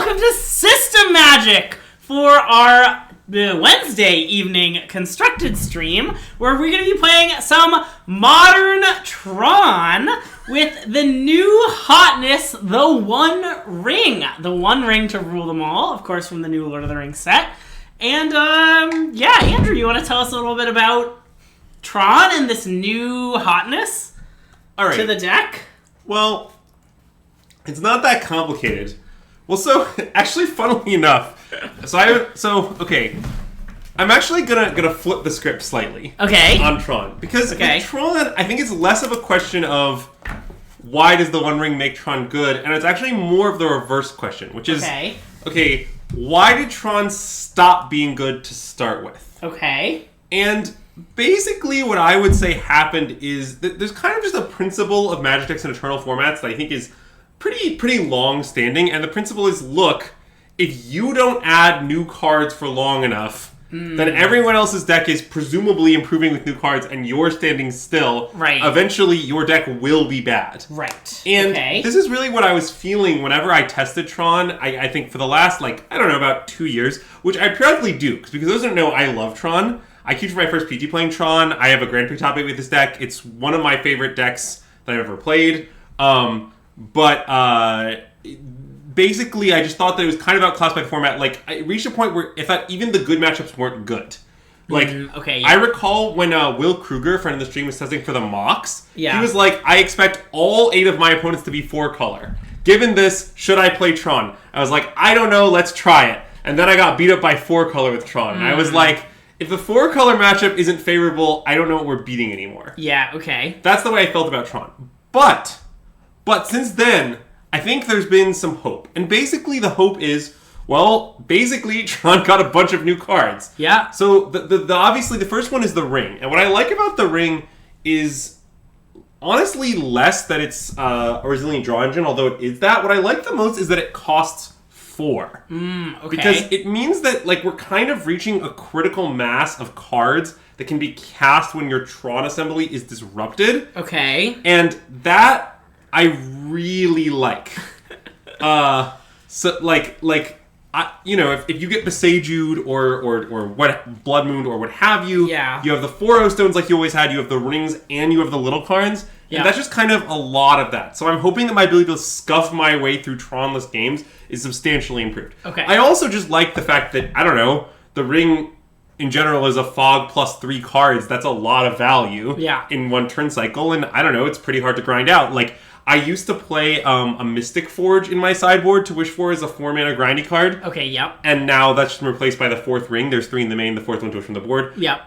welcome to System Magic for our Wednesday evening constructed stream, where we're going to be playing some modern Tron with the new hotness, the One Ring. The One Ring to rule them all, of course, from the new Lord of the Rings set. And, Andrew, you want to tell us a little bit about Tron and this new hotness to the deck? Well, it's not that complicated. Well, so, actually, funnily enough, I'm actually gonna flip the script slightly. Okay. On Tron. Because with Tron, I think it's less of a question of why does the One Ring make Tron good, and it's actually more of the reverse question, which is, why did Tron stop being good to start with? Okay. And basically what I would say happened is that there's kind of just a principle of Magic decks and Eternal formats that I think is pretty long-standing, and the principle is, look, if you don't add new cards for long enough, then everyone else's deck is presumably improving with new cards, and you're standing still. Right. Eventually, your deck will be bad. Right. And this is really what I was feeling whenever I tested Tron, I think for the last, about 2 years, which I periodically do, because those who don't know, I love Tron. I queued for my first PT playing Tron. I have a Grand Prix top 8 with this deck. It's one of my favorite decks that I've ever played. Basically, I just thought that it was kind of outclassed by the format. I reached a point where I thought even the good matchups weren't good. I recall when Will Kruger, friend of the stream, was testing for the Mox. Yeah. He was like, I expect all 8 of my opponents to be 4-color. Given this, should I play Tron? I was like, I don't know, let's try it. And then I got beat up by 4-color with Tron. And I was like, if the 4-color matchup isn't favorable, I don't know what we're beating anymore. Yeah, okay. That's the way I felt about Tron. But since then, I think there's been some hope. And basically the hope is, Tron got a bunch of new cards. Yeah. So the obviously the first one is the Ring. And what I like about the Ring is honestly less that it's a resilient draw engine, although it is that. What I like the most is that it costs 4. Okay. Because it means that we're kind of reaching a critical mass of cards that can be cast when your Tron assembly is disrupted. Okay. And that I really like. If you get Besajude or what Blood Moon or what have you, you have the 4 O stones like you always had, you have the rings, and you have the little cards. Yeah. And that's just kind of a lot of that. So I'm hoping that my ability to scuff my way through Tronless games is substantially improved. Okay. I also just like the fact that, the Ring in general is a fog plus 3 cards. That's a lot of value in one turn cycle. And it's pretty hard to grind out. I used to play a Mystic Forge in my sideboard to wish for as a 4-mana grindy card. Okay, yep. And now that's just been replaced by the 4th Ring. There's 3 in the main, the 4th one to wish from the board. Yep.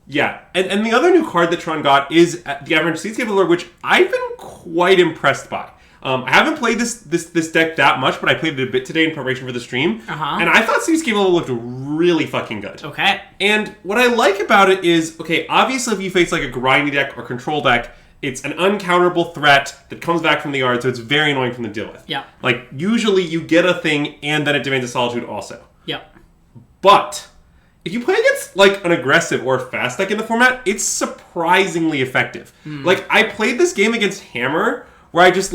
Yeah. And the other new card that Tron got is the Average Seedscape Lord, which I've been quite impressed by. I haven't played this deck that much, but I played it a bit today in preparation for the stream. And I thought Seedscape Lord looked really fucking good. Okay. And what I like about it is, obviously if you face a grindy deck or control deck, it's an uncounterable threat that comes back from the yard, so it's very annoying from the deal with. Yeah. Usually you get a thing, and then it demands a Solitude also. Yep. But if you play against, an aggressive or fast deck in the format, it's surprisingly effective. I played this game against Hammer, where I just,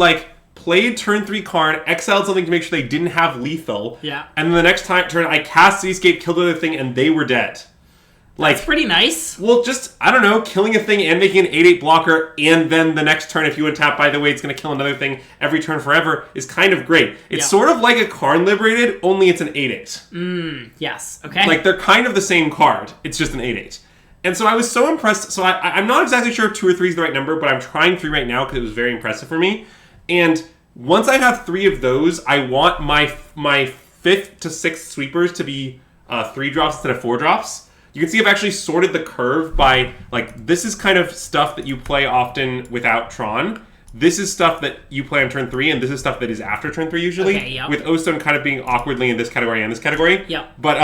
played turn 3 Karn, exiled something to make sure they didn't have lethal. Yeah. And then the next turn, I cast Seascape, killed another thing, and they were dead. That's pretty nice. Well, just, killing a thing and making an 8/8 blocker, and then the next turn, if you untap, by the way, it's going to kill another thing every turn forever, is kind of great. It's sort of like a Karn Liberated, only it's an 8/8. Yes, okay. They're kind of the same card, it's just an 8/8. And so I was so impressed, so I'm not exactly sure if 2 or 3 is the right number, but I'm trying 3 right now because it was very impressive for me. And once I have 3 of those, I want my 5th to 6th sweepers to be 3 drops instead of 4 drops. You can see I've actually sorted the curve by, this is kind of stuff that you play often without Tron. This is stuff that you play on turn 3, and this is stuff that is after turn 3 usually. Okay, yep. With O-Stone kind of being awkwardly in this category and this category. Yep. But,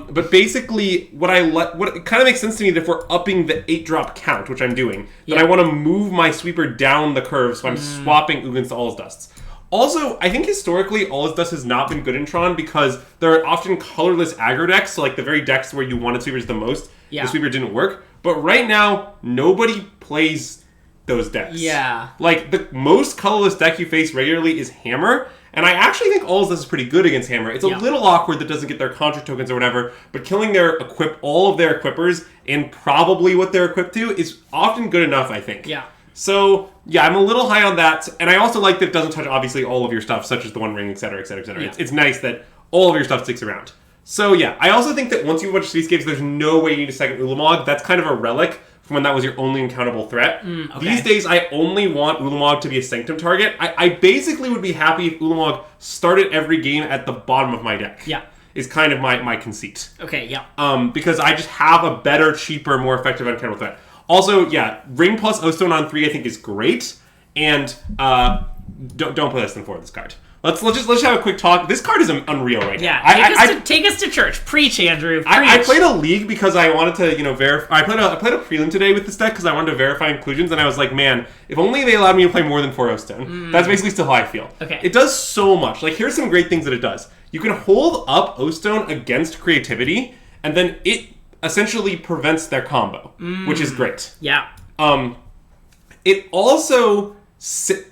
but basically, what it kind of makes sense to me that if we're upping the 8-drop count, which I'm doing, then I want to move my sweeper down the curve, so I'm swapping Ugins to All's Dusts. Also, I think historically, All Is Dust has not been good in Tron because there are often colorless aggro decks, so the very decks where you wanted sweepers the most, the sweeper didn't work. But right now, nobody plays those decks. Yeah. Like, the most colorless deck you face regularly is Hammer, and I actually think all of this is pretty good against Hammer. It's a little awkward that doesn't get their Contra tokens or whatever, but killing all of their equippers and probably what they're equipped to is often good enough, I think. Yeah. So, yeah, I'm a little high on that, and I also like that it doesn't touch, obviously, all of your stuff, such as the One Ring, etc., etc., etc. It's nice that all of your stuff sticks around. So, yeah, I also think that once you have a bunch of Seascapes, there's no way you need a second Ulamog. That's kind of a relic from when that was your only uncountable threat. These days, I only want Ulamog to be a Sanctum target. I basically would be happy if Ulamog started every game at the bottom of my deck. Yeah. Is kind of my conceit. Okay, yeah. Because I just have a better, cheaper, more effective uncountable threat. Also, yeah, Ring plus O-Stone on 3 I think is great. And don't play less than 4 of this card. Let's just have a quick talk. This card is unreal right now. Yeah, take us to church. Preach, Andrew. Preach. I played a league because I wanted to, verify. I played a prelim today with this deck because I wanted to verify inclusions, and I was like, man, if only they allowed me to play more than 4 O-Stone. That's basically still how I feel. Okay. It does so much. Like, here's some great things that it does. You can hold up O-Stone against creativity, and then it essentially prevents their combo, which is great. Yeah. It also,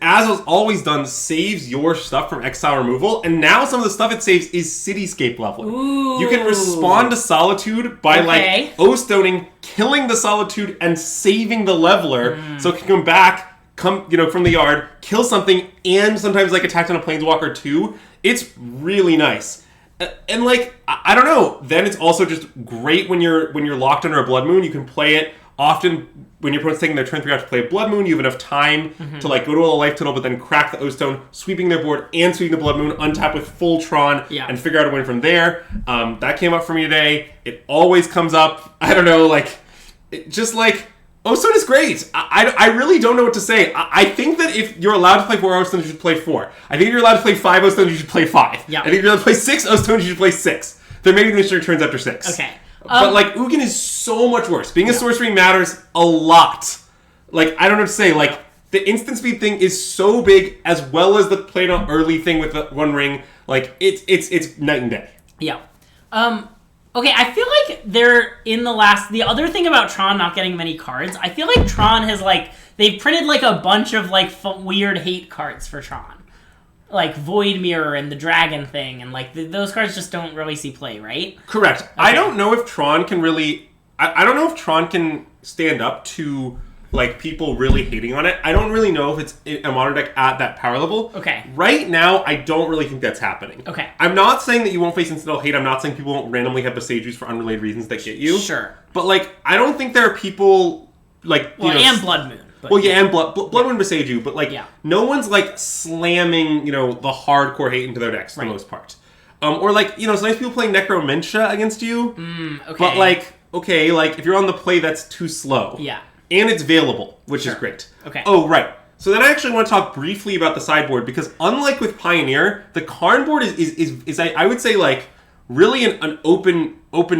as it's always done, saves your stuff from exile removal, and now some of the stuff it saves is Cityscape level. Ooh. You can respond to Solitude by like O-Stoning, killing the Solitude, and saving the Leveler, so it can come back, from the yard, kill something, and sometimes like attack on a Planeswalker too. It's really nice. And like, I don't know, then it's also just great when you're locked under a Blood Moon. You can play it often when your opponent's taking their turn 3 out to play a Blood Moon. You have enough time to like go to a life total, but then crack the O-Stone, sweeping their board and sweeping the Blood Moon, untap with full Tron, and figure out a win from there. That came up for me today. It always comes up. I don't know, like, O-Stone is great. I really don't know what to say. I think that if you're allowed to play 4 O-Stones, you should play 4. I think if you're allowed to play 5 O-Stones, you should play 5. Yeah. I think if you're allowed to play 6 O-Stones, you should play 6. There may be mystery turns after 6. Okay. But, like, Ugin is so much worse. Being a sorcery matters a lot. Like, I don't know what to say. Like, the instant speed thing is so big, as well as the play on early thing with the One Ring. Like, it's night and day. Yeah. Okay, I feel like they're in the other thing about Tron not getting many cards, I feel like Tron has, like, they've printed, like, a bunch of, like, weird hate cards for Tron. Like, Void Mirror and the Dragon thing, and, like, those cards just don't really see play, right? Correct. Okay. I don't know if Tron can really... I don't know if Tron can stand up to, like, people really hating on it. I don't really know if it's a modern deck at that power level. Okay. Right now, I don't really think that's happening. Okay. I'm not saying that you won't face incidental hate. I'm not saying people won't randomly have Besages for unrelated reasons that get you. Sure. But, like, I don't think there are people, like... and Blood Moon. And Blood Moon beside you, but, like, no one's, like, slamming, the hardcore hate into their decks for the most part. Or, like, sometimes people play Necromentia against you. Okay. But, like, okay, like, if you're on the play, that's too slow. Yeah. And it's available, which is great. Okay. Oh, right. So then I actually want to talk briefly about the sideboard, because unlike with Pioneer, the Karn board is I would say, like, really an open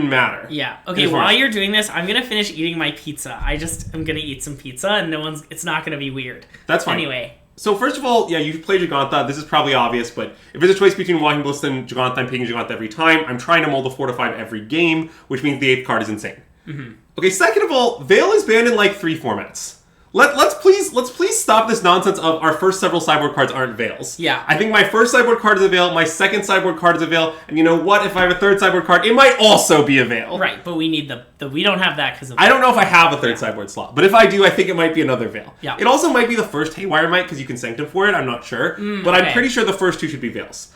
matter. Yeah. Okay, while you're doing this, I'm going to finish eating my pizza. I'm going to eat some pizza, and it's not going to be weird. That's fine. Anyway. So first of all, you've played Giganta. This is probably obvious, but if there's a choice between Walking Ballista and Giganta, I'm picking Giganta every time. I'm trying to mold a 4/5 every game, which means the 8th card is insane. Mm-hmm. Okay, second of all, Veil is banned in, like, 3 formats. Let's please stop this nonsense of our first several sideboard cards aren't Veils. Yeah. I think my first sideboard card is a Veil, my second sideboard card is a Veil, and you know what? If I have a third sideboard card, it might also be a Veil. Right, but we need we don't have that because of... I don't know if I have a third sideboard slot, but if I do, I think it might be another Veil. Yeah. It also might be the first Haywire Might, because you can Sanctum for it, I'm not sure. But I'm pretty sure the first 2 should be Veils.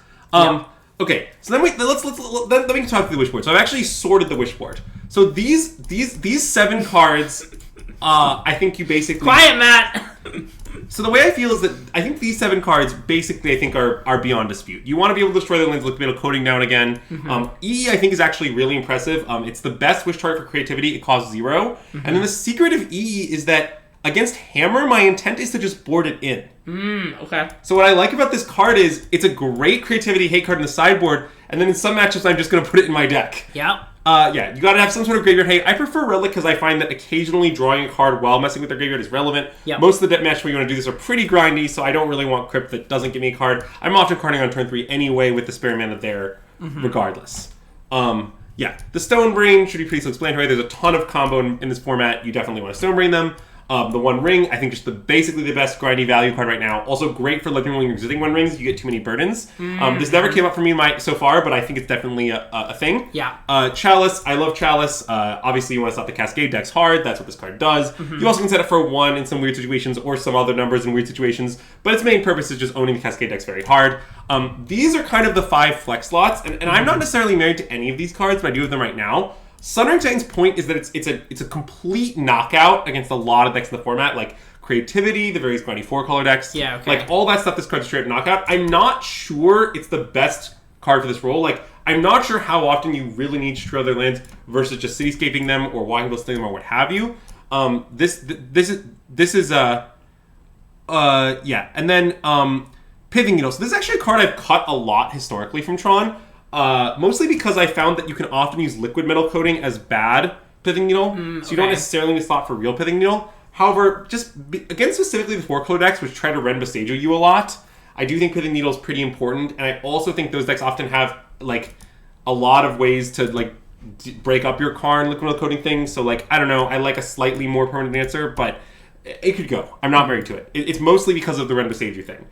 Okay, so then let me talk through the Wishboard. So I've actually sorted the Wishboard. So these 7 cards... I think you basically... Quiet, Matt! So the way I feel is that I think these 7 cards basically I think are beyond dispute. You want to be able to destroy the lands, look to be able to coding down again. E I think is actually really impressive. It's the best wish target for creativity. It costs 0. And then the secret of E is that against Hammer, my intent is to just board it in. Okay. So what I like about this card is it's a great creativity hate card in the sideboard, and then in some matchups I'm just going to put it in my deck. Yeah. You gotta have some sort of graveyard hate. I prefer Relic because I find that occasionally drawing a card while messing with their graveyard is relevant. Yep. Most of the deck match where you want to do this are pretty grindy, so I don't really want Crypt that doesn't give me a card. I'm often carding on turn 3 anyway with the spare mana there, regardless. The Stonebrain should be pretty self-explanatory. There's a ton of combo in this format. You definitely want to Stonebrain them. The One Ring, I think just basically the best grindy value card right now. Also great for living when you're existing One Rings, you get too many burdens. This never came up for me so far, but I think it's definitely a thing. Yeah. Chalice, I love Chalice. Obviously you want to stop the Cascade decks hard, that's what this card does. You also can set it for 1 in some weird situations or some other numbers in weird situations, but its main purpose is just owning the Cascade decks very hard. These are kind of the 5 flex slots, and I'm not necessarily married to any of these cards, but I do have them right now. Sunring Titan's point is that it's a complete knockout against a lot of decks in the format, like Creativity, the various grindy 4-color decks. Yeah, okay. Like, all that stuff, this card's straight up knockout. I'm not sure it's the best card for this role. Like, I'm not sure how often you really need to destroy other lands versus just cityscaping them or walking those them or what have you. This is yeah. And then, Pithing Needle. So this is actually a card I've cut a lot historically from Tron. Mostly because I found that you can often use liquid metal coating as bad Pithing Needle, so you don't necessarily need to slot for real Pithing Needle. However, against specifically the 4-color decks, which try to Ren Boseiju you a lot, I do think Pithing Needle is pretty important, and I also think those decks often have, like, a lot of ways to, like, break up your Karn liquid metal coating thing, so, like, I don't know, I like a slightly more permanent answer, but it could go. I'm not married to it. It's mostly because of the Ren Boseiju thing.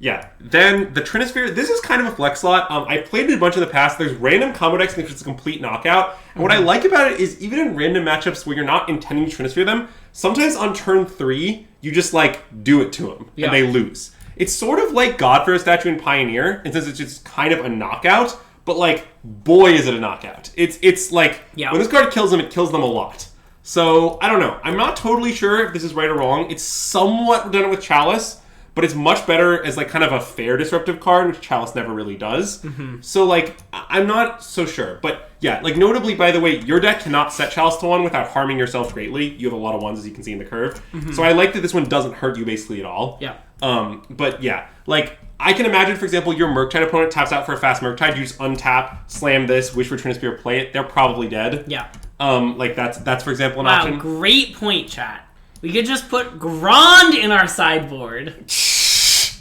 Yeah, then the Trinisphere, this is kind of a flex slot. I've played it a bunch in the past. There's random combo decks in which it's a complete knockout. And what I like about it is even in random matchups where you're not intending to Trinisphere them, sometimes on turn 3, you just, like, do it to them, and they lose. It's sort of like Godfair Statue in Pioneer, and since it's just kind of a knockout, but, like, boy is it a knockout. It's like, when this card kills them, it kills them a lot. So, I don't know. I'm not totally sure if this is right or wrong. It's somewhat redundant with Chalice, but it's much better as, like, kind of a fair disruptive card, which Chalice never really does. So, like, I'm not so sure. But, yeah, like, notably, by the way, your deck cannot set Chalice to 1 without harming yourself greatly. You have a lot of 1s, as you can see in the curve. So I like that this one doesn't hurt you, basically, at all. Yeah. But, yeah, like, I can imagine, for example, your Murktide opponent taps out for a fast Murktide. You just untap, slam this, wish for Trinisphere, play it. They're probably dead. Yeah. Like, that's for example, an option. Wow, great point, chat. We could just put Grand in our sideboard.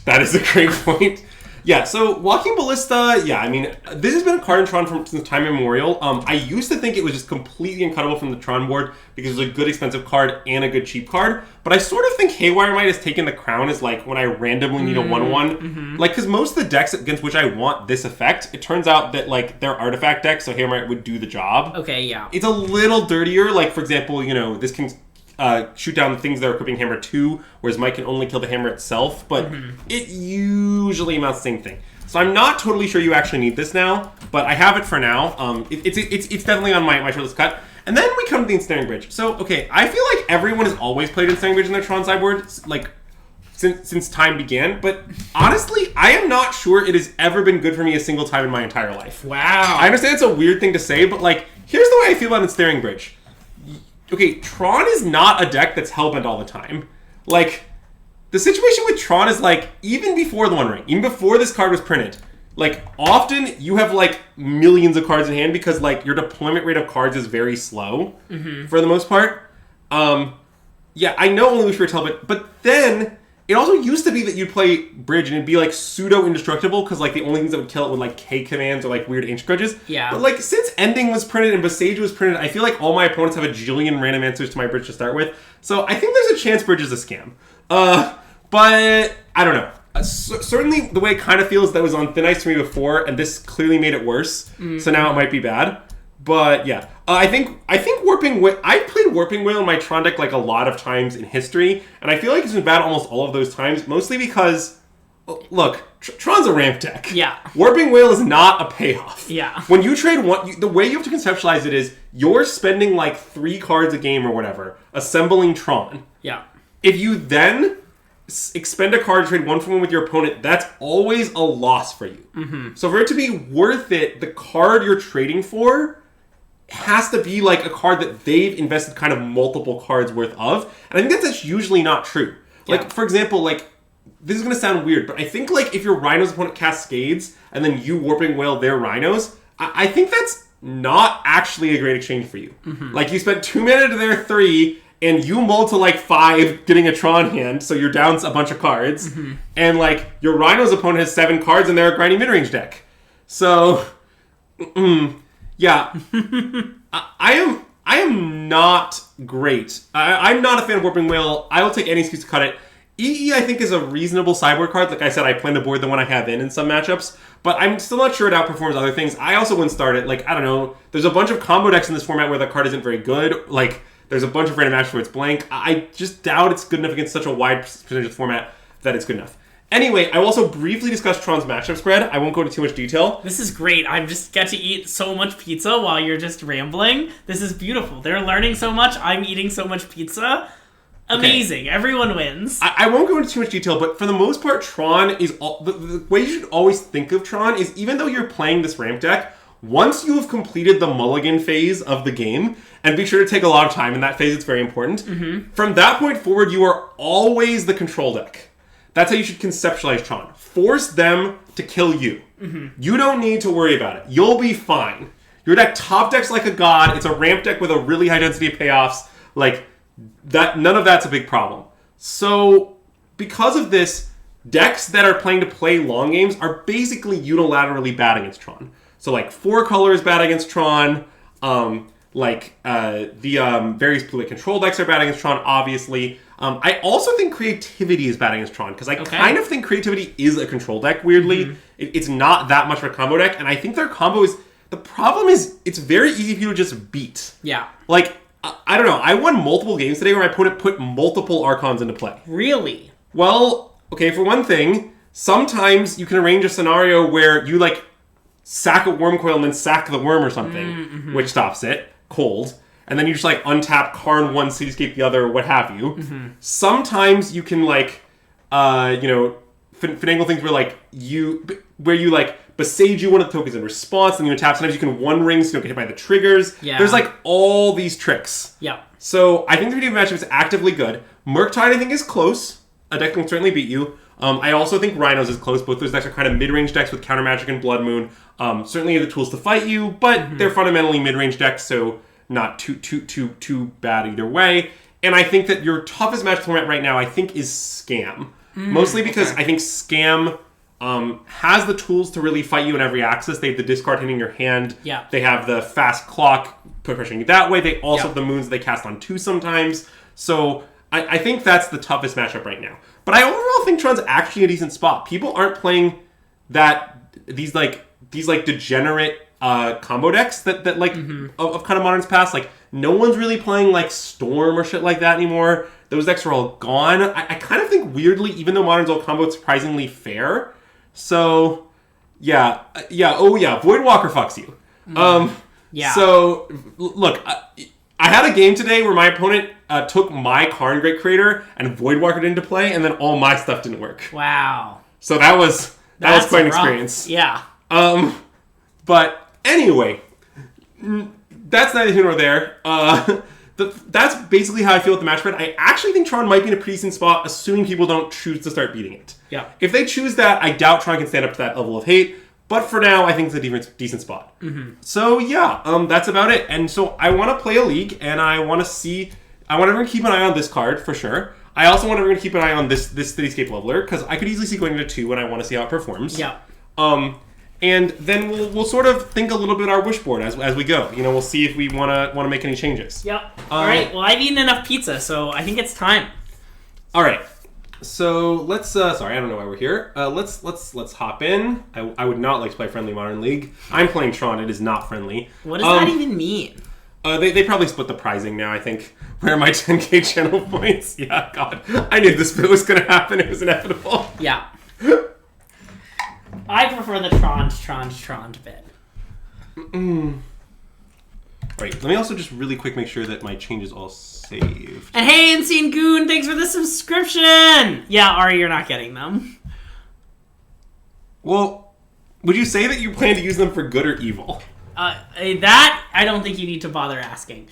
That is a great point. Yeah, so Walking Ballista, yeah, I mean, this has been a card in Tron since time immemorial. I used to think it was just completely uncuttable from the Tron board because it was a good expensive card and a good cheap card. But I sort of think Haywire Might has taken the crown as, like, when I randomly need a 1/1. Like, because most of the decks against which I want this effect, it turns out that, like, they're artifact decks, so Haywire Might would do the job. Okay, yeah. It's a little dirtier. Like, for example, you know, this can shoot down the things that are equipping Hammer 2, whereas Mike can only kill the hammer itself, but it usually amounts to the same thing. So I'm not totally sure you actually need this now, but I have it for now. It's definitely on my short list cut. And then we come to the Ensnaring Bridge. So, okay, I feel like everyone has always played Ensnaring Bridge in their Tron sideboard, like, since time began, but honestly, I am not sure it has ever been good for me a single time in my entire life. Wow. I understand it's a weird thing to say, but, like, here's the way I feel about Ensnaring Bridge. Okay, Tron is not a deck that's hellbent all the time. Like, the situation with Tron is, like, even before the One Ring, even before this card was printed, like, often you have, like, millions of cards in hand because, like, your deployment rate of cards is very slow for the most part. Yeah, I know only Wish for a Hellbent, but then it also used to be that you'd play Bridge and it'd be, like, pseudo-indestructible because, like, the only things that would kill it were, like, K commands or, like, weird ancient grudges. Yeah. But, like, since Ending was printed and Boseiju was printed, I feel like all my opponents have a jillion random answers to my Bridge to start with. So I think there's a chance Bridge is a scam. But I don't know. Certainly the way it kind of feels that was on thin ice to me before, and this clearly made it worse. So now it might be bad. But yeah, I think Warping Whale. I played Warping Whale in my Tron deck like a lot of times in history, and I feel like it's been bad almost all of those times. Mostly because, look, Tron's a ramp deck. Yeah. Warping Whale is not a payoff. Yeah. When you trade one, the way you have to conceptualize it is you're spending like 3 cards a game or whatever assembling Tron. Yeah. If you then expend a card to trade 1-for-1 with your opponent, that's always a loss for you. So for it to be worth it, the card you're trading for has to be like a card that they've invested kind of multiple cards worth of. And I think that's usually not true. Yeah. Like, for example, like, this is going to sound weird, but I think, like, if your Rhino's opponent cascades and then you Warping Whale their Rhinos, I think that's not actually a great exchange for you. Like, you spent 2 mana to their 3, and you mull to, like, 5 getting a Tron hand, so you're down a bunch of cards. And, like, your Rhino's opponent has 7 cards, and they're a grindy mid-range deck. So, yeah. I I am not great. I'm not a fan of Warping Whale. I will take any excuse to cut it. EE, I think, is a reasonable sideboard card. Like I said, I plan to board the one I have in some matchups, but I'm still not sure it outperforms other things. I also wouldn't start it. Like, I don't know. There's a bunch of combo decks in this format where the card isn't very good. Like, there's a bunch of random matches where it's blank. I just doubt it's good enough against such a wide percentage of the format that it's good enough. Anyway, I will also briefly discuss Tron's matchup spread. I won't go into too much detail. This is great. I just get to eat so much pizza while you're just rambling. This is beautiful. They're learning so much. I'm eating so much pizza. Amazing. Okay. Everyone wins. I won't go into too much detail, but for the most part, Tron is... the way you should always think of Tron is even though you're playing this ramp deck, once you have completed the mulligan phase of the game, and be sure to take a lot of time in that phase, it's very important, from that point forward, you are always the control deck. That's how you should conceptualize Tron. Force them to kill you. You don't need to worry about it. You'll be fine. Your deck top decks like a god. It's a ramp deck with a really high density of payoffs. Like... that none of that's a big problem. So, because of this, decks that are playing to play long games are basically unilaterally bad against Tron. So, like, 4-color is bad against Tron. Various blue-white control decks are bad against Tron, obviously. I also think creativity is bad against Tron, because I kind of think creativity is a control deck, weirdly. It's not that much of a combo deck, and I think their combo is... the problem is, it's very easy for you to just beat. Yeah. Like... I don't know. I won multiple games today where my opponent put multiple Archons into play. Really? Well, okay, for one thing, sometimes you can arrange a scenario where you, like, sack a Worm Coil and then sack the worm or something, which stops it, cold. And then you just, like, untap Karn one, Cityscape the other, what have you. Sometimes you can, like, finagle things where you, Besage you one of the tokens in response, and you tap. Sometimes you can One Ring so you don't get hit by the triggers. Yeah. There's, like, all these tricks. Yeah. So, I think the 3D matchup is actively good. Murktide, I think, is close. A deck can certainly beat you. I also think Rhinos is close. Both those decks are kind of mid-range decks with Counter Magic and Blood Moon. Certainly have the tools to fight you, but they're fundamentally mid-range decks, so not too bad either way. And I think that your toughest match format right now, I think, is Scam. Mostly because I think Scam... has the tools to really fight you in every axis. They have the discard hitting your hand. Yeah. They have the fast clock pressuring you that way. They also have the moons they cast on 2 sometimes. So I think that's the toughest matchup right now. But I overall think Tron's actually a decent spot. People aren't playing these degenerate combo decks that of kind of Modern's past. Like, no one's really playing like Storm or shit like that anymore. Those decks are all gone. I kind of think weirdly, even though Modern's old combo is surprisingly fair. So, Voidwalker fucks you. So, look, I had a game today where my opponent took my Karn Great Creator and Voidwalkered into play, and then all my stuff didn't work. Wow. So that was quite an experience. Yeah. But anyway, that's neither here nor there. That's basically how I feel with the match spread. I actually think Tron might be in a pretty decent spot, assuming people don't choose to start beating it. Yeah. If they choose that, I doubt Tron can stand up to that level of hate. But for now, I think it's a decent spot. So yeah, that's about it. And so I want to play a league, and I want everyone to keep an eye on this card for sure. I also want everyone to keep an eye on this Cityscape Leveler, because I could easily see going into 2, and I want to see how it performs. Yeah. And then we'll sort of think a little bit our wish board as we go. You know, we'll see if we want to make any changes. Yep. All right. Well, I've eaten enough pizza, so I think it's time. All right. So let's. Sorry, I don't know why we're here. Let's hop in. I would not like to play Friendly Modern League. I'm playing Tron. It is not friendly. What does that even mean? They probably split the prizing now, I think. Where are my 10k channel points? Yeah, God. I knew this bit was going to happen. It was inevitable. Yeah. I prefer the Tron bit. Right, let me also just really quick make sure that my change is all saved. And hey, Insane Goon, thanks for the subscription! Yeah, Ari, you're not getting them. Well, would you say that you plan to use them for good or evil? That, I don't think you need to bother asking.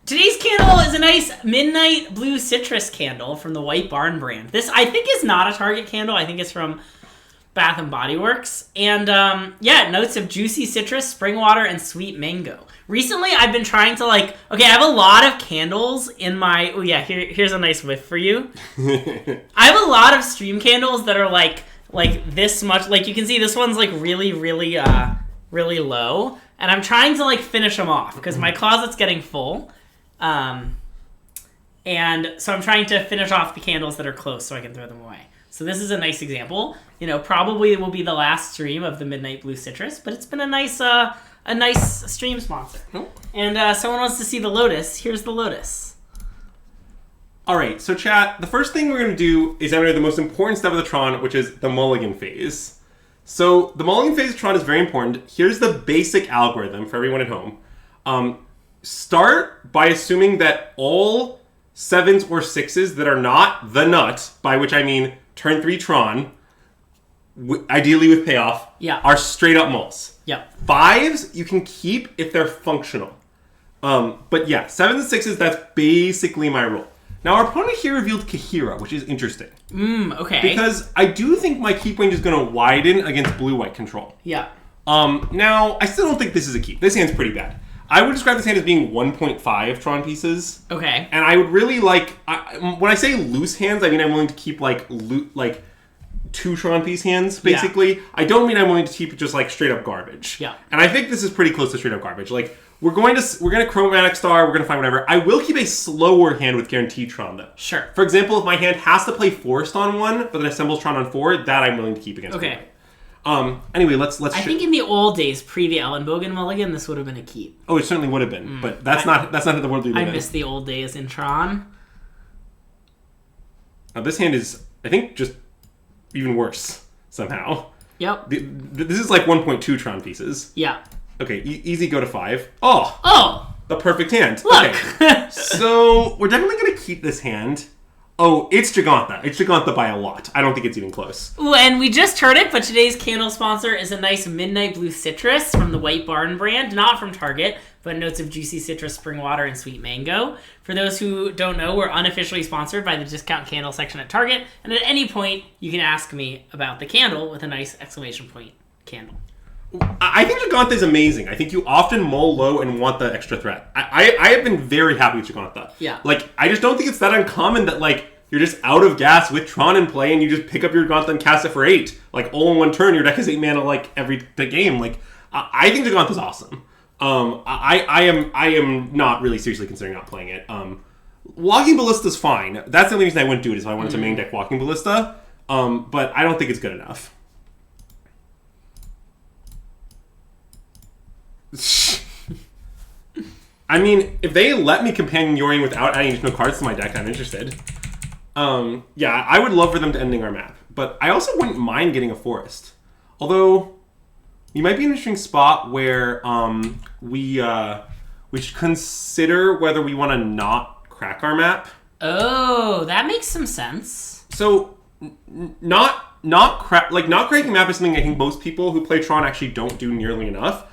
Today's candle is a nice midnight blue citrus candle from the White Barn brand. This, I think, is not a Target candle. I think it's from Bath & Body Works. And, notes of juicy citrus, spring water, and sweet mango. Recently, I've been trying to, I have a lot of candles in my... Oh, yeah, here's a nice whiff for you. I have a lot of stream candles that are, like this much. Like, you can see this one's, really, really, really low. And I'm trying to, like, finish them off, because my closet's getting full. And so I'm trying to finish off the candles that are close so I can throw them away. So this is a nice example. You know, probably it will be the last stream of the Midnight Blue Citrus, but it's been a nice stream sponsor. Oh. And someone wants to see the Lotus. Here's the Lotus. All right, so chat, the first thing we're going to do is enter the most important step of the Tron, which is the mulligan phase. So the mulligan phase of Tron is very important. Here's the basic algorithm for everyone at home. Start by assuming that all 7s or 6s that are not the nut, by which I mean turn 3 Tron, ideally with payoff, are straight up mulls. Yeah. 5s you can keep if they're functional. But yeah, 7s and 6s, that's basically my rule. Now, our opponent here revealed Kahira, which is interesting. Okay. Because I do think my keep range is going to widen against blue-white control. Yeah. Now, I still don't think this is a keep. This hand's pretty bad. I would describe this hand as being 1.5 Tron pieces. Okay. And I would really like... when I say loose hands, I mean I'm willing to keep, like 2 Tron piece hands, basically. Yeah. I don't mean I'm willing to keep just, like, straight-up garbage. Yeah. And I think this is pretty close to straight-up garbage. Like... We're going to Chromatic Star, we're going to find whatever. I will keep a slower hand with Guaranteed Tron, though. Sure. For example, if my hand has to play Forest on 1, but then assembles Tron on 4, that I'm willing to keep against. Okay. Anyway, let's I think in the old days, pre the Ellenbogen mulligan, this would have been a keep. Oh, it certainly would have been, but that's not the world we live in. I miss the old days in Tron. Now, this hand is, I think, just even worse, somehow. Yep. This is like 1.2 Tron pieces. Yeah. Okay, easy go to 5. Oh! Oh! The perfect hand. Look! Okay. So, we're definitely going to keep this hand. Oh, it's Gigantha. It's Gigantha by a lot. I don't think it's even close. Ooh, and we just heard it, but today's candle sponsor is a nice Midnight Blue Citrus from the White Barn brand. Not from Target, but notes of juicy citrus, spring water, and sweet mango. For those who don't know, we're unofficially sponsored by the discount candle section at Target, and at any point, you can ask me about the candle with a nice exclamation point candle. I think Gigantha is amazing. I think you often mull low and want the extra threat. I have been very happy with Gigantha. Yeah. Like, I just don't think it's that uncommon that, like, you're just out of gas with Tron in play and you just pick up your Gigantha and cast it for 8. Like, all in one turn, your deck is 8 mana, like, every game. Like, I think Gigantha's awesome. I am not really seriously considering not playing it. Walking Ballista's fine. That's the only reason I wouldn't do it is if I wanted to main deck Walking Ballista. But I don't think it's good enough. I mean, if they let me Companion Yorion without adding additional cards to my deck, I'm interested. Yeah, I would love for them to ending our map. But I also wouldn't mind getting a forest. Although, you might be in an interesting spot where we should consider whether we want to not crack our map. Oh, that makes some sense. So, not cracking map is something I think most people who play Tron actually don't do nearly enough.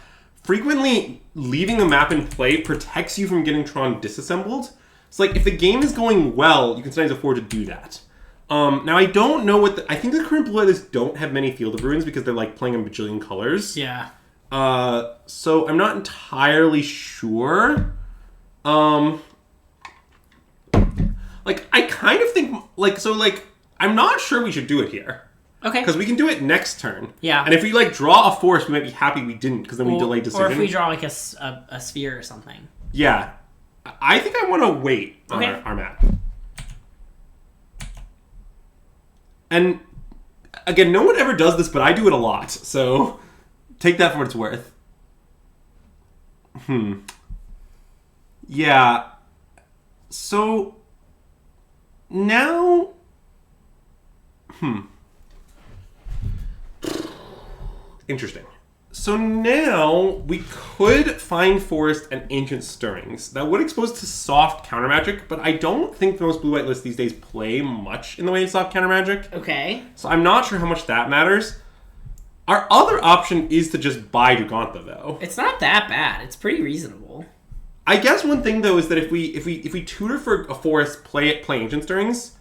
Frequently, leaving a map in play protects you from getting Tron disassembled. So, like, if the game is going well, you can sometimes afford to do that. Now, I don't know I think the current Blue Eyes don't have many Field of Ruins because they're, like, playing a bajillion colors. Yeah. So, I'm not entirely sure. Like, I kind of think, I'm not sure we should do it here. Okay. Because we can do it next turn. Yeah. And if we, draw a forest, we might be happy we didn't, because then we delayed decision. Or if we draw, a sphere or something. Yeah. I think I want to wait on our map. And, again, no one ever does this, but I do it a lot. So, take that for what it's worth. Yeah. So, now... Interesting. So now we could find Forest and Ancient Stirrings. That would expose to soft counter magic, but I don't think the most blue-white lists these days play much in the way of soft counter magic. Okay. So I'm not sure how much that matters. Our other option is to just buy Gigantha, though. It's not that bad. It's pretty reasonable. I guess one thing though is that if we tutor for a Forest, play Ancient Stirrings,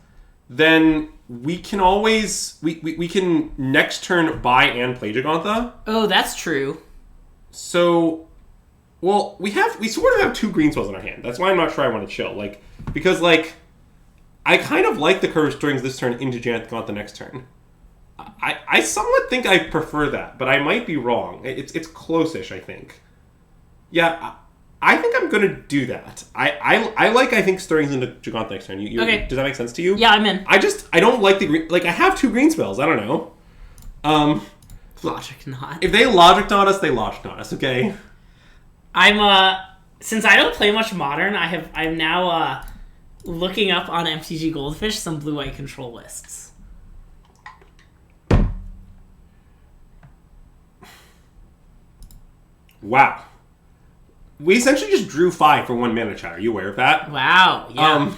then we can always we can next turn buy and play Gigantha. Oh, that's true. So, well, we sort of have 2 green spells in our hand. That's why I'm not sure I want to chill. Because I kind of like the Curved Strings this turn into Gigantha next turn. I somewhat think I prefer that, but I might be wrong. It's close-ish, I think. Yeah, I think I'm going to do that. I think Stirrings into Gigant next turn. Okay. Does that make sense to you? Yeah, I'm in. I don't like the green... Like, I have 2 green spells. I don't know. Logic Knot. If they Logic Knot us, they Logic Knot us, okay? Since I don't play much Modern, I'm now, looking up on MTG Goldfish some blue-white control lists. Wow. We essentially just drew 5 for 1 mana, chat. Are you aware of that? Wow, yeah.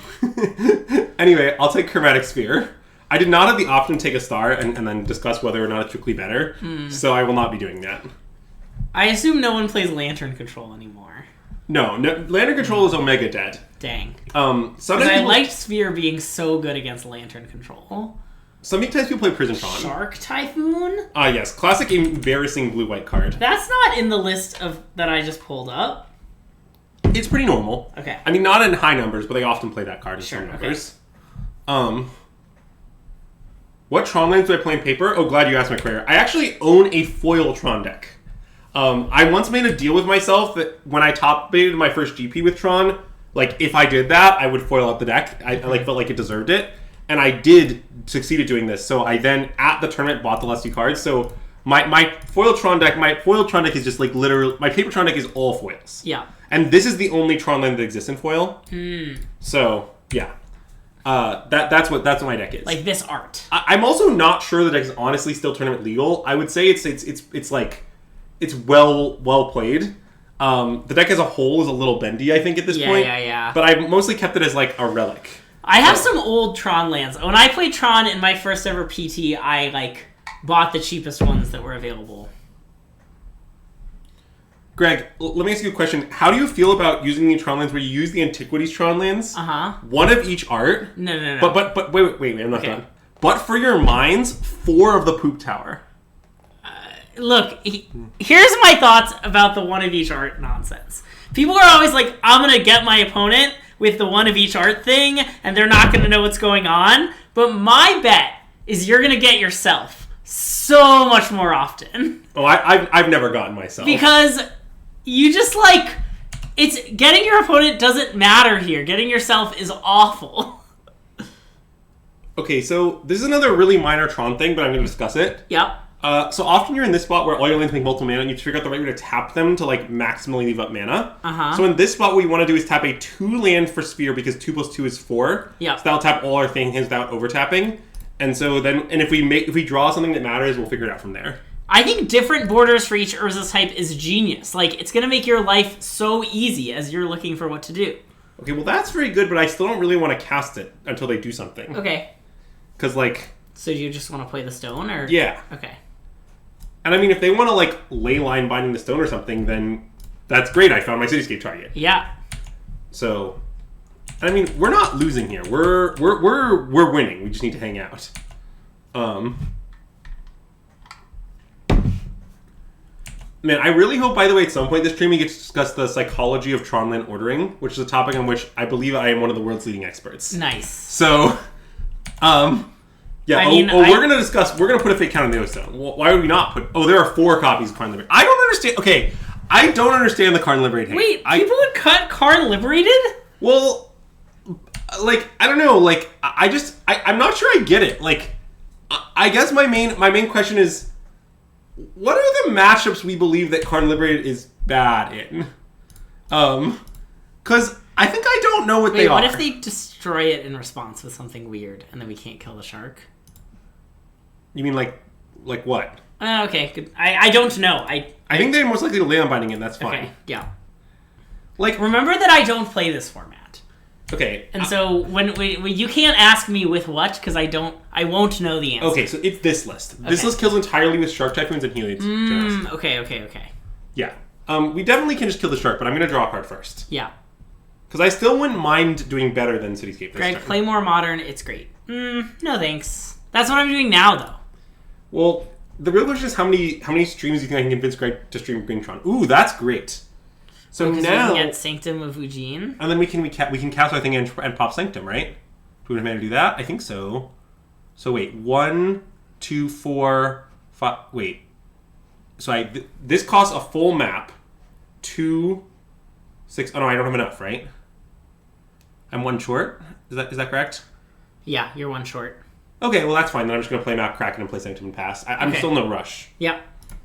Anyway, I'll take Chromatic Sphere. I did not have the option to take a star and then discuss whether or not it's strictly better, so I will not be doing that. I assume no one plays Lantern Control anymore. No, Lantern Control is Omega dead. Dang. Because I liked Sphere being so good against Lantern Control. Sometimes people play Prison Tron. Shark Typhoon? Yes. Classic embarrassing blue-white card. That's not in the list that I just pulled up. It's pretty normal. Okay. I mean, not in high numbers, but they often play that card in some numbers. Okay. What Tron lands do I play in paper? Oh, glad you asked, my prayer. I actually own a foil Tron deck. I once made a deal with myself that when I top baited my first GP with Tron, like, if I did that, I would foil out the deck. I felt like it deserved it. And I did succeed at doing this. So I then, at the tournament, bought the last 2 cards. So my foil Tron deck is just like literally, my paper Tron deck is all foils. Yeah. And this is the only Tron land that exists in foil. So, yeah. That's what my deck is. Like this art. I'm also not sure the deck is honestly still tournament legal. I would say it's like, it's well played. The deck as a whole is a little bendy, I think, at this point. Yeah. But I've mostly kept it as like a relic. I have some old Tron lands. When I played Tron in my first ever PT, I bought the cheapest ones that were available. Greg, let me ask you a question. How do you feel about using the Tron lands where you use the Antiquities Tron lands? One of each art. No. But wait, I'm not done. But for your mines, 4 of the Poop Tower. Look, here's my thoughts about the one of each art nonsense. People are always like, I'm going to get my opponent with the one of each art thing, and they're not going to know what's going on. But my bet is you're going to get yourself so much more often. Oh, I've never gotten myself. Because you just it's getting your opponent doesn't matter here. Getting yourself is awful. Okay, so this is another really minor Tron thing, but I'm going to discuss it. Yep. So often you're in this spot where all your lands make multiple mana, and you have to figure out the right way to tap them to maximally leave up mana. So in this spot, what we want to do is tap a 2 land for Sphere because 2 + 2 is 4. Yeah. So that'll tap all our things without overtapping. And so then, if we draw something that matters, we'll figure it out from there. I think different borders for each Urza type is genius. It's going to make your life so easy as you're looking for what to do. Okay, well that's very good, but I still don't really want to cast it until they do something. Okay. Because So do you just want to play the stone, or? Yeah. Okay. And I mean, if they want to ley line binding the stone or something, then that's great. I found my cityscape target. Yeah. So, I mean, we're not losing here. We're winning. We just need to hang out. Man, I really hope, by the way, at some point this stream we get to discuss the psychology of Tronland ordering, which is a topic on which I believe I am one of the world's leading experts. Nice. So, yeah, we're going to discuss, we're going to put a fake count on the O-Stone. Why would we not put, there are 4 copies of Karn Liberated. I don't understand, okay, I don't understand the Karn Liberated hate. Wait, people would cut Karn Liberated? Well, I don't know, I'm not sure I get it. I guess my main question is, what are the matchups we believe that Karn Liberated is bad in? Because I think I don't know what they are. What if they destroy it in response with something weird, and then we can't kill the shark? You mean like what? Okay, good. I don't know. I think they're most likely to lay on binding it, and that's fine. Okay, yeah. Remember that I don't play this format. Okay. And so when you can't ask me with what, because I won't know the answer. Okay, so it's this list. Okay. This list kills entirely with Shark Typhoons and Helios. Okay. Yeah. We definitely can just kill the shark, but I'm going to draw a card first. Yeah. Because I still wouldn't mind doing better than Cityscape this Greg, turn. play more Modern. It's great. No thanks. That's what I'm doing now, though. Well, the real question is how many streams do you think I can convince Greg to stream Green Tron? Ooh, that's great. So now we can get Sanctum of Ujin, and then we can cast our thing and pop Sanctum, right? Do we have mana to do that? I think so. So wait, 1, 2, 4, 5. Wait. So this costs a full map, 2, 6. Oh no, I don't have enough, right? I'm 1 short. Is that correct? Yeah, you're 1 short. Okay, well that's fine. Then I'm just gonna play Map Kraken and play Sanctum and pass. I'm still in no rush. Yep.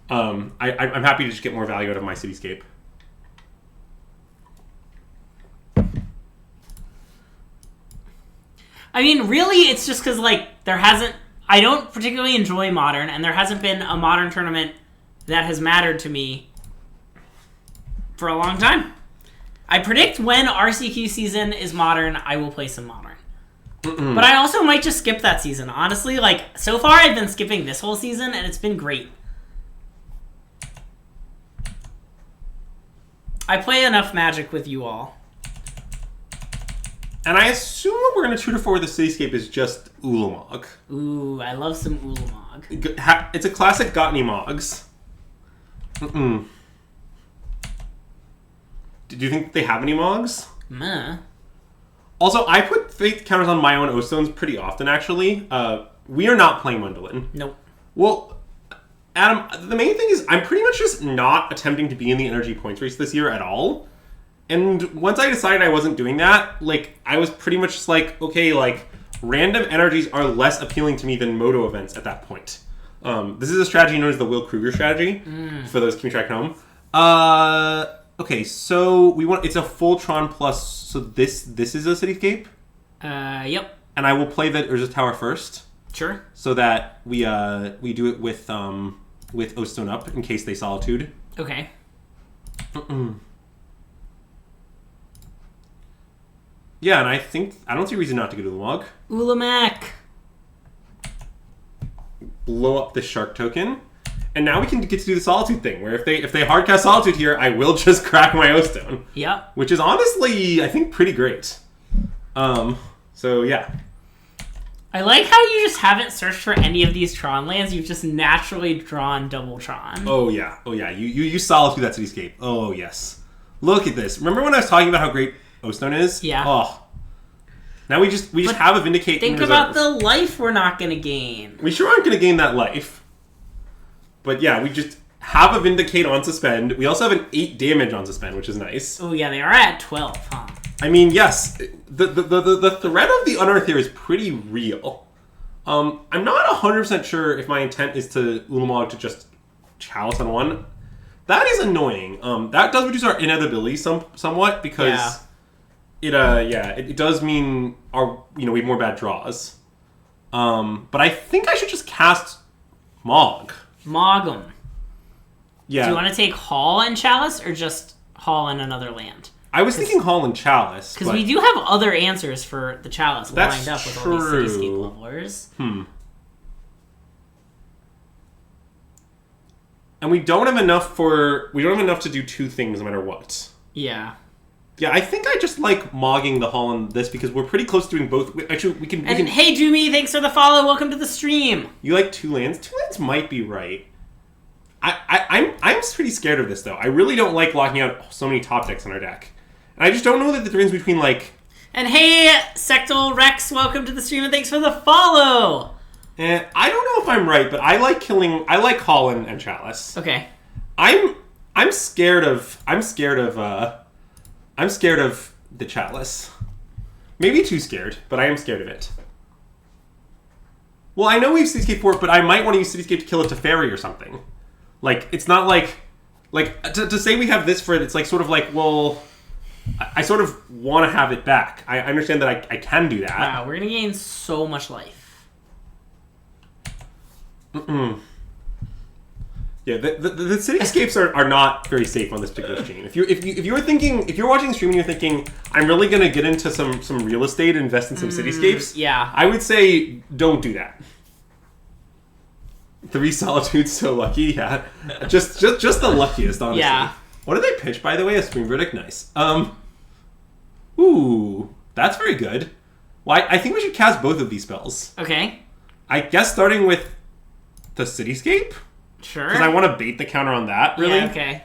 I'm happy to just get more value out of my cityscape. I mean, really, it's just because, like, there hasn't... I don't particularly enjoy Modern, and there hasn't been a Modern tournament that has mattered to me for a long time. I predict when RCQ season is Modern, I will play some Modern. But I also might just skip that season. Honestly, like, so far I've been skipping this whole season, and it's been great. I play enough Magic with you all. And I assume what we're going to 2-4 with the cityscape is just Ulamog. Ooh, I love some Ulamog. It's a classic Got Any Mogs. Do you think they have any Mogs? Meh. Also, I put faith counters on my own O-Stones pretty often, actually. We are not playing Mundolin. Nope. Well, Adam, the main thing is I'm pretty much just not attempting to be in the energy points race this year at all. And once I decided I wasn't doing that, like, I was pretty much just like, okay, like, random energies are less appealing to me than Moto events at that point. This is a strategy known as the Will Kruger strategy, for those keeping track at home. Okay, so it's a full Tron plus, so this is a cityscape? Yep. And I will play the Urza Tower first. Sure. So that we do it with O-Stone up in case they Solitude. Okay. Yeah, and I don't see a reason not to go to the log. Ulamak. Blow up the shark token. And now we can get to do the Solitude thing, where if they hardcast Solitude here, I will just crack my O-Stone. Yep. Which is honestly, I think, pretty great. So yeah. I like how you just haven't searched for any of these Tron lands. You've just naturally drawn double Tron. Oh yeah. You Solitude that cityscape. Oh yes. Look at this. Remember when I was talking about how great O-Stone is? Yeah. Oh. Now we just have a Vindicate. Think about the life we're not going to gain. We sure aren't going to gain that life. But yeah, we just have a Vindicate on Suspend. We also have an 8 damage on Suspend, which is nice. Oh yeah, they are at 12, huh? I mean, yes, the threat of the Unearth here is pretty real. I'm not 100% sure if my intent is to Ulamog to just Chalice on 1. That is annoying. That does reduce our inevitability somewhat because it does mean we have more bad draws. But I think I should just cast Mog. Mog'em. Yeah. Do you want to take Hall and Chalice or just Hall and another land? I was thinking Hall and Chalice. Because we do have other answers for the Chalice lined up with true. all these cityscape levelers. And we don't have enough to do 2 things no matter what. Yeah. Yeah, I think I just like mogging the Hall on this because we're pretty close to doing both. Actually, we can. Hey, Jumi, thanks for the follow. Welcome to the stream. You like 2 lands? 2 lands might be right. I'm pretty scared of this though. I really don't like locking out so many top decks on our deck, and I just don't know that the difference between like. And hey, Sectal Rex, welcome to the stream and thanks for the follow. I don't know if I'm right, but I like Hall and Chalice. Okay. I'm scared of the Chalice. Maybe too scared, but I am scared of it. Well, I know we have Cityscape for it, but I might want to use Cityscape to kill a Teferi or something. Like, it's not like to say we have this for it, it's like sort of like, well, I sort of want to have it back. I understand that I can do that. Wow, we're going to gain so much life. Yeah, the cityscapes are not very safe on this particular stream. If you're watching the stream and you're thinking, I'm really gonna get into some real estate and invest in some cityscapes, yeah, I would say don't do that. 3 Solitudes, so lucky, yeah. Just the luckiest, honestly. Yeah. What did they pitch, by the way? A Spring Verdict? Nice. Ooh, that's very good. Well, I think we should cast both of these spells. Okay. I guess starting with the cityscape? Sure. Because I want to bait the counter on that, really. Yeah, okay.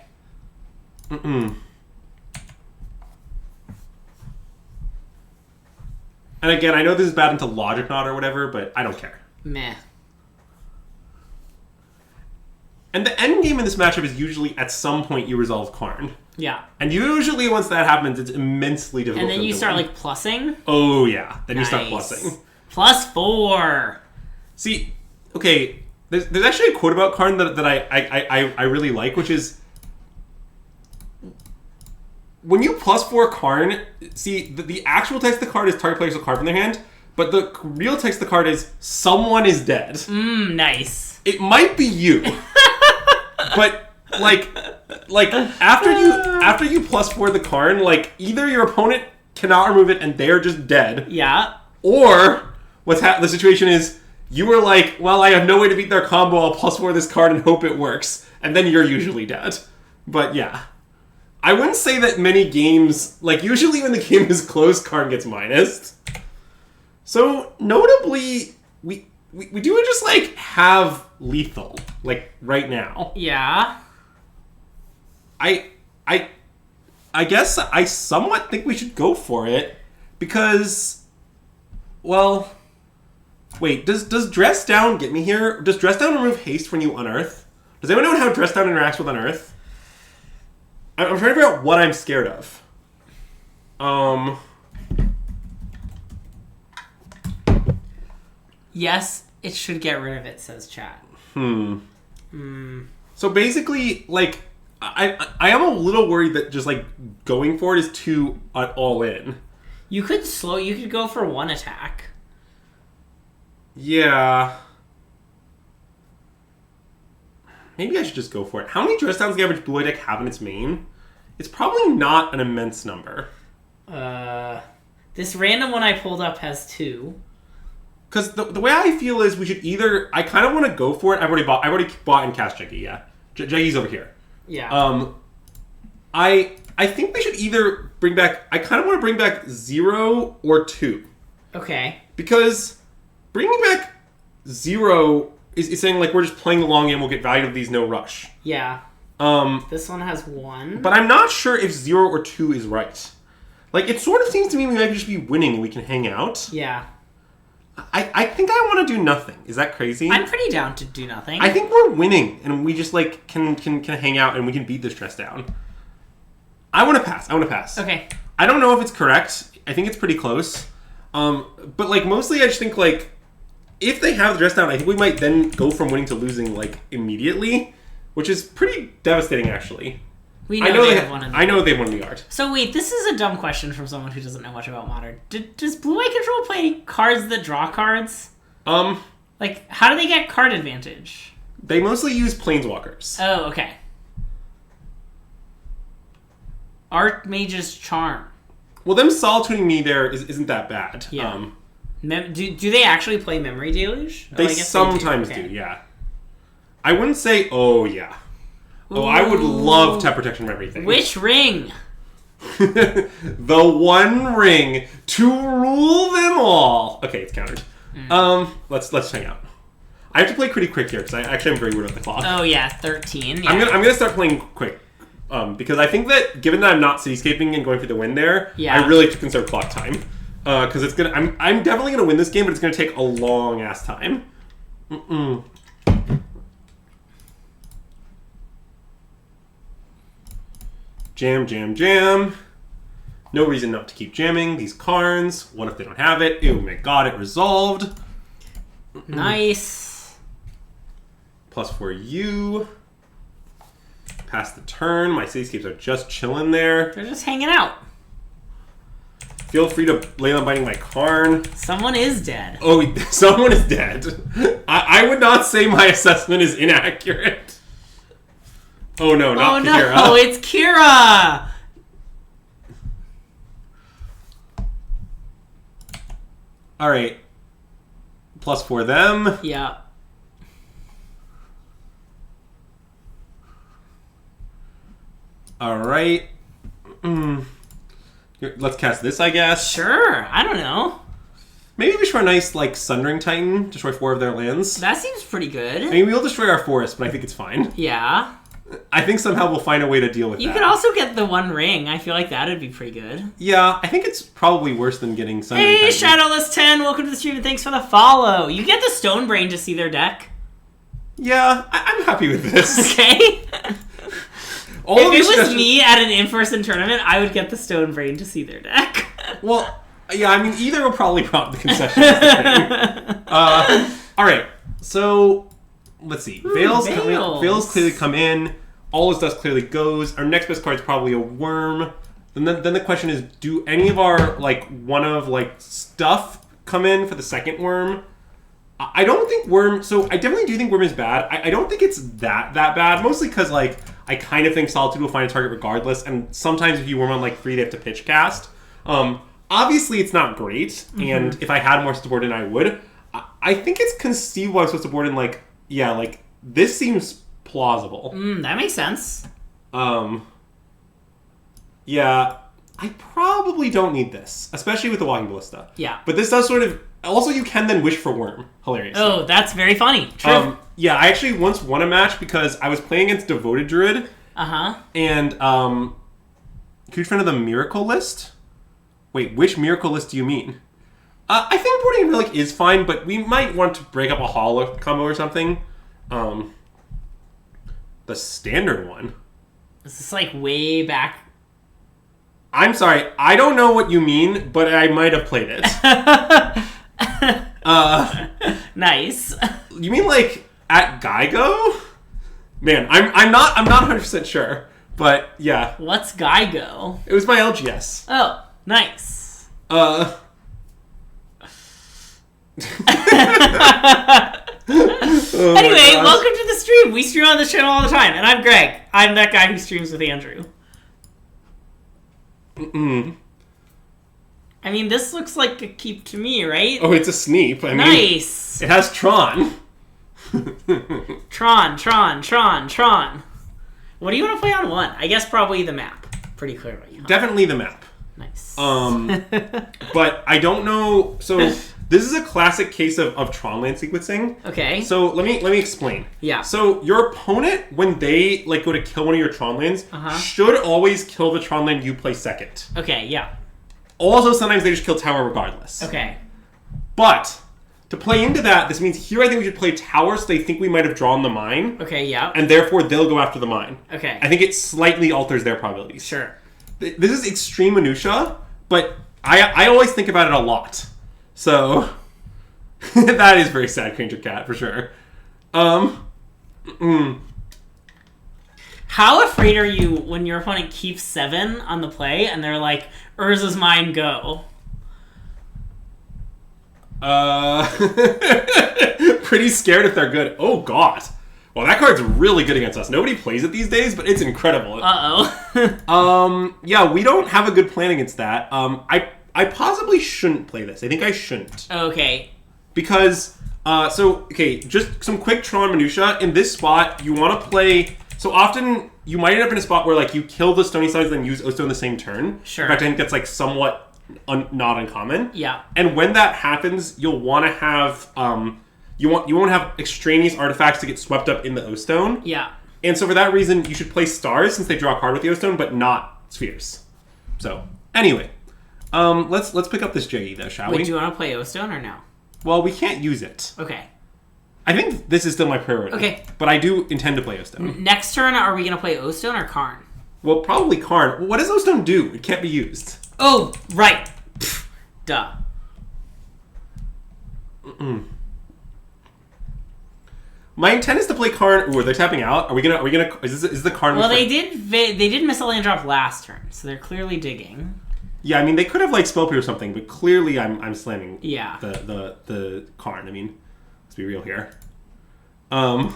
And again, I know this is bad into Logic Knot or whatever, but I don't care. Meh. And the end game in this matchup is usually at some point you resolve Karn. Yeah. And usually once that happens, it's immensely difficult. And then you start, like, plussing? Oh, yeah. Then you start plussing. +4. See, okay, there's actually a quote about Karn that I really like, which is, when you +4 Karn, see, the actual text of the card is target players with card from their hand, but the real text of the card is, someone is dead. Nice. It might be you. But, like after you +4 the Karn, like, either your opponent cannot remove it and they're just dead. Yeah. Or the situation is you were like, well, I have no way to beat their combo. I'll +4 this card and hope it works, and then you're usually dead. But yeah, I wouldn't say that many games. Like usually when the game is close, Karn gets minused. So notably, we do just like have lethal like right now. Yeah. I guess I somewhat think we should go for it because, well, wait, does Dress Down get me here? Does Dress Down remove haste when you unearth? Does anyone know how Dress Down interacts with unearth? I'm trying to figure out what I'm scared of. Yes, it should get rid of it, says chat. So basically, like, I am a little worried that just, like, going for it is too all in. You could go for one attack. Yeah. Maybe I should just go for it. How many Dress Downs does the average Blue Eye deck have in its main? It's probably not an immense number. This random one I pulled up has 2. Because the way I feel is we should either... I kind of want to go for it. I've already bought and cast Jeggy, yeah. Jeggy's over here. Yeah. I think we should either bring back... I kind of want to bring back 0 or 2. Okay. Because bringing back 0 is saying, like, we're just playing the long game, we'll get value of these, no rush. Yeah. This one has 1. But I'm not sure if 0 or 2 is right. Like, it sort of seems to me we might just be winning and we can hang out. Yeah. I think I want to do nothing. Is that crazy? I'm pretty down to do nothing. I think we're winning, and we just, like, can hang out, and we can beat this Dress Down. I want to pass. Okay. I don't know if it's correct. I think it's pretty close. But, like, mostly I just think, like, if they have the Dress Down, I think we might then go from winning to losing, like, immediately, which is pretty devastating, actually. We know they have one in the I know they have one in the art. So wait, this is a dumb question from someone who doesn't know much about Modern. Does Blue Eye Control play cards that draw cards? Like, how do they get card advantage? They mostly use Planeswalkers. Oh, okay. Archmage's Charm. Well, them solituning me there isn't that bad. Yeah. Do they actually play Memory Deluge? They sometimes do, yeah. I wouldn't say, oh, yeah. Oh, I would love Tap Protection from everything. Which ring? The one ring to rule them all. Okay, it's countered. Let's hang out. I have to play pretty quick here because I actually am very weird on the clock. Oh yeah, 13. Yeah. I'm gonna start playing quick. Because I think that given that I'm not cityscaping and going for the win there, I really have to conserve clock time. Because it's gonna, I'm definitely gonna win this game, but it's gonna take a long ass time. Jam, jam, jam. No reason not to keep jamming these Karns. What if they don't have it? Oh my god, it resolved. Nice. Plus for you. Pass the turn. My cityscapes are just chilling there. They're just hanging out. Feel free to lay on biting my Karn. Someone is dead. Oh, someone is dead. I would not say my assessment is inaccurate. Oh no, not Kira. Oh no, it's Kira! Alright. Plus for them. Yeah. Alright. Let's cast this, I guess. Sure, I don't know. Maybe we should try a nice, like, Sundering Titan. Destroy 4 of their lands. That seems pretty good. I mean, we'll destroy our forest, but I think it's fine. Yeah. I think somehow we'll find a way to deal with that. You could also get the one ring. I feel like that'd be pretty good. Yeah, I think it's probably worse than getting Sundering Titan. Hey, Shadowless10, welcome to the stream and thanks for the follow. You get the Stone Brain to see their deck. Yeah, I'm happy with this. Okay. If it was me at an in-person tournament, I would get the Stone Brain to see their deck. Well, yeah, I mean, either will probably prompt the concession. All right, so let's see. Veil's clearly come in. All his dust clearly goes. Our next best card is probably a worm. And then the question is, do any of our stuff come in for the second worm? I don't think worm. So I definitely do think worm is bad. I don't think it's that bad. Mostly because I kind of think Solitude will find a target regardless. And sometimes if you worm on 3, they have to pitch cast. Obviously it's not great. Mm-hmm. And if I had more support in, I would. I think it's conceivable I'm supposed to board in this seems plausible. That makes sense. Yeah, I probably don't need this, especially with the Walking Ballista. Yeah. But this does sort of... Also, you can then wish for Worm. Hilarious. Oh, that's very funny. True. Yeah, I actually once won a match because I was playing against Devoted Druid. Uh-huh. And, huge fan of the Miracle List. Wait, which Miracle List do you mean? I think boarding a Relic is fine, but we might want to break up a Hollow combo or something. The standard one. Is this way back? I'm sorry, I don't know what you mean, but I might have played it. Nice. You mean at Geigo? Man, I'm not 100% sure, but yeah. What's Geigo? It was my LGS. Oh, nice. Anyway, welcome to the stream. We stream on this channel all the time, and I'm Greg. I'm that guy who streams with Andrew. Mm-mm. I mean, this looks like a keep to me, right? Oh, it's a sneep. Nice. It has Tron. Tron. What do you want to play on 1? I guess probably the map. Pretty clearly. Huh? Definitely the map. Nice. But I don't know. So this is a classic case of Tron land sequencing. Okay. So let me explain. Yeah. So your opponent, when they go to kill one of your Tron lands, should always kill the Tron land you play second. Okay. Yeah. Also, sometimes they just kill tower regardless. Okay. But to play into that, this means here I think we should play tower so they think we might have drawn the mine. Okay. Yeah. And therefore they'll go after the mine. Okay. I think it slightly alters their probabilities. Sure. This is extreme minutia, but I always think about it a lot. So that is very sad, Cringer Cat, for sure. How afraid are you when your opponent keeps 7 on the play and they're like, Urza's mine, go? Pretty scared if they're good. Oh, God. Well, that card's really good against us. Nobody plays it these days, but it's incredible. Uh-oh. Yeah, we don't have a good plan against that. I possibly shouldn't play this. I think I shouldn't. Okay. Because, just some quick Tron minutia. In this spot, you want to play... So often, you might end up in a spot where, you kill the Stony Signs and then use Osto in the same turn. Sure. In fact, I think that's, somewhat not uncommon. Yeah. And when that happens, you'll want to have... You won't have extraneous artifacts to get swept up in the O-Stone. Yeah. And so for that reason, you should play stars since they draw a card with the O-Stone, but not spheres. So, anyway. Let's pick up this JE though, shall we? Wait, do you want to play O-Stone or no? Well, we can't use it. Okay. I think this is still my priority. Okay. But I do intend to play O-Stone. Next turn, are we going to play O-Stone or Karn? Well, probably Karn. What does O-Stone do? It can't be used. Oh, right. Pfft. Duh. Mm-mm. My intent is to play Karn. Ooh, they're tapping out. Are we gonna? Is the Karn? Well, they did miss a land drop last turn, so they're clearly digging. Yeah, I mean they could have Spellpay or something, but clearly I'm slamming. Yeah. The Karn. I mean, let's be real here. I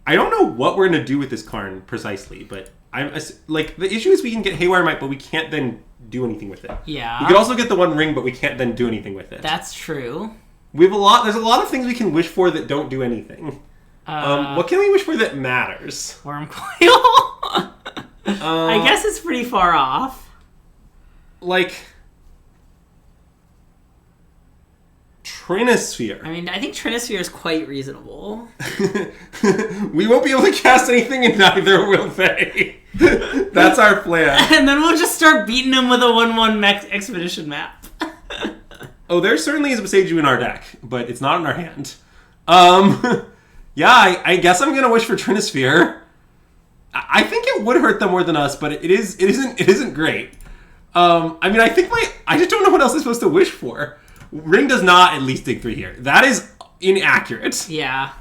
don't know what we're gonna do with this Karn precisely, but the issue is we can get Haywire Might, but we can't then do anything with it. Yeah. We could also get the One Ring, but we can't then do anything with it. That's true. There's a lot of things we can wish for that don't do anything. What can we wish for that matters? Wormcoil? I guess it's pretty far off. Trinisphere. I mean, I think Trinisphere is quite reasonable. We won't be able to cast anything, and neither will they. That's our plan. And then we'll just start beating them with a 1/1 expedition map. Oh, there certainly is a Boseiju in our deck, but it's not in our hand. Yeah, I guess I'm gonna wish for Trinisphere. I think it would hurt them more than us, but it isn't great. I mean, I just don't know what else I'm supposed to wish for. Ring does not at least dig 3 here. That is inaccurate. Yeah.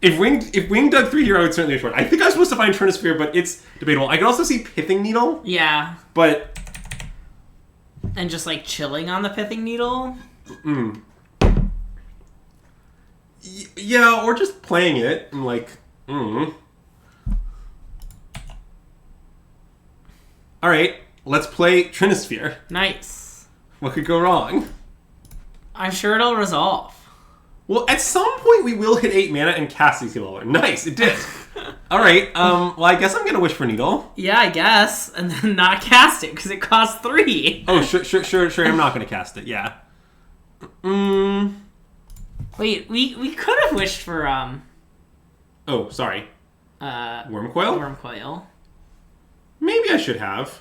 If Wing dug 3 here, I would certainly wish for it. I think I was supposed to find Trinisphere, but it's debatable. I could also see Pithing Needle. Yeah. But... And just, like, chilling on the Pithing Needle? Yeah, or just playing it and, like... Alright, let's play Trinisphere. Nice. What could go wrong? I'm sure it'll resolve. Well, at some point we will hit 8 mana and cast these people. Nice, it did. Alright, well, I guess I'm gonna wish for Needle. Yeah, I guess. And then not cast it, because it costs 3. Oh, sure, I'm not gonna cast it, yeah. Wait, we could have wished for, Oh, sorry. Wormcoil? Wormcoil. Maybe I should have.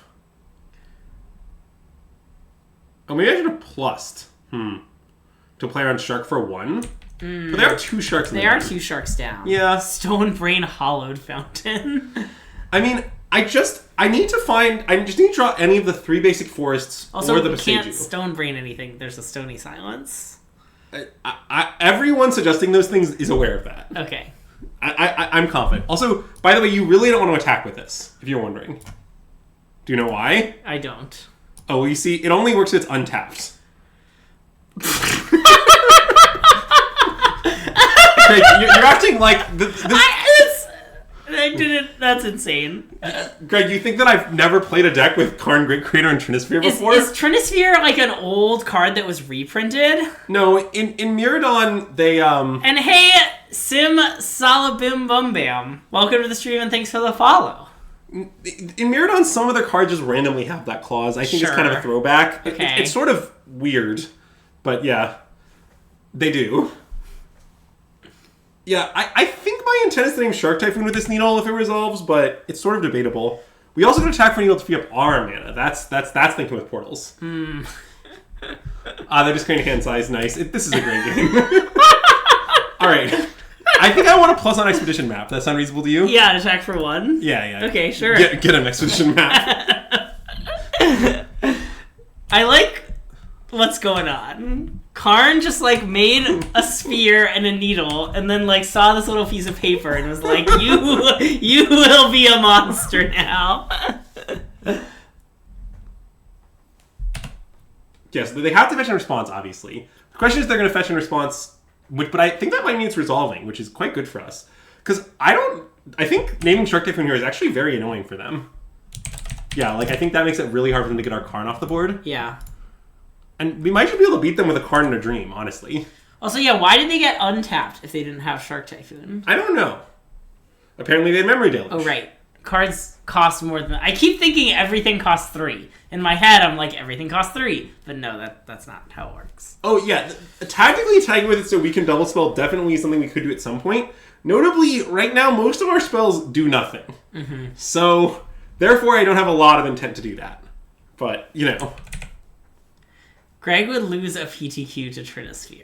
Oh, maybe I should have plussed. To play around Shark for 1? But there are 2 sharks in the There are game. 2 sharks down. Yeah. Stone Brain Hollowed Fountain. I mean, I just need to draw any of the 3 basic forests also, or the we Boseiju. can't Stone Brain anything. There's a Stony Silence. Everyone suggesting those things is aware of that. Okay. I'm confident. Also, by the way, you really don't want to attack with this, if you're wondering. Do you know why? I don't. Oh, well, you see, it only works if it's untapped. Craig, you're acting like... That's insane. Greg, you think that I've never played a deck with Karn Great Creator and Trinisphere before? Is Trinisphere like an old card that was reprinted? No, in Miradon, they... And hey, Sim Salabim Bum Bam. Welcome to the stream and thanks for the follow. In Miradon, some of their cards just randomly have that clause. I think it's kind of a throwback. Okay. It's sort of weird, but yeah, they do. Yeah, I think my intent is to name Shark Typhoon with this Needle if it resolves, but it's sort of debatable. We also can attack for Needle to free up our mana. That's thinking with portals. They're just creating hand size. Nice. This is a great game. All right. I think I want a plus on Expedition map. That sound reasonable to you? Yeah, attack for 1? Yeah. Okay, sure. Get an Expedition map. I like what's going on. Karn just, like, made a sphere and a needle, and then, like, saw this little piece of paper and was like, you will be a monster now. Yes, they have to fetch in response, obviously. The question is they're going to fetch in response, but I think that might mean it's resolving, which is quite good for us. Because I think naming Shark Typhoon here is actually very annoying for them. Yeah, like, I think that makes it really hard for them to get our Karn off the board. Yeah. And we might just be able to beat them with a Karn and a Dream, honestly. Also, yeah, why did they get untapped if they didn't have Shark Typhoon? I don't know. Apparently they had Memory Deluge. Oh, right. Cards cost more than... I keep thinking everything costs 3. In my head, I'm like, everything costs 3. But no, that's not how it works. Oh, yeah. Tactically attacking with it so we can double spell definitely is something we could do at some point. Notably, right now, most of our spells do nothing. So, therefore, I don't have a lot of intent to do that. But, you know... Greg would lose a PTQ to Trinisphere.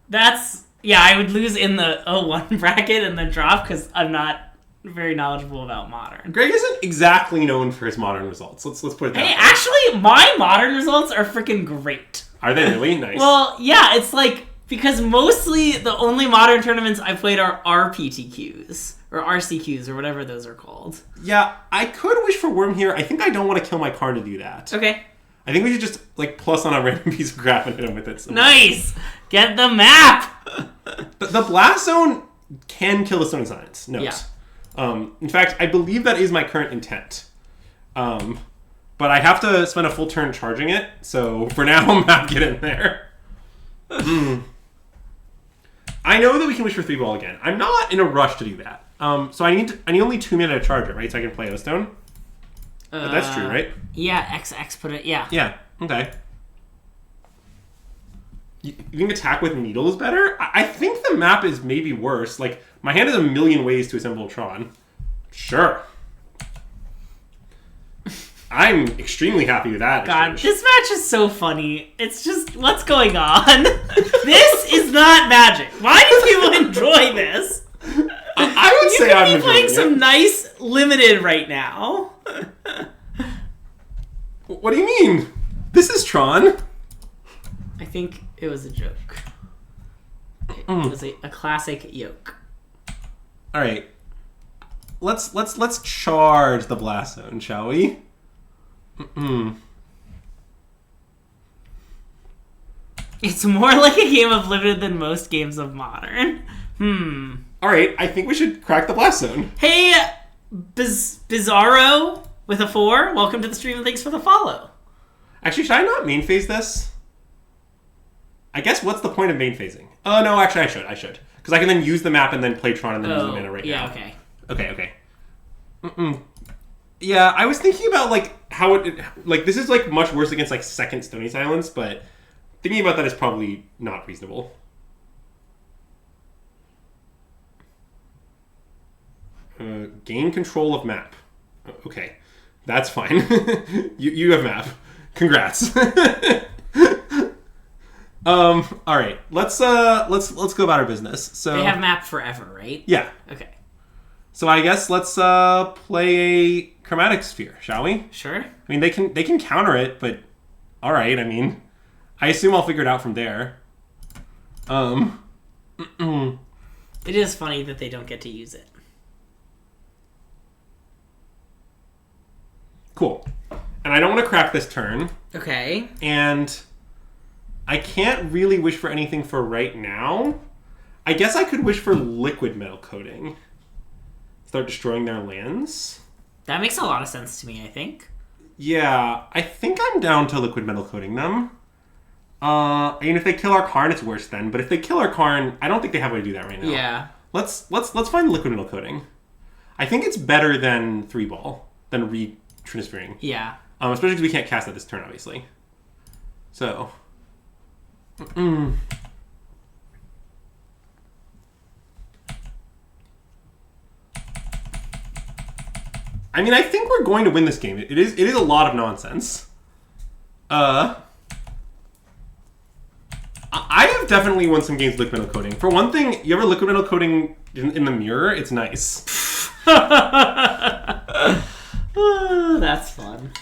That's... Yeah, I would lose in the 0-1 bracket and then drop because I'm not very knowledgeable about Modern. Greg isn't exactly known for his Modern results. Let's put it that way. Hey, actually, my Modern results are freaking great. Are they really? Nice. Well, yeah, it's like... Because mostly the only Modern tournaments I played are RPTQs. Or RCQs, or whatever those are called. Yeah, I could wish for Worm here. I think I don't want to kill my Karn to do that. Okay. I think we should just, like, plus on a random piece of crap and hit him with it. Nice! Get the map! The Blast Zone can kill the Stony Silence. Note. Yeah. In fact, I believe that is my current intent. But I have to spend a full turn charging it, so for now, map get in there. I know that we can wish for 3-ball again. I'm not in a rush to do that. So I need only 2 mana to charge it, right? So I can play O-Stone? But that's true, right? Yeah, XX put it, yeah. Yeah, okay. You think attack with Needle is better? I think the map is maybe worse. Like, my hand has a million ways to assemble Tron. Sure. I'm extremely happy with that. God, this match is so funny. It's just, what's going on? This is not Magic. Why do people enjoy this? I would say I'm enjoying playing some nice limited right now. What do you mean? This is Tron. I think it was a joke. It was a classic yoke. All right. Let's charge the blast zone, shall we? It's more like a game of limited than most games of modern. All right, I think we should crack the blast zone. Hey, Bizarro with a 4. Welcome to the stream and thanks for the follow. Actually, should I not main phase this? I guess what's the point of main phasing? Oh no, actually I should. Because I can then use the map and then play Tron and then use the mana now. Yeah, okay. Okay. Yeah, I was thinking about like how it like this is like much worse against like second Stony Silence, but thinking about that is probably not reasonable. Gain control of map. Okay, that's fine. you have map. Congrats. All right, let's go about our business. So they have map forever, right? Yeah. Okay. So I guess let's play a chromatic sphere, shall we? Sure. I mean, they can counter it, but all right. I mean, I assume I'll figure it out from there. It is funny that they don't get to use it. Cool. And I don't want to crack this turn. Okay. And I can't really wish for anything for right now. I guess I could wish for liquid metal coating. Start destroying their lands. That makes a lot of sense to me, I think. Yeah, I think I'm down to liquid metal coating them. I mean, if they kill our Karn, it's worse then. But if they kill our Karn, I don't think they have a way to do that right now. Yeah. Let's find liquid metal coating. I think it's better than 3-ball, than re-transferring. Yeah. Especially because we can't cast that this turn, obviously. So. I mean, I think we're going to win this game. It is a lot of nonsense. I have definitely won some games with liquid metal coating. For one thing, you ever liquid metal coating in the mirror? It's nice. That's fun.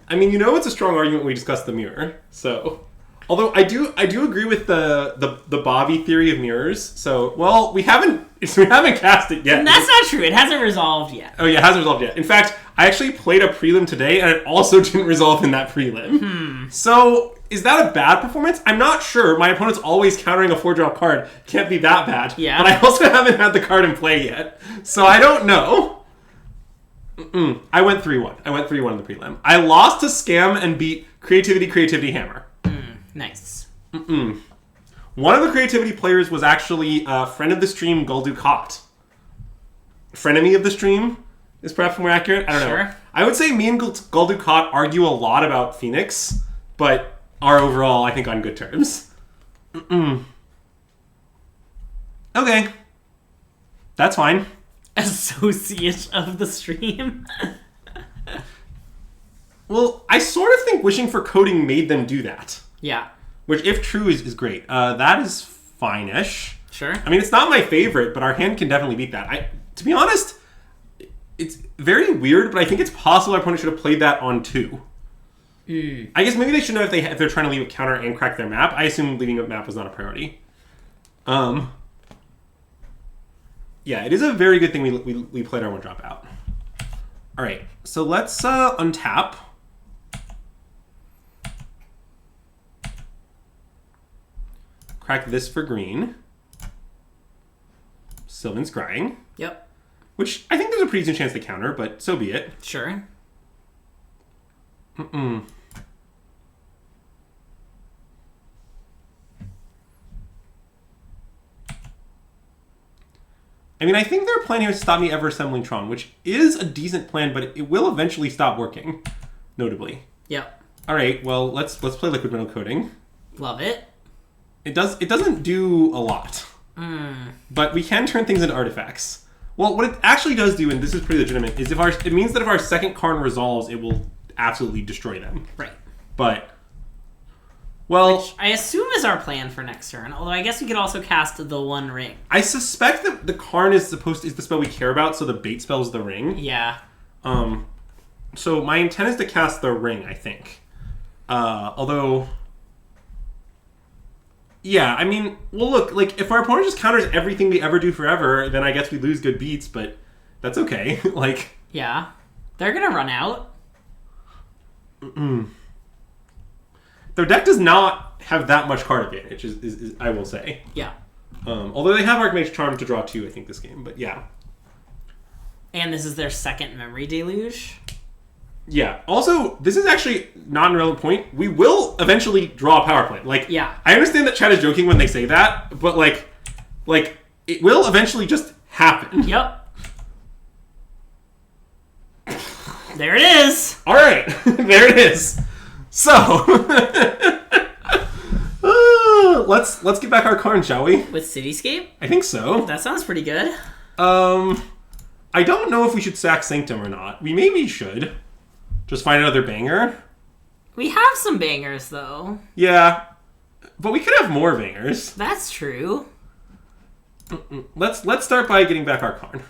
I mean, it's a strong argument when we discussed the mirror. So, although I do agree with the Bobby theory of mirrors. So, well, we haven't cast it yet. And that's not true. It hasn't resolved yet. Oh yeah, it hasn't resolved yet. In fact, I actually played a prelim today, and it also didn't resolve in that prelim. So, is that a bad performance? I'm not sure. My opponent's always countering a 4-drop card. Can't be that bad. Yeah. But I also haven't had the card in play yet, so I don't know. I went 3-1. I went 3-1 in the prelim. I lost to Scam and beat Creativity Hammer. Nice. One of the Creativity players was actually a friend of the stream, Guldukat. Frenemy of the stream is perhaps more accurate. I don't know. I would say me and Guldukat argue a lot about Phoenix, but are overall, I think, on good terms. Okay. That's fine. Associate of the stream. Well, I sort of think wishing for coding made them do that. Yeah. Which, if true, is great. That is fine-ish. Sure. I mean, it's not my favorite, but our hand can definitely beat that. To be honest, it's very weird, but I think it's possible our opponent should have played that on 2. I guess maybe they should know if they're trying to leave a counter and crack their map. I assume leaving a map was not a priority. Yeah, it is a very good thing we played our 1-drop out. All right, so let's untap. Crack this for green. Sylvan Scrying. Yep. Which I think there's a pretty decent chance to counter, but so be it. Sure. I mean, I think their plan here is to stop me ever assembling Tron, which is a decent plan, but it will eventually stop working, notably. Yep. All right, well, let's play liquid metal coating. Love it. It doesn't do a lot, but we can turn things into artifacts. Well, what it actually does do, and this is pretty legitimate, is it means that if our second Karn resolves, it will absolutely destroy them. Right. But Well, which I assume is our plan for next turn. Although I guess we could also cast the One Ring. I suspect that the Karn is the spell we care about, so the bait spell is the ring. Yeah. So my intent is to cast the ring, I think. Although, yeah, I mean, well, look, like if our opponent just counters everything we ever do forever, then I guess we lose good beats, but that's okay. Like, yeah, they're gonna run out. Their deck does not have that much card advantage, is I will say. Yeah. Although they have Archmage Charm to draw 2, I think, this game, but yeah. And this is their second Memory Deluge. Yeah. Also, this is actually not an irrelevant point. We will eventually draw a power plant. Like, yeah. I understand that Chad is joking when they say that, but like it will eventually just happen. Yep. There it is. All right, there it is. So, let's get back our Karn, shall we? With Cityscape? I think so. That sounds pretty good. I don't know if we should sack Sanctum or not. We maybe should. Just find another banger. We have some bangers, though. Yeah, but we could have more bangers. That's true. Let's start by getting back our Karn.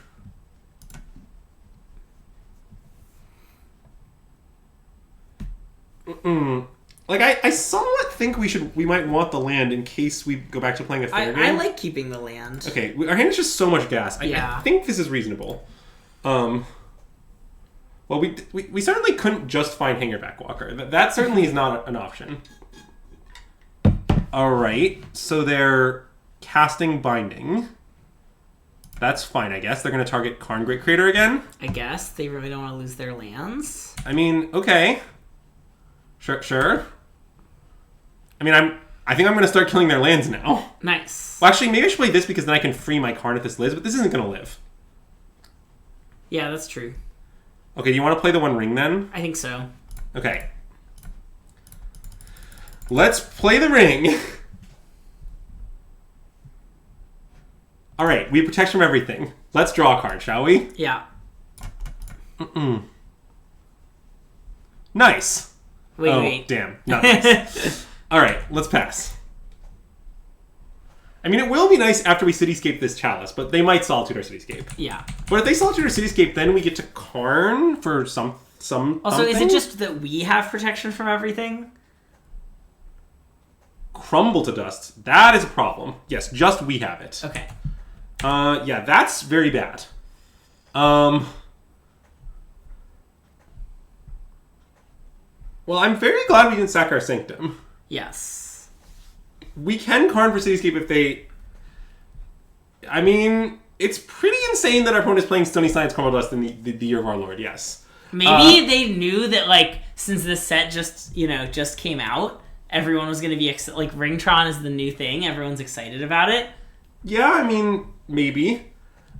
Like I somewhat think we might want the land in case we go back to playing a third game. I like keeping the land. Okay, our hand is just so much gas. Yeah. I think this is reasonable. Well, we certainly couldn't just find Hangerback Walker. That certainly is not an option. All right, so they're casting Binding. That's fine, I guess. They're going to target Karn Great Creator again. I guess they really don't want to lose their lands. I mean, okay. Sure. I mean, I think I'm going to start killing their lands now. Nice. Well, actually, maybe I should play this because then I can free my Karn if this lives, but this isn't going to live. Yeah, that's true. Okay, do you want to play the One Ring then? I think so. Okay. Let's play the ring. All right, we have protection from everything. Let's draw a card, shall we? Yeah. Nice. Wait. Damn. Not nice. All right, let's pass. I mean, it will be nice after we Cityscape this Chalice, but they might Solitude our Cityscape. Yeah. But if they Solitude our Cityscape, then we get to Karn for some Also, something? is it just that we have protection from everything? Crumble to dust. That is a problem. Yes, just we have it. Okay. Yeah, that's very bad. Well, I'm very glad we didn't sack our Sanctum. Yes. We can Karn for Cityscape if they... I mean, it's pretty insane that our opponent is playing Stony Science Crumble Dust in the Year of Our Lord, yes. Maybe they knew that, like, since this set just came out, everyone was going to be... like, Ringtron is the new thing. Everyone's excited about it. Yeah, I mean, maybe.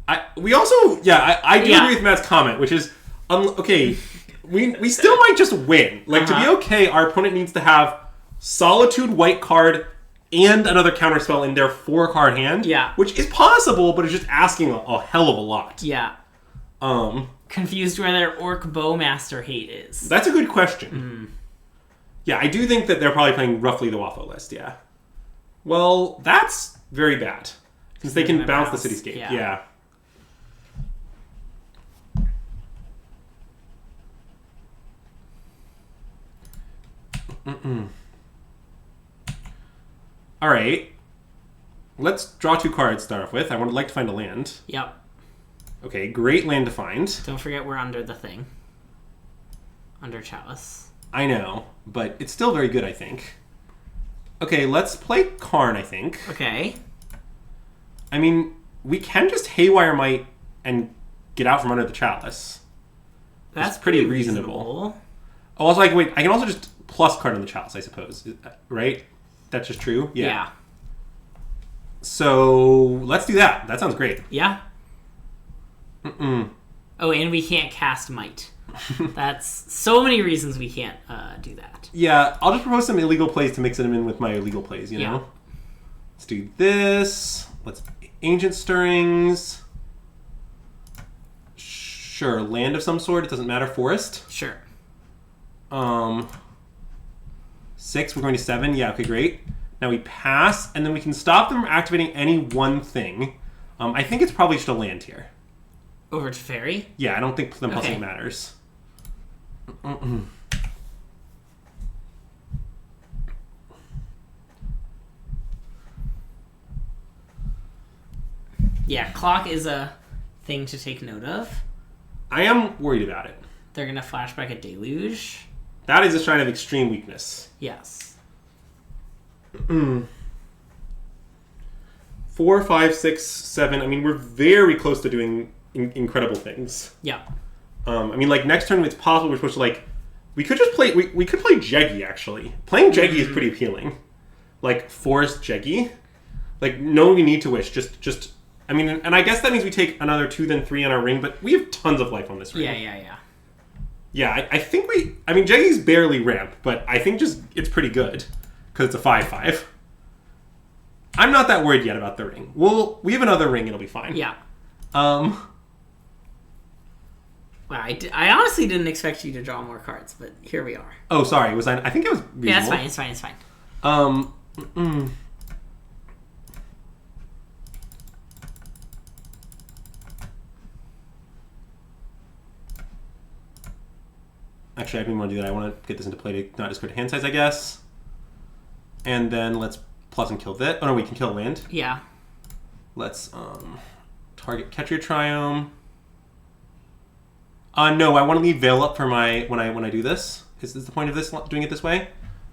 I do agree with Matt's comment, which is, okay, we still might just win. Like, to be okay, our opponent needs to have Solitude, White Card, and another counterspell in their 4-card hand. Yeah. Which is possible, but it's just asking a hell of a lot. Yeah. Confused where their Orc Bowmaster hate is. That's a good question. Yeah, I do think that they're probably playing roughly the Waffle list, yeah. Well, that's very bad. Since they can bounce the Cityscape. Yeah. All right. Let's draw 2 cards to start off with. I would like to find a land. Yep. Okay, great land to find. Don't forget we're under the thing. Under Chalice. I know, but it's still very good, I think. Okay, let's play Karn, I think. Okay. I mean, we can just Haywire Might and get out from under the Chalice. That's pretty reasonable. Oh, also, I can also just plus card on the Chalice, I suppose. Right? That's just true? Yeah. So, let's do that. That sounds great. Yeah. Oh, and we can't cast Might. That's so many reasons we can't do that. Yeah, I'll just propose some illegal plays to mix them in with my illegal plays, you know? Let's do this. Let's Ancient Stirrings. Sure, land of some sort. It doesn't matter. Forest. Sure. 6. We're going to 7. Yeah, okay, great. Now we pass, and then we can stop them from activating any one thing. I think it's probably just a land here. Over to Fairy? Yeah, I don't think them plusing matters. Yeah, clock is a thing to take note of. I am worried about it. They're going to flashback a Deluge. That is a sign of extreme weakness. Yes. 4, 5, 6, 7. I mean, we're very close to doing incredible things. Yeah. I mean, like, next turn it's possible we're supposed to, like... We could just play... We could play Jeggy, actually. Playing Jeggy is pretty appealing. Like, Forest Jeggy. Like, no, we need to wish. Just... I mean, and I guess that means we take another 2, then 3 on our ring, but we have tons of life on this ring. Yeah. Yeah, I think we... I mean, Jeggy's barely ramp, but I think just it's pretty good. Because it's a 5/5. I'm not that worried yet about the ring. We have another ring, it'll be fine. Yeah. Wow, I honestly didn't expect you to draw more cards, but here we are. Oh, sorry. Was I think it was reasonable. Yeah, it's fine. Actually, I didn't want to do that. I want to get this into play to not discard hand size, I guess. And then let's plus and kill that. Oh, no, we can kill land. Yeah. Let's target Catcher Triome. No, I want to leave Veil up for my when I do this. Is the point of this doing it this way?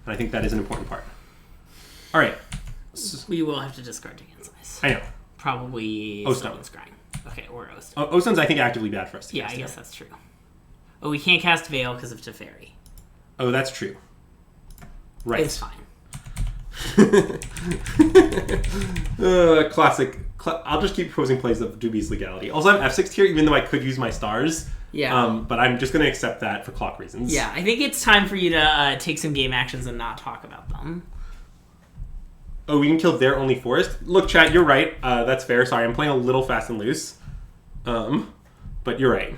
And I think that is an important part. All right. We will have to discard to hand size. I know. Probably O-Stone. Scrying. Okay, or O-Stone. O-Stone's, I think, actively bad for us to cast. I guess that's true. Oh, we can't cast Veil because of Teferi. Oh, that's true. Right. It's fine. Classic. I'll just keep proposing plays of dubious legality. Also, I'm F6 here, even though I could use my stars. Yeah. But I'm just going to accept that for clock reasons. Yeah, I think it's time for you to take some game actions and not talk about them. Oh, we can kill their only forest? Look, chat, you're right. That's fair. Sorry, I'm playing a little fast and loose. But you're right.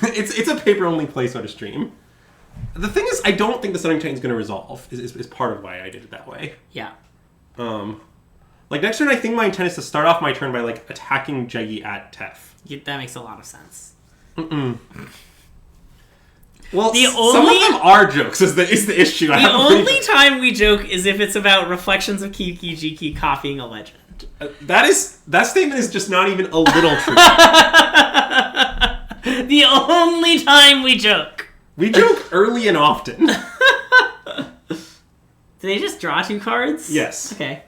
It's a paper-only play sort of stream. The thing is, I don't think the Stunning Titan's going to resolve, is part of why I did it that way. Yeah. Like, next turn, I think my intent is to start off my turn by, like, attacking Jeggy at Tef. That makes a lot of sense. Well, some of them are jokes, is the issue. The only time we joke is if it's about Reflections of Kiki Jiki copying a legend. That statement is just not even a little true. The only time we joke. We joke early and often. Do they just draw 2 cards? Yes. Okay.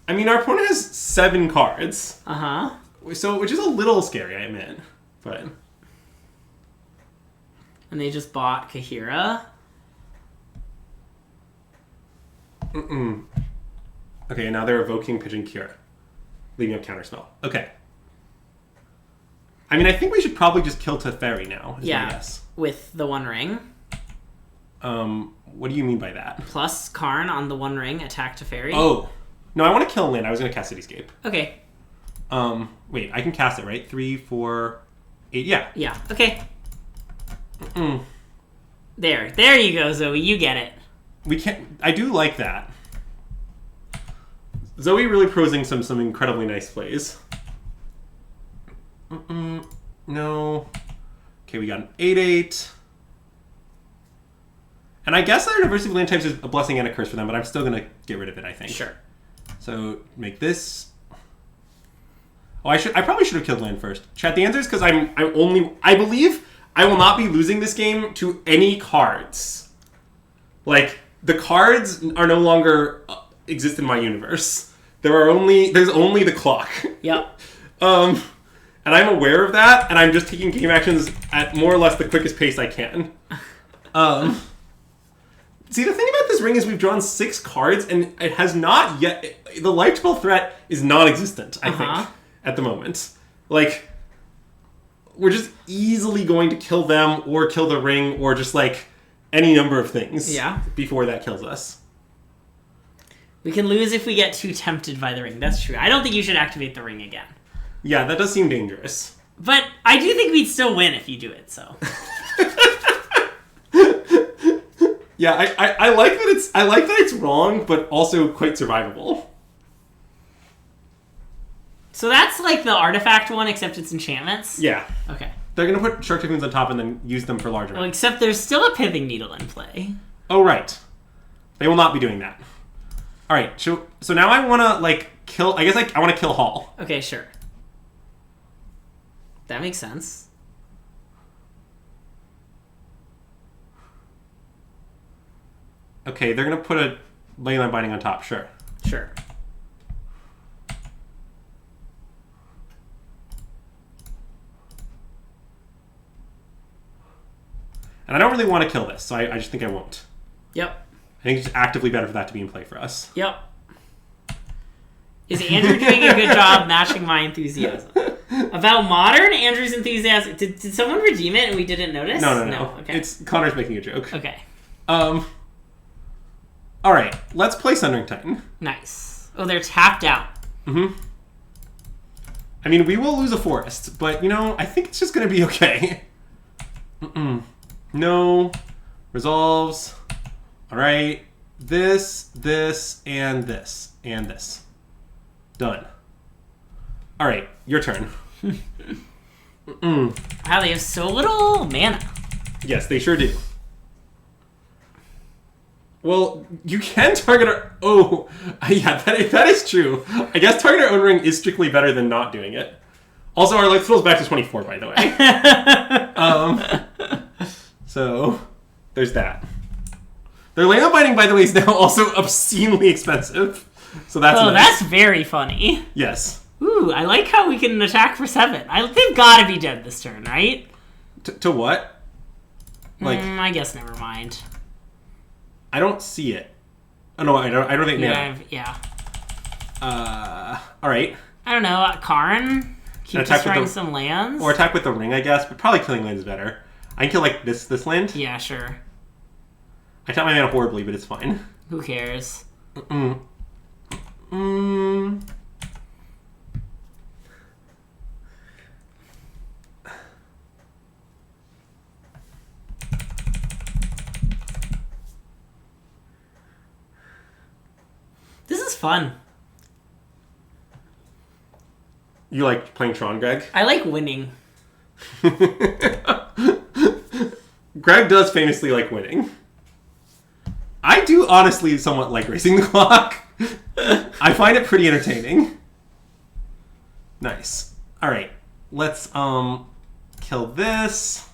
I mean, our opponent has 7 cards. Uh-huh. So, which is a little scary, I admit. But... And they just bought Kahira. Okay, now they're evoking Pigeon Cure. Leaving up Counterspell. Okay. I mean, I think we should probably just kill Teferi now, is my guess. With the 1 ring. What do you mean by that? Plus Karn on the 1 ring, attack Teferi. Oh. No, I want to kill land. I was going to cast Cityscape. Okay. Wait, I can cast it, right? 3, 4, 8, yeah. Yeah, okay. There you go, Zoe. You get it. We can't... I do like that. Zoe really prosing some incredibly nice plays. No. Okay, we got an 8/8. And I guess our diversity of land types is a blessing and a curse for them, but I'm still going to get rid of it, I think. Sure. So, make this... Oh, I probably should have killed land first. Chat, the answer is because I believe I will not be losing this game to any cards. Like, the cards are no longer exist in my universe. There's only the clock. Yep. And I'm aware of that, and I'm just taking game actions at more or less the quickest pace I can. See, the thing about this ring is we've drawn 6 cards, and it has not yet... The life spell threat is non-existent, I think, at the moment. Like, we're just easily going to kill them, or kill the ring, or just, like, any number of things before that kills us. We can lose if we get too tempted by the ring. That's true. I don't think you should activate the ring again. Yeah, that does seem dangerous. But I do think we'd still win if you do it, so. Yeah, I like that it's wrong, but also quite survivable. So that's like the artifact one, except it's enchantments? Yeah. Okay. They're going to put Shark Typhoons on top and then use them for larger. Well, except there's still a Pithing Needle in play. Oh, right. They will not be doing that. All right, so now I want to, like, kill... I guess I want to kill Hall. Okay, sure. That makes sense. Okay, they're going to put a Leyline Binding on top, sure. Sure. And I don't really want to kill this, so I just think I won't. Yep. I think it's actively better for that to be in play for us. Yep. Is Andrew doing a good job matching my enthusiasm? About Modern, Andrew's enthusiasm... Did someone redeem it and we didn't notice? No. Okay. It's Connor's making a joke. Okay. Alright, let's play Sundering Titan. Nice. Oh, they're tapped out. Mm-hmm. I mean, we will lose a forest, but, I think it's just going to be okay. No. Resolves. Alright. This, and this, and this. Done. Alright, your turn. Wow, they have so little mana. Yes, they sure do. Well, you can target our... Oh, yeah, that is true. I guess target our own ring is strictly better than not doing it. Also, our life throws back to 24, by the way. So, there's that. Their Leyline Binding, by the way, is now also obscenely expensive. So that's nice. That's very funny. Yes. Ooh, I like how we can attack for 7. They've got to be dead this turn, right? To what? I guess never mind. I don't see it. Oh, no, I don't think... Yeah. All right. I don't know. Karn? Keep destroying some lands? Or attack with the ring, I guess, but probably killing land is better. I can kill, like, this land. Yeah, sure. I tap my mana horribly, but it's fine. Who cares? This is fun. You like playing Tron, Greg? I like winning. Greg does famously like winning. I do honestly somewhat like racing the clock. I find it pretty entertaining. Nice. Alright. Let's kill this.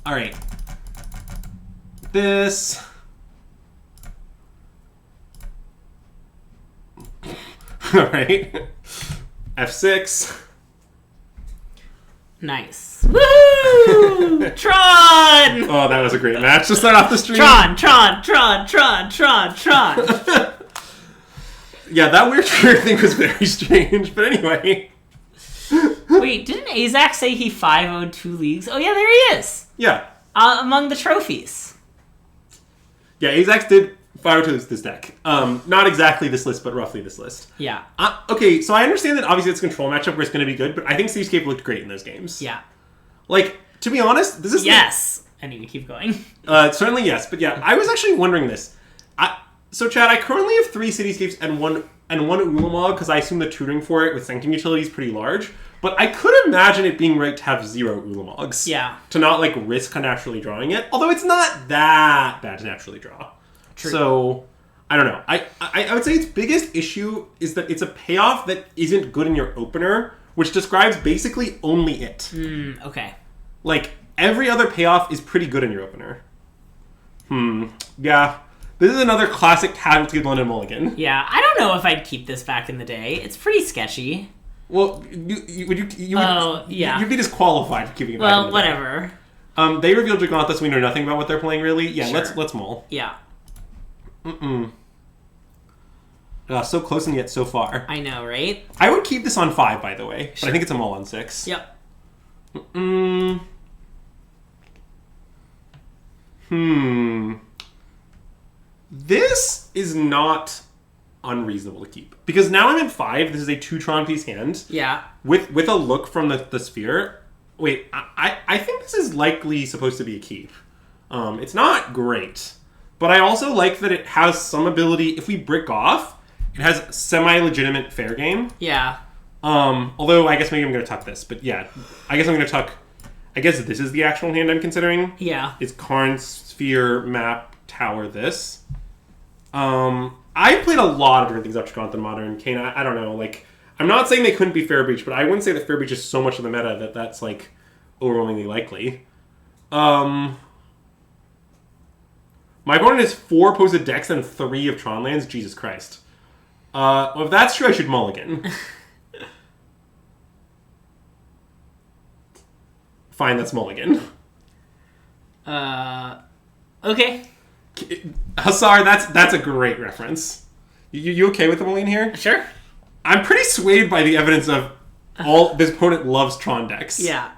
Alright. This. Alright. F6. Nice. Woo! Tron! Oh, that was a great match to start off the stream. Tron! Yeah, that weird trigger thing was very strange, but anyway. Wait, didn't Azak say he 5-0'd 2 leagues? Oh yeah, there he is! Yeah. Among the trophies. Yeah, Azak did 5-0 this deck. Not exactly this list, but roughly this list. Yeah. Okay, so I understand that obviously it's a control matchup where it's going to be good, but I think Seascape looked great in those games. Yeah. Like, to be honest, this is... Yes! Anyway, keep going. Certainly yes, but yeah, I was actually wondering this. So, Chad, I currently have 3 Cityscapes and one Ulamog, because I assume the tutoring for it with Sanctum utility is pretty large. But I could imagine it being right to have 0 Ulamogs. Yeah. To not, like, risk naturally drawing it. Although it's not that bad to naturally draw. True. So, I don't know. I would say its biggest issue is that it's a payoff that isn't good in your opener, which describes basically only it. Okay. Like, every other payoff is pretty good in your opener. Yeah. This is another classic casualty of London Mulligan. Yeah, I don't know if I'd keep this back in the day. It's pretty sketchy. Well, you'd be disqualified for keeping it back in the day. Whatever. They revealed Giganta, so we know nothing about what they're playing, really. Yeah, sure. let's mull. Yeah. So close and yet so far. I know, right? I would keep this on 5, by the way. Sure. But I think it's a mull on 6. Yep. This is not unreasonable to keep. Because now I'm at 5. This is a 2 Tron piece hand. Yeah. With a look from the sphere. Wait, I think this is likely supposed to be a keep. It's not great. But I also like that it has some ability. If we brick off, it has semi-legitimate fair game. Yeah. Although, I guess maybe I'm going to tuck this. But yeah, I guess I'm going to tuck... I guess this is the actual hand I'm considering. Yeah. It's Karn, Sphere, Map, Tower, this. I played a lot of different things after Gauntlet Modern. Kane, I don't know. Like, I'm not saying they couldn't be Fair Breach, but I wouldn't say that Fair Breach is so much of the meta that that's, like, overwhelmingly likely. My opponent has 4 posted decks and 3 of Tron lands. Jesus Christ. Well, if that's true, I should mulligan. Fine, that's mulligan. Okay. Hussar, that's a great reference. You okay with the mulligan here? Sure. I'm pretty swayed by the evidence of all this opponent loves Tron decks. Yeah.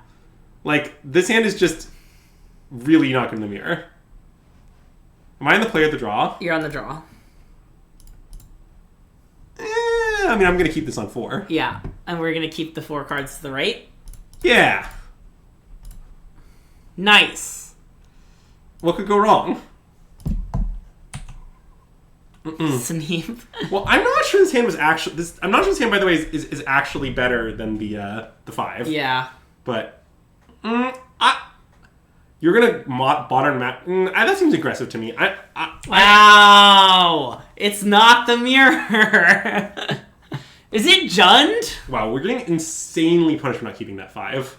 Like, this hand is just really not good in the mirror. Am I in the play at the draw? You're on the draw. I mean, I'm going to keep this on 4. Yeah. And we're going to keep the 4 cards to the right? Yeah. Nice. What could go wrong? Sneep. Well, I'm not sure this hand was actually... I'm not sure this hand, by the way, is actually better than the 5. Yeah. But... You're gonna modern map... that seems aggressive to me. Wow! It's not the mirror! Is it Jund? Wow, we're getting insanely punished for not keeping that 5.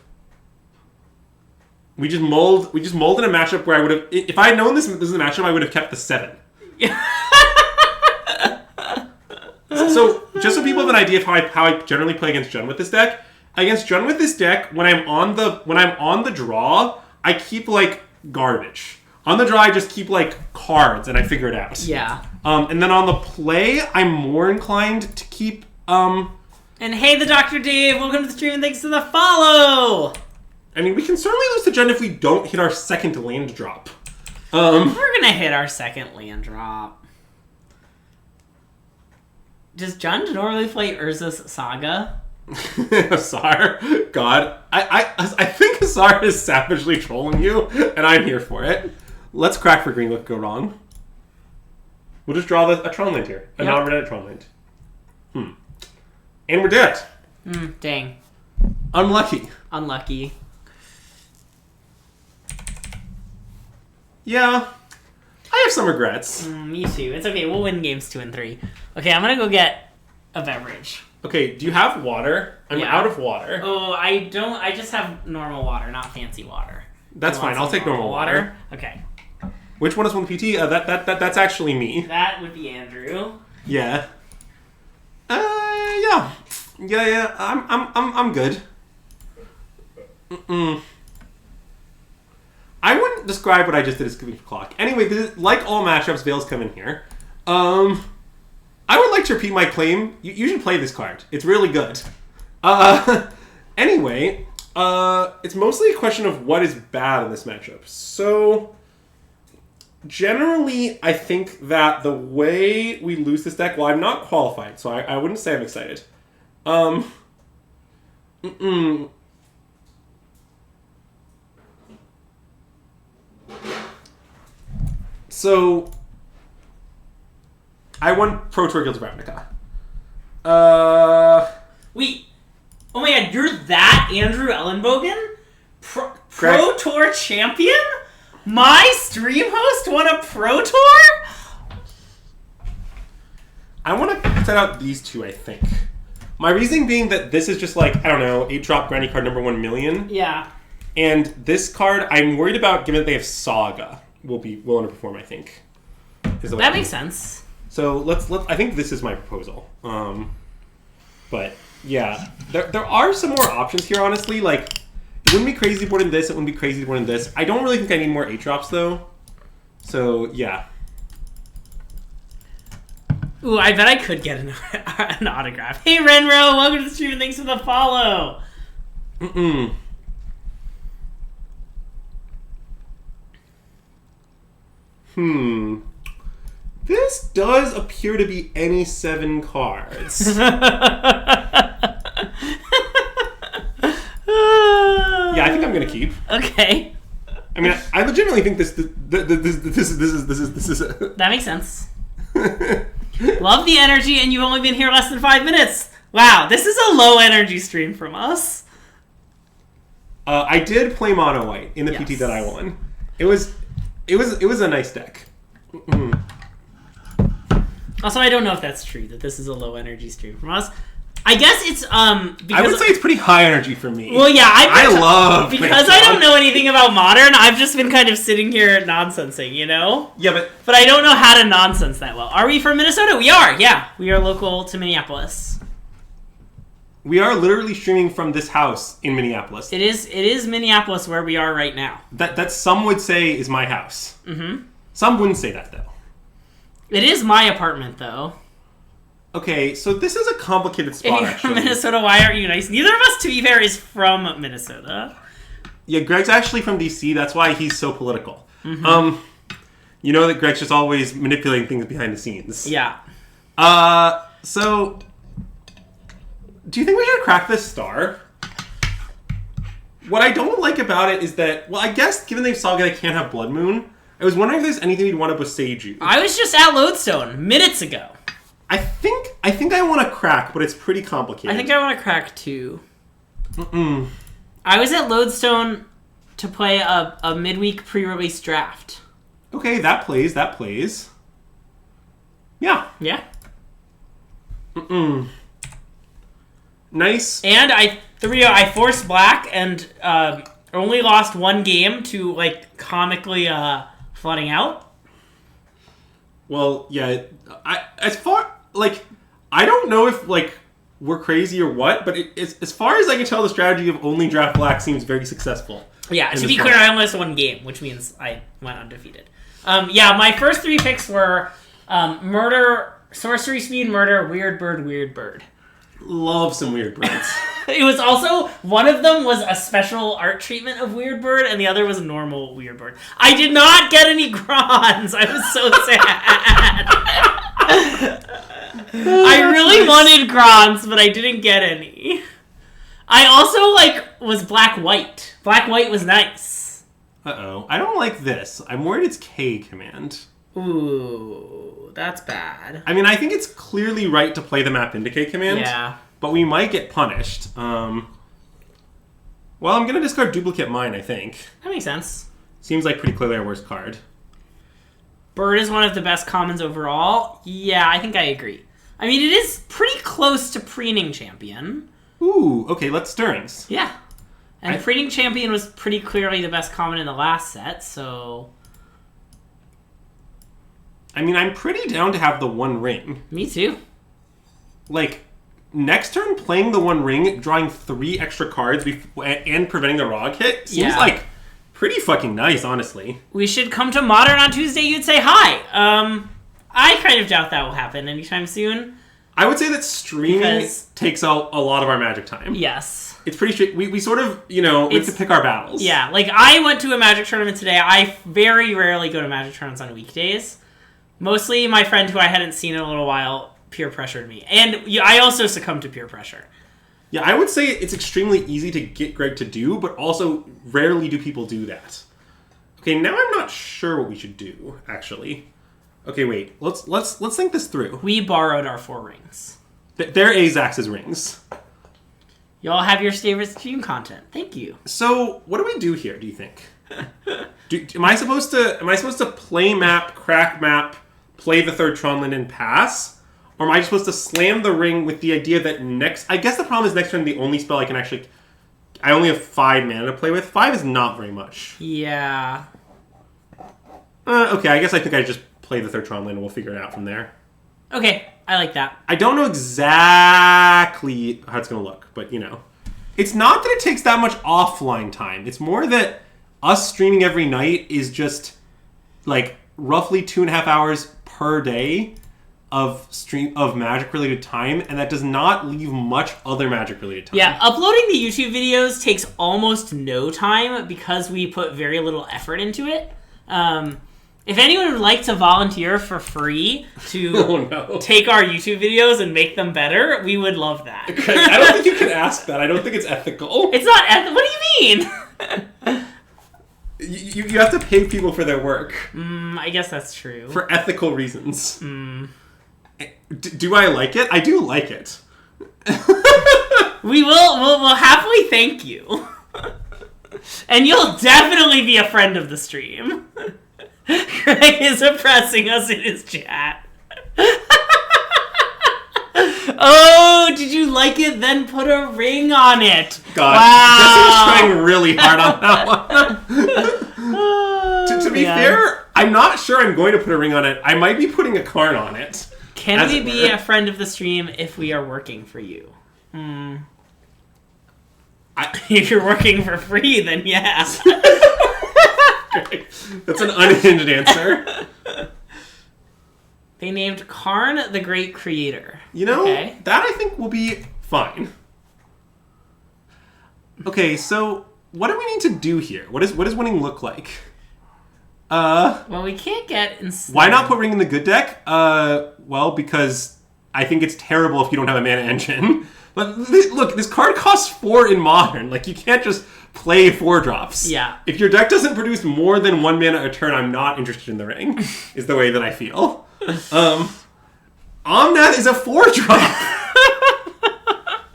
We just mulled in a matchup where I would have... If I had known this is a matchup, I would have kept the 7. So, just so people have an idea of how I generally play against Jund with this deck, against Jund with this deck, when I'm on the draw, I keep, like, garbage. On the draw, I just keep, like, cards, and I figure it out. Yeah. And then on the play, I'm more inclined to keep, And hey, the Dr. Dave, welcome to the stream, and thanks for the follow! I mean, we can certainly lose to Jund if we don't hit our second land drop. We're gonna hit our second land drop. Does Jund normally play Urza's Saga? Hussar? God. I think Hussar is savagely trolling you, and I'm here for it. Let's crack for green. What could go wrong? We'll just draw a Tron land here. A non-redundant Tron land. And we're dead. Dang. Unlucky. Unlucky. Yeah. I have some regrets. Me too. It's okay. We'll win games 2 and 3. Okay, I'm gonna go get a beverage. Okay, do you have water? I'm out of water. Oh, I don't. I just have normal water, not fancy water. That's fine. I'll take normal water. Okay. Which one is one PT? That's actually me. That would be Andrew. Yeah. Yeah. Yeah. I'm good. I wouldn't describe what I just did as giving clock. Anyway, like all matchups, Veils come in here. I would like to repeat my claim. You should play this card. It's really good. Anyway, it's mostly a question of what is bad in this matchup. So, generally, I think that the way we lose this deck... Well, I'm not qualified, so I wouldn't say I'm excited. So, I won Pro Tour Guilds of Ravnica. Wait. Oh my god, you're that Andrew Ellenbogen? Pro Tour champion? My stream host won a Pro Tour? I want to set out these two, I think. My reasoning being that this is just like, I don't know, 8-drop granny card number 1 million. Yeah. And this card, I'm worried about, given that they have Saga, will underperform, I think. That makes sense. So let's I think this is my proposal. But yeah, there are some more options here, honestly. Like, it wouldn't be crazy to put in this, it wouldn't be crazy to put in this. I don't really think I need more 8-drops though. So yeah. Ooh, I bet I could get an autograph. Hey Renro, welcome to the stream and thanks for the follow. This does appear to be any 7 cards. Yeah, I think I'm gonna keep. Okay. I mean, I legitimately think this is. That makes sense. Love the energy, and you've only been here less than 5 minutes. Wow, this is a low energy stream from us. I did play mono white in the PT that I won. It was a nice deck. Mm-hmm. Also, I don't know if that's true that this is a low energy stream from us. I guess it's because I would say it's pretty high energy for me. Well, yeah, I love because I don't know anything about Modern. I've just been kind of sitting here nonsensing, you know. Yeah, but I don't know how to nonsense that well. Are we from Minnesota? We are. Yeah, we are local to Minneapolis. We are literally streaming from this house in Minneapolis. It is Minneapolis where we are right now. That some would say is my house. Mm-hmm. Some wouldn't say that though. It is my apartment though. Okay, so this is a complicated spot, if you're actually. from Minnesota, why aren't you nice? Neither of us, to be fair, is from Minnesota. Yeah, Greg's actually from DC. That's why he's so political. Mm-hmm. You know that Greg's just always manipulating things behind the scenes. Yeah. So... Do you think we should crack this star? What I don't like about it is that... Well, I guess, given they've Saga, they can't have Blood Moon. I was wondering if there's anything you'd want to Boseiju. I was just at Lodestone minutes ago. I think I want to crack, but it's pretty complicated. I think I want to crack too. I was at Lodestone to play a midweek pre-release draft. Okay, that plays. Yeah. Yeah. Nice. And I forced black and only lost 1 game to like comically flooding out. Well, yeah. I don't know if we're crazy or what, but as far as I can tell, the strategy of only draft black seems very successful. Yeah, to be clear, I only lost 1 game, which means I went undefeated. My first 3 picks were Murder, Sorcery Speed, Murder, Weird Bird. Love some Weird Birds. It was also, one of them was a special art treatment of Weird Bird, and the other was normal Weird Bird. I did not get any Grons. I was so sad. I really wanted Grons, but I didn't get any. I also, was Black-White. Black-White was nice. Uh-oh. I don't like this. I'm worried it's K command. Ooh, that's bad. I mean, I think it's clearly right to play the map into K command. Yeah. But we might get punished. Well, I'm going to discard Duplicate Mine, I think. That makes sense. Seems like pretty clearly our worst card. Bird is one of the best commons overall. Yeah, I think I agree. I mean, it is pretty close to Preening Champion. Ooh, okay, let's Stirrings. Yeah. And Preening Champion was pretty clearly the best common in the last set, so... I mean, I'm pretty down to have the 1 ring. Me too. Next turn, playing the 1 ring, drawing 3 extra cards, and preventing the Rog hit seems pretty fucking nice, honestly. We should come to Modern on Tuesday, you'd say hi. I kind of doubt that will happen anytime soon. I would say that streaming takes a lot of our Magic time. Yes. It's pretty strict. We sort of, we have to pick our battles. Yeah, I went to a Magic tournament today. I very rarely go to Magic tournaments on weekdays. Mostly my friend who I hadn't seen in a little while peer pressured me. And I also succumbed to peer pressure. Yeah, I would say it's extremely easy to get Greg to do, but also rarely do people do that. Okay, now I'm not sure what we should do, actually. Okay, wait. Let's think this through. We borrowed our 4 rings. They're Azax's rings. Y'all have your favorite stream content. Thank you. So, what do we do here, do you think? Am I supposed to play map, crack map, play the 3rd Tron Land and pass? Or am I supposed to slam the ring with the idea that I guess the problem is next turn the only spell I can actually... I only have 5 mana to play with. 5 is not very much. Yeah. Okay, I guess I think I just play the 3rd Tron Land and we'll figure it out from there. Okay, I like that. I don't know exactly how it's going to look, but, It's not that it takes that much offline time. It's more that us streaming every night is just, roughly 2.5 hours per day of Magic-related time, and that does not leave much other Magic-related time. Yeah, uploading the YouTube videos takes almost no time because we put very little effort into it. If anyone would like to volunteer for free to take our YouTube videos and make them better, we would love that. Okay, I don't think you can ask that. I don't think it's ethical. It's not ethical. What do you mean? You have to pay people for their work. I guess that's true. For ethical reasons. Do I like it? I do like it. We'll happily thank you. And you'll definitely be a friend of the stream. Greg is oppressing us in his chat. Oh, did you like it? Then put a ring on it. God, wow. Jesse was trying really hard on that one. To be fair, I'm not sure I'm going to put a ring on it. I might be putting a Karn on it. Can we be a friend of the stream if we are working for you? If you're working for free, then yeah. That's an unhinged answer. They named Karn the Great Creator. You know, that I think will be fine. Okay, so what do we need to do here? What does winning look like? Well, we can't get ensnared. Why not put ring in the good deck? Well, because I think it's terrible if you don't have a mana engine. But look, this card costs 4 in Modern. Like, you can't just play 4-drops. Yeah. If your deck doesn't produce more than 1 mana a turn, I'm not interested in the ring, is the way that I feel. Omnath is a 4-drop.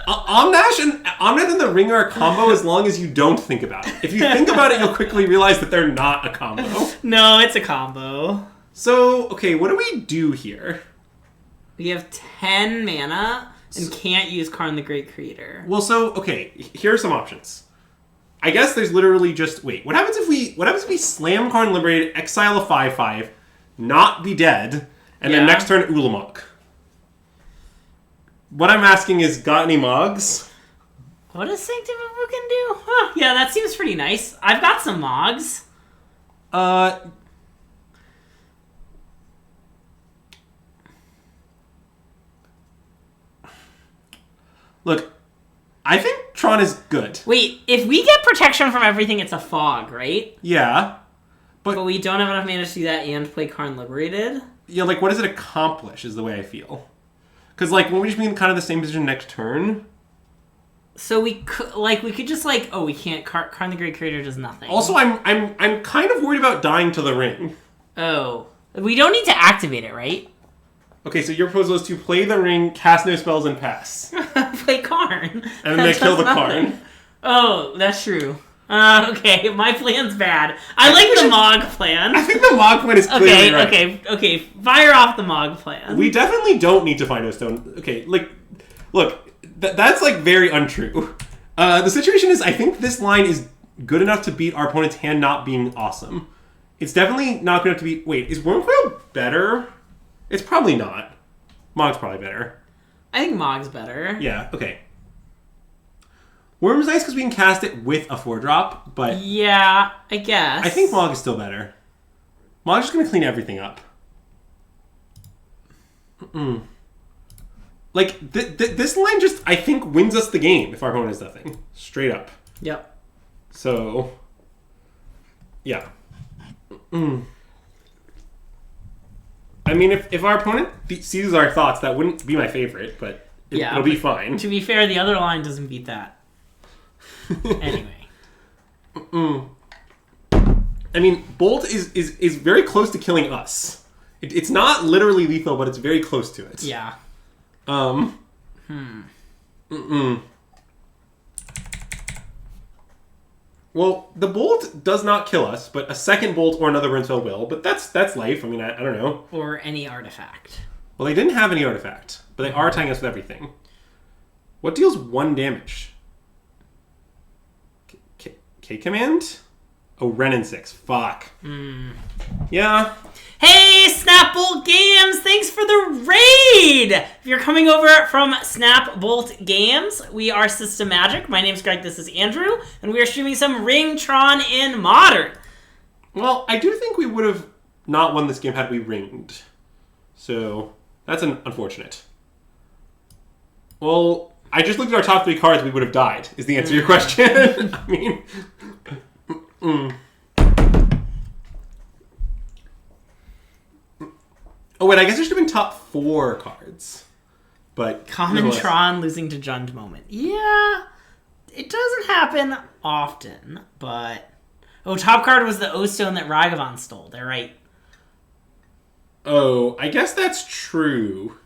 Omnath and the ring are a combo as long as you don't think about it. If you think about it, you'll quickly realize that they're not a combo. No, it's a combo. So, okay, what do we do here? We have 10 mana and can't use Karn the Great Creator. Well, so, okay, here are some options. I guess there's literally just... Wait, what happens if we slam Karn Liberated, exile a 5/5, not be dead, and then next turn Ulamog? What I'm asking is, got any Mogs? What does Sanctum of Wukong do? Huh, yeah, that seems pretty nice. I've got some Mogs. Look, I think Tron is good. Wait, if we get protection from everything, it's a fog, right? Yeah. But we don't have enough mana to do that and play Karn Liberated? Yeah, like, what does it accomplish is the way I feel. Because, like, won't we just be in kind of the same position next turn? So we could just, like, we can't. Karn the Great Creator does nothing. Also, I'm kind of worried about dying to the ring. Oh. We don't need to activate it, right? Okay, so your proposal is to play the ring, cast no spells, and pass. Play Karn. And then they kill the Karn. Oh, that's true. Okay, my plan's bad. I like the Mog plan. I think the Mog plan is clearly right. Okay. Fire off the Mog plan. We definitely don't need to find a stone. Okay, like, look, that's, like, very untrue. The situation is, I think this line is good enough to beat our opponent's hand not being awesome. It's definitely not good enough to beat... Wait, is Wormcoil better? It's probably not. Mog's probably better. I think Mog's better. Yeah, okay. Worm's nice because we can cast it with a 4-drop, but... Yeah, I guess. I think Mog is still better. Mog's just going to clean everything up. Like, this line just, I think, wins us the game if our opponent has nothing. Straight up. Yep. So... Yeah. I mean, if our opponent sees our thoughts, that wouldn't be my favorite, but it'll be fine. To be fair, the other line doesn't beat that. Anyway. I mean, Bolt is very close to killing us. It's not literally lethal, but it's very close to it. Yeah. Well, the Bolt does not kill us, but a second Bolt or another Rinspell will. But that's life. I mean, I don't know. Or any artifact. Well, they didn't have any artifact, but they are attacking us with everything. What deals 1 damage? K-Command? Oh, Renin 6. Fuck. Yeah. Hey, Snapbolt Games! Thanks for the raid! If you're coming over from Snapbolt Games, we are System Magic. My name's Greg, this is Andrew, and we are streaming some Ring Tron in Modern. Well, I do think we would have not won this game had we ringed. So, that's unfortunate. Well, I just looked at our top 3 cards, we would have died, is the answer to your question. I mean... Oh, wait, I guess there should have been top 4 cards. But Common Tron losing to Jund moment. Yeah, it doesn't happen often, but... Oh, top card was the O-Stone that Ragavan stole. They're right. Oh, I guess that's true.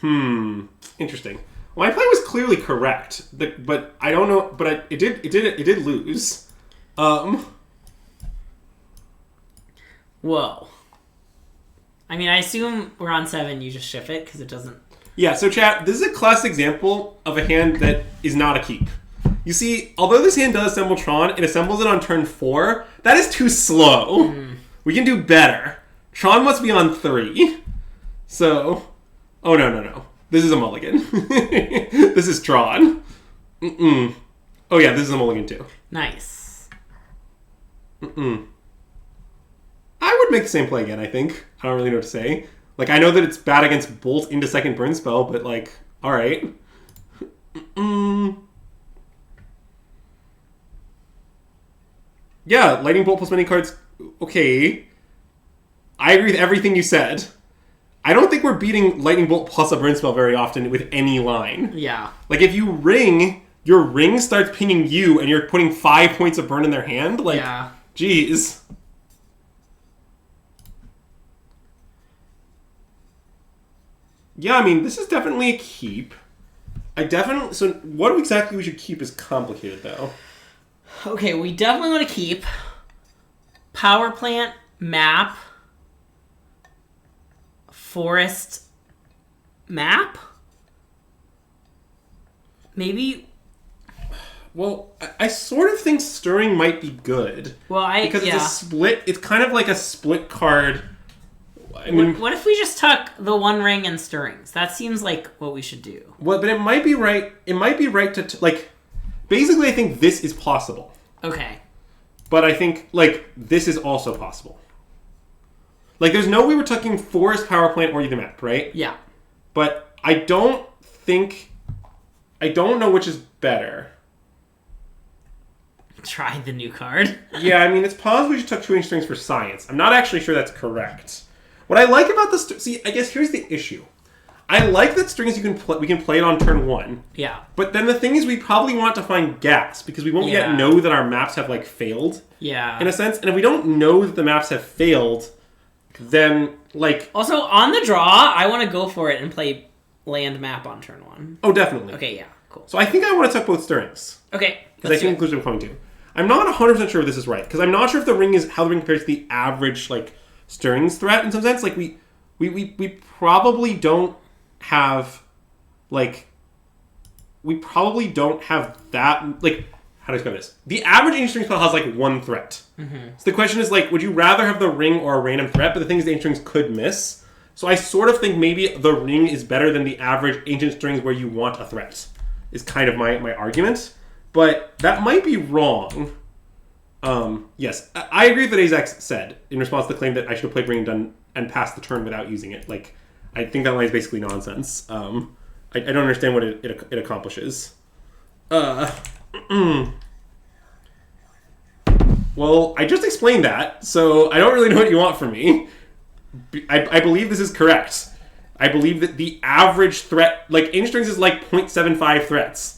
Interesting. Well, my play was clearly correct, but I don't know. But it did lose. Whoa. I mean, I assume we're on 7. You just shift it because it doesn't. Yeah. So, chat. This is a classic example of a hand that is not a keep. You see, although this hand does assemble Tron, it assembles it on turn 4. That is too slow. We can do better. Tron must be on 3. So, oh no. This is a mulligan. This is Tron. Oh yeah, this is a mulligan too. Nice. I would make the same play again, I think. I don't really know what to say. Like, I know that it's bad against Bolt into second burn spell, but like, alright. Yeah, Lightning Bolt plus many cards. Okay. I agree with everything you said. I don't think we're beating Lightning Bolt plus a burn spell very often with any line. Yeah. Like, if you ring, your ring starts pinging you, and you're putting 5 points of burn in their hand. Like, yeah. Jeez. Yeah, I mean, this is definitely a keep. So what exactly we should keep is complicated, though. Okay, we definitely want to keep Power Plant, Map, Forest, Map? Maybe... Well, I sort of think Stirring might be good. Well, because it's a split. It's kind of like a split card. I mean, what if we just tuck the One Ring and Stirrings? That seems like what we should do. Well, but it might be right. It might be right to like. Basically, I think this is possible. Okay. But I think like this is also possible. Like, there's no way we're tucking Forest, Power Plant, or either Map, right? Yeah. But I don't know which is better. Try the new card. Yeah, I mean, it's possible we should tuck 2-inch strings for science. I'm not actually sure that's correct. What I like about the... See, I guess here's the issue. I like that strings we can play it on turn 1. Yeah. But then the thing is we probably want to find gas, because we won't yet know that our maps have, like, failed. Yeah. In a sense. And if we don't know that the maps have failed, then, like... Also, on the draw, I want to go for it and play land map on turn 1. Oh, definitely. Okay, yeah. Cool. So I think I want to tuck both stirrings. Okay. Because I think inclusion I'm coming to. I'm not 100% sure if this is right, because I'm not sure if the ring is how the ring compares to the average, like, stirrings threat in some sense. Like, we probably don't have, like, we probably don't have that, like, how do I describe this? The average ancient string spell has, like, 1 threat. Mm-hmm. So the question is, like, would you rather have the ring or a random threat? But the thing is, the ancient strings could miss. So I sort of think maybe the ring is better than the average ancient strings where you want a threat, is kind of my argument. But that might be wrong. Yes, I agree with what Azax said in response to the claim that I should have played Ring and Done and passed the turn without using it. Like, I think that line is basically nonsense. I don't understand what it accomplishes. Well, I just explained that, so I don't really know what you want from me. I believe this is correct. I believe that the average threat, like, ancient strings is like 0.75 threats.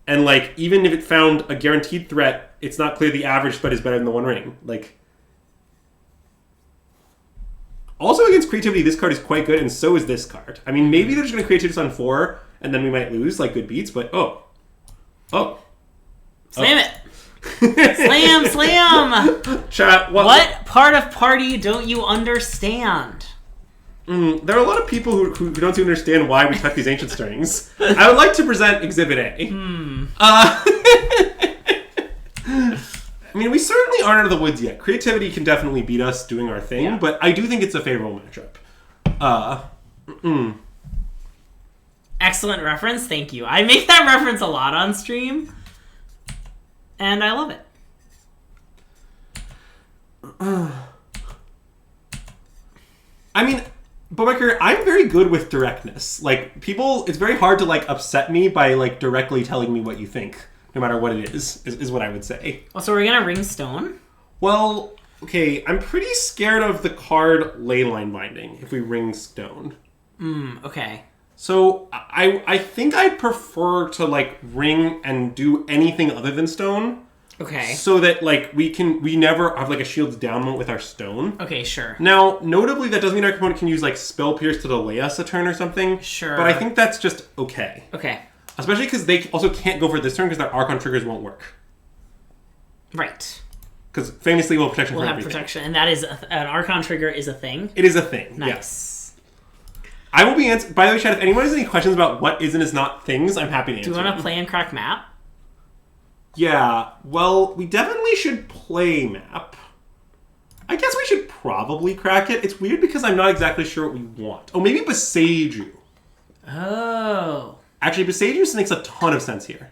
And, like, even if it found a guaranteed threat, it's not clear the average threat is better than the One Ring. Like, also against creativity, this card is quite good, and so is this card. I mean, maybe they're just going to create this on 4, and then we might lose, like, good beats, but Slam it! Slam! Chat, what part of party don't you understand? There are a lot of people who don't understand why we tuck these ancient strings. I would like to present Exhibit A. I mean, we certainly aren't out of the woods yet. Creativity can definitely beat us doing our thing, but I do think it's a favorable matchup. Excellent reference, thank you. I make that reference a lot on stream, and I love it. I mean... But Becker, I'm very good with directness. Like, people, it's very hard to, like, upset me by, like, directly telling me what you think, no matter what it is what I would say. Oh, so we're gonna ring stone? Well, Okay, I'm pretty scared of the card Leyline Binding if we ring stone. Okay. So I think I'd prefer to like ring and do anything other than stone. Okay. So that like we never have like a shields down moment with our stone. Okay, sure. Now, notably, that doesn't mean our opponent can use like Spell Pierce to delay us a turn or something. Sure. But I think that's just okay. Okay. Especially because they also can't go for this turn because their Archon triggers won't work. Right. Because famously, we'll have protection we'll for have everything. Protection, and that is an Archon trigger is a thing. It is a thing. Nice. Yes. I will be answering. By the way, Chad, if anyone has any questions about what is and is not things, I'm happy to answer. Do you want to play and crack map? Yeah. Well, we definitely should play map. I guess we should probably crack it. It's weird because I'm not exactly sure what we want. Oh, maybe Beseiju. Oh. Actually, Beseiju makes a ton of sense here.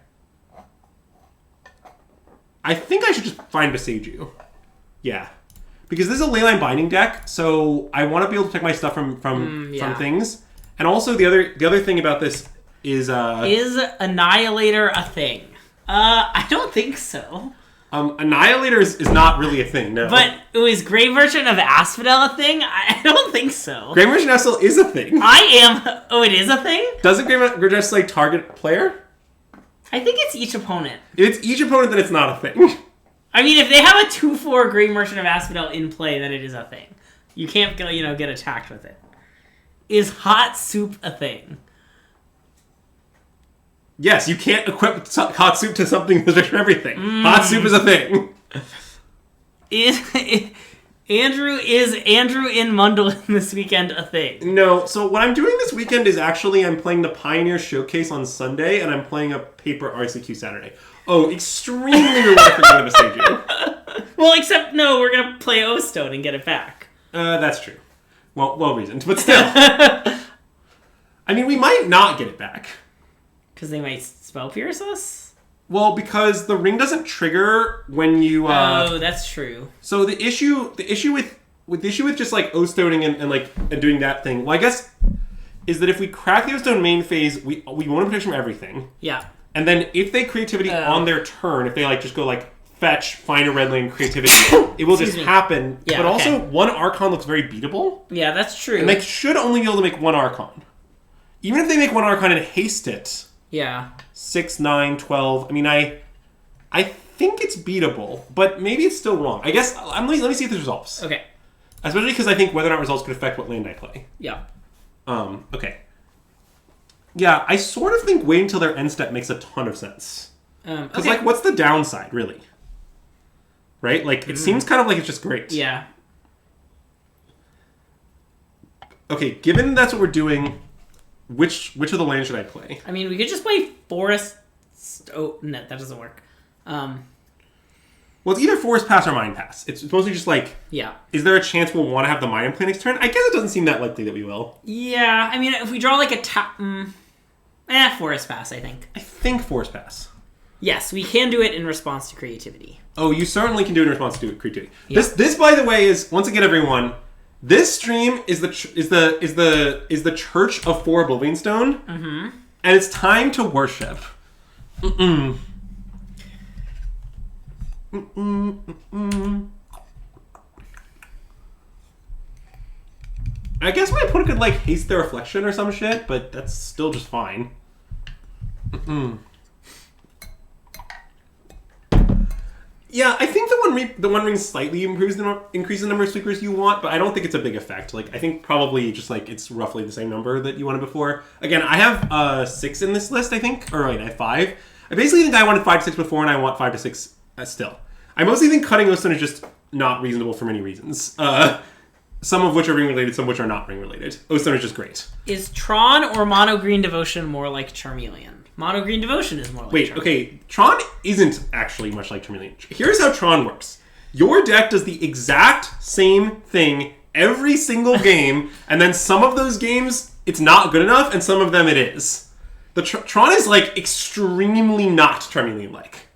I think I should just find Beseiju. Yeah. Because this is a Leyline Binding deck, so I want to be able to protect my stuff from things. And also the other thing about this is Annihilator a thing? I don't think so. Annihilator is not really a thing, no. But is Grey Merchant of Asphodel a thing? I don't think so. Grey Merchant of Asphodel is a thing. Oh, it is a thing? Doesn't Grey Merchant just like target player? I think it's each opponent. If it's each opponent, then it's not a thing. I mean, if they have a 2/4 Grey Merchant of Asphodel in play, then it is a thing. You can't go, get attacked with it. Is Hot Soup a thing? Yes, you can't equip Hot Soup to something that's for everything. Hot Soup is a thing. Is Andrew in Mundle this weekend a thing? No, so what I'm doing this weekend is actually I'm playing the Pioneer Showcase on Sunday, and I'm playing a paper RCQ Saturday. Oh, extremely rewarding for going to Beseiju. Well, except, no, we're going to play O-Stone and get it back. That's true. Well reasoned, but still. I mean, we might not get it back. Because they might Spell Pierce us? Well, because the ring doesn't trigger when you... oh, that's true. So the issue with just like O-Stoning and doing that thing, well, I guess, is that if we crack the O-Stone main phase, we want to protect from everything. Yeah. And then if they creativity on their turn, if they like just go like fetch, find a red lane, creativity, it will just happen. Yeah, but also, one Archon looks very beatable. Yeah, that's true. And they should only be able to make one Archon. Even if they make one Archon and haste it. Yeah. 6, 9, 12. I mean, I think it's beatable, but maybe it's still wrong. I guess, let me see if this resolves. Okay. Especially because I think whether or not results could affect what land I play. Yeah. Okay. Yeah, I sort of think waiting until their end step makes a ton of sense. Because, like, what's the downside, really? Right? Like, it seems kind of like it's just great. Yeah. Okay, given that's what we're doing, which of the lands should I play? I mean, we could just play Forest... Oh, no, that doesn't work. Well, it's either Forest Pass or Mind Pass. It's mostly just like... Yeah. Is there a chance we'll want to have the Mind play next turn? I guess it doesn't seem that likely that we will. Yeah, I mean, if we draw like a tap... Forest Pass, I think. I think Forest Pass. Yes, we can do it in response to creativity. Oh, you certainly can do it in response to creativity. Yeah. This, by the way, is once again, everyone. This stream is the Church of 4 Oblivion Stone, and it's time to worship. I guess my opponent could like haste their reflection or some shit, but that's still just fine. Yeah, I think the one ring slightly increases the number of sweepers you want, but I don't think it's a big effect. Like, I think probably just like it's roughly the same number that you wanted before. Again, I have 6 in this list, I think, or wait, I have 5. I basically think I wanted 5 to 6 before, and I want 5 to 6 still. I mostly think cutting Ostone is just not reasonable for many reasons. Some of which are ring related, some of which are not ring related. Ostone is just great. Is Tron or Mono Green Devotion more like Charmeleon? Mono Green Devotion is more like Charmeleon. Okay. Tron isn't actually much like Charmeleon. Here's how Tron works. Your deck does the exact same thing every single game, and then some of those games, it's not good enough, and some of them it is. The Tron is, like, extremely not Charmeleon-like.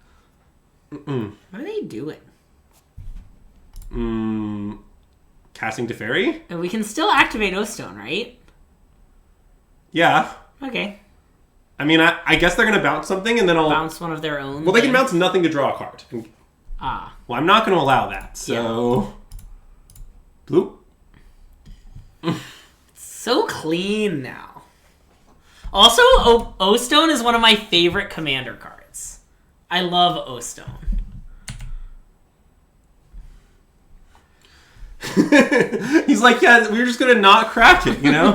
What are they doing? Casting Teferi? And we can still activate Ostone, right? Yeah. Okay. I mean, I guess they're going to bounce something, and then I'll... Bounce one of their own? Well, they can bounce nothing to draw a card. Ah. Well, I'm not going to allow that, so... Bloop. So clean now. Also, O-Stone is one of my favorite commander cards. I love O-Stone. He's like, yeah, we're just gonna not crack it, you know?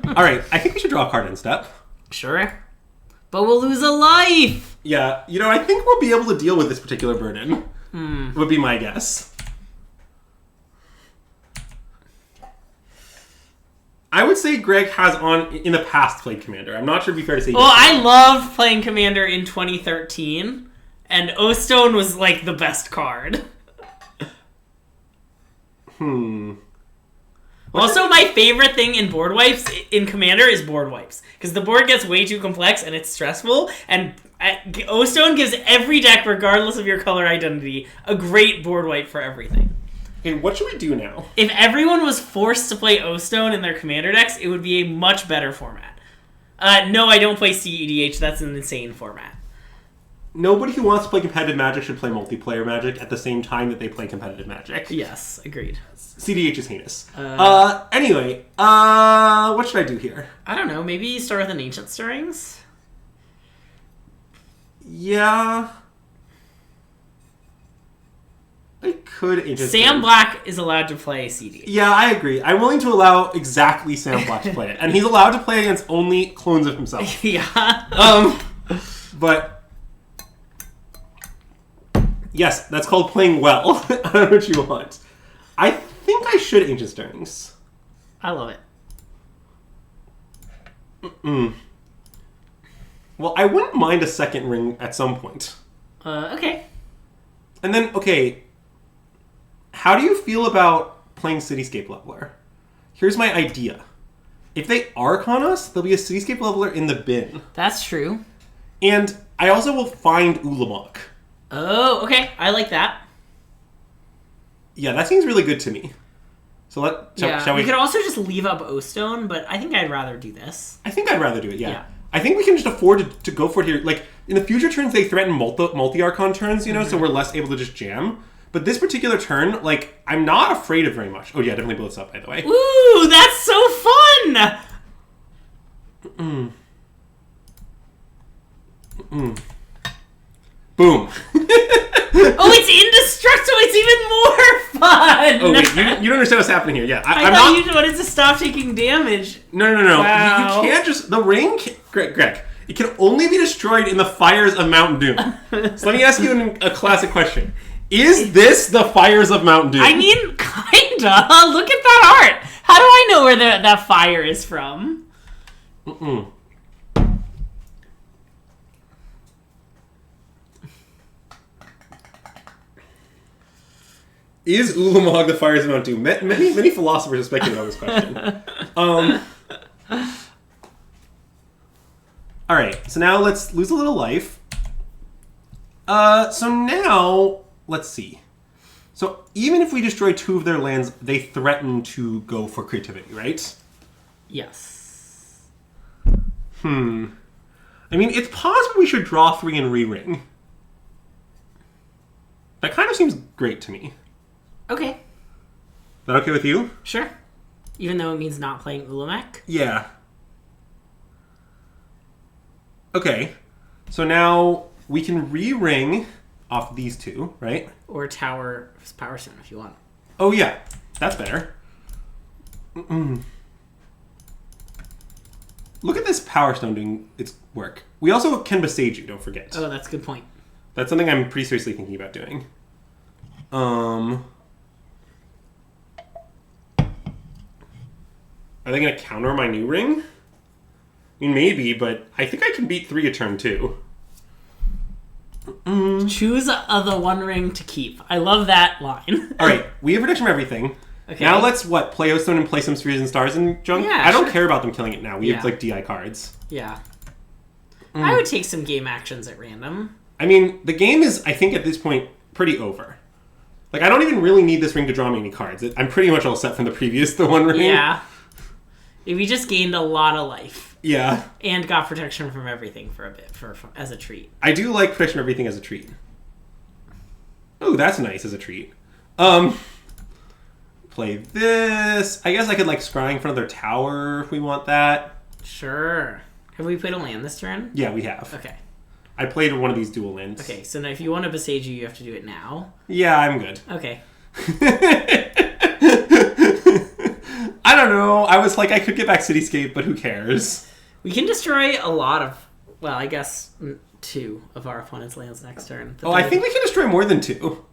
Alright, I think we should draw a card in step. Sure. But we'll lose a life! Yeah, you know, I think we'll be able to deal with this particular burden. Would be my guess. I would say Greg has in the past played Commander. I'm not sure it'd be fair to say. Well, I loved playing Commander in 2013, and O-Stone was like the best card. Also, my favorite thing in board wipes in Commander is board wipes. Because the board gets way too complex and it's stressful, and O-Stone gives every deck, regardless of your color identity, a great board wipe for everything. Okay, what should we do now? If everyone was forced to play O-Stone in their Commander decks, it would be a much better format. No, I don't play CEDH. That's an insane format. Nobody who wants to play competitive Magic should play multiplayer Magic at the same time that they play competitive Magic. Yes, agreed. CDH is heinous. Anyway, what should I do here? I don't know. Maybe start with an Ancient Stirrings? Yeah. I could Ancient Sam Black is allowed to play CDH. Yeah, I agree. I'm willing to allow exactly Sam Black to play it. And he's allowed to play against only clones of himself. Yeah. But... yes, that's called playing well. I don't know what you want. I think I should Ancient Stirrings. I love it. Well, I wouldn't mind a second ring at some point. Okay. And then, okay, how do you feel about playing Cityscape Leveler? Here's my idea. If they Archon us, there'll be a Cityscape Leveler in the bin. That's true. And I also will find Ulamog. Oh, okay. I like that. Yeah, that seems really good to me. So shall we... We could also just leave up O-Stone, but I think I'd rather do this. I think I'd rather do it, yeah. I think we can just afford to go for it here. Like, in the future turns, they threaten multi-Archon turns, you know, so we're less able to just jam. But this particular turn, like, I'm not afraid of very much. Oh, yeah, definitely blows up, by the way. Ooh, that's so fun! Boom. Oh, it's indestructible! It's even more fun! Oh, wait, you don't understand what's happening here. Yeah, I thought you wanted to stop taking damage. No. Wow. You can't just... The ring... Greg, it can only be destroyed in the fires of Mount Doom. So let me ask you a classic question. Is this the fires of Mount Doom? I mean, kinda. Look at that art. How do I know where that fire is from? Is Ulamog the fires of Mount Doom? Many philosophers have speculated on this question. Alright, so now let's lose a little life. So now, let's see. So even if we destroy 2 of their lands, they threaten to go for creativity, right? Yes. I mean, it's possible we should draw 3 and re-ring. That kind of seems great to me. Okay. Is that okay with you? Sure. Even though it means not playing Ulamog? Yeah. Okay. So now we can re-ring off these 2, right? Or Power Stone if you want. Oh, yeah. That's better. Look at this Power Stone doing its work. We also can Besage you, don't forget. Oh, that's a good point. That's something I'm pretty seriously thinking about doing. Are they going to counter my new ring? I mean, maybe, but I think I can beat 3 a turn, too. Choose the one ring to keep. I love that line. Alright, we have protection from everything. Okay. Now let's, play O-Stone and play some Spheres and Stars and junk? Yeah, I don't care about them killing it now. We have, DI cards. Yeah. I would take some game actions at random. I mean, the game is, I think, at this point, pretty over. Like, I don't even really need this ring to draw me any cards. I'm pretty much all set from the one ring. Yeah. We just gained a lot of life. Yeah. And got protection from everything for a bit, as a treat. I do like protection from everything as a treat. Oh, that's nice as a treat. Play play this. I guess I could, like, scry in front of their tower if we want that. Sure. Have we played a land this turn? Yeah, we have. Okay. I played one of these dual lands. Okay, so now if you want to besiege you have to do it now. Yeah, I'm good. Okay. I don't know. I was like, I could get back Cityscape, but who cares? We can destroy a lot of, well, I guess 2 of our opponent's lands next turn. I think we can destroy more than 2.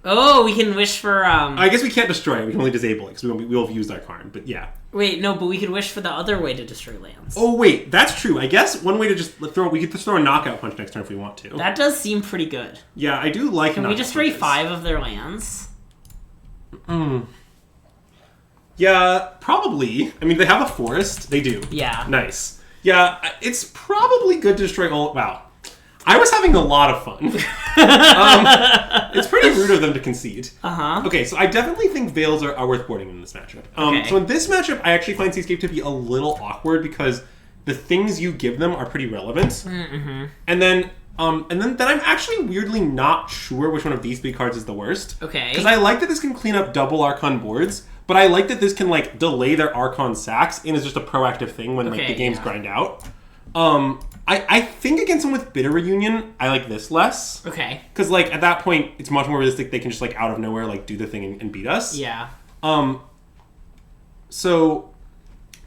Oh, we can wish for... I guess we can't destroy it. We can only disable it, because we will have used our card, but yeah. Wait, no, but we could wish for the other way to destroy lands. Oh, wait, that's true. I guess one way to just we could just throw a knockout punch next turn if we want to. That does seem pretty good. Yeah, I do like Can we destroy 5 of their lands? Yeah, probably. I mean, they have a forest. They do. Yeah. Nice. Yeah, it's probably good to destroy all... Wow. I was having a lot of fun. It's pretty rude of them to concede. Uh-huh. Okay, so I definitely think Veils are worth boarding in this matchup. Okay. So in this matchup, I actually find Seascape to be a little awkward because the things you give them are pretty relevant. Mm-hmm. And then I'm actually weirdly not sure which one of these 3 cards is the worst. Okay. Because I like that this can clean up double Archon boards, but I like that this can, like, delay their Archon sacks and is just a proactive thing when, like, the games grind out. I think against them with Bitter Reunion, I like this less. Okay. Because, like, at that point, it's much more realistic. They can just, like, out of nowhere, like, do the thing and beat us. Yeah. So,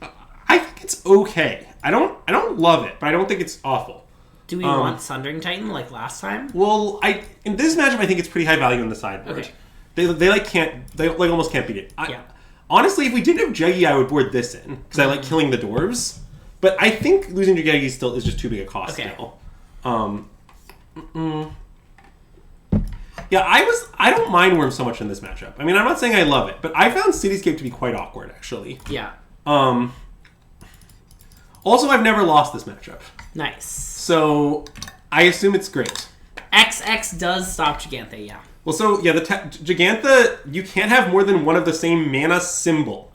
I think it's okay. I don't love it, but I don't think it's awful. Do we want Sundering Titan like last time? Well, in this matchup, I think it's pretty high value on the sideboard. Okay. They almost can't beat it. Yeah. Honestly, if we didn't have Jeggy, I would board this in because I like killing the dwarves. But I think losing to Jeggy still is just too big a cost. Okay. Still. Yeah, I don't mind Worm so much in this matchup. I mean, I'm not saying I love it, but I found Cityscape to be quite awkward actually. Yeah. Also, I've never lost this matchup. Nice. So I assume it's great. XX does stop Gigantha, yeah. Well, so, yeah, the Gigantha, you can't have more than one of the same mana symbol.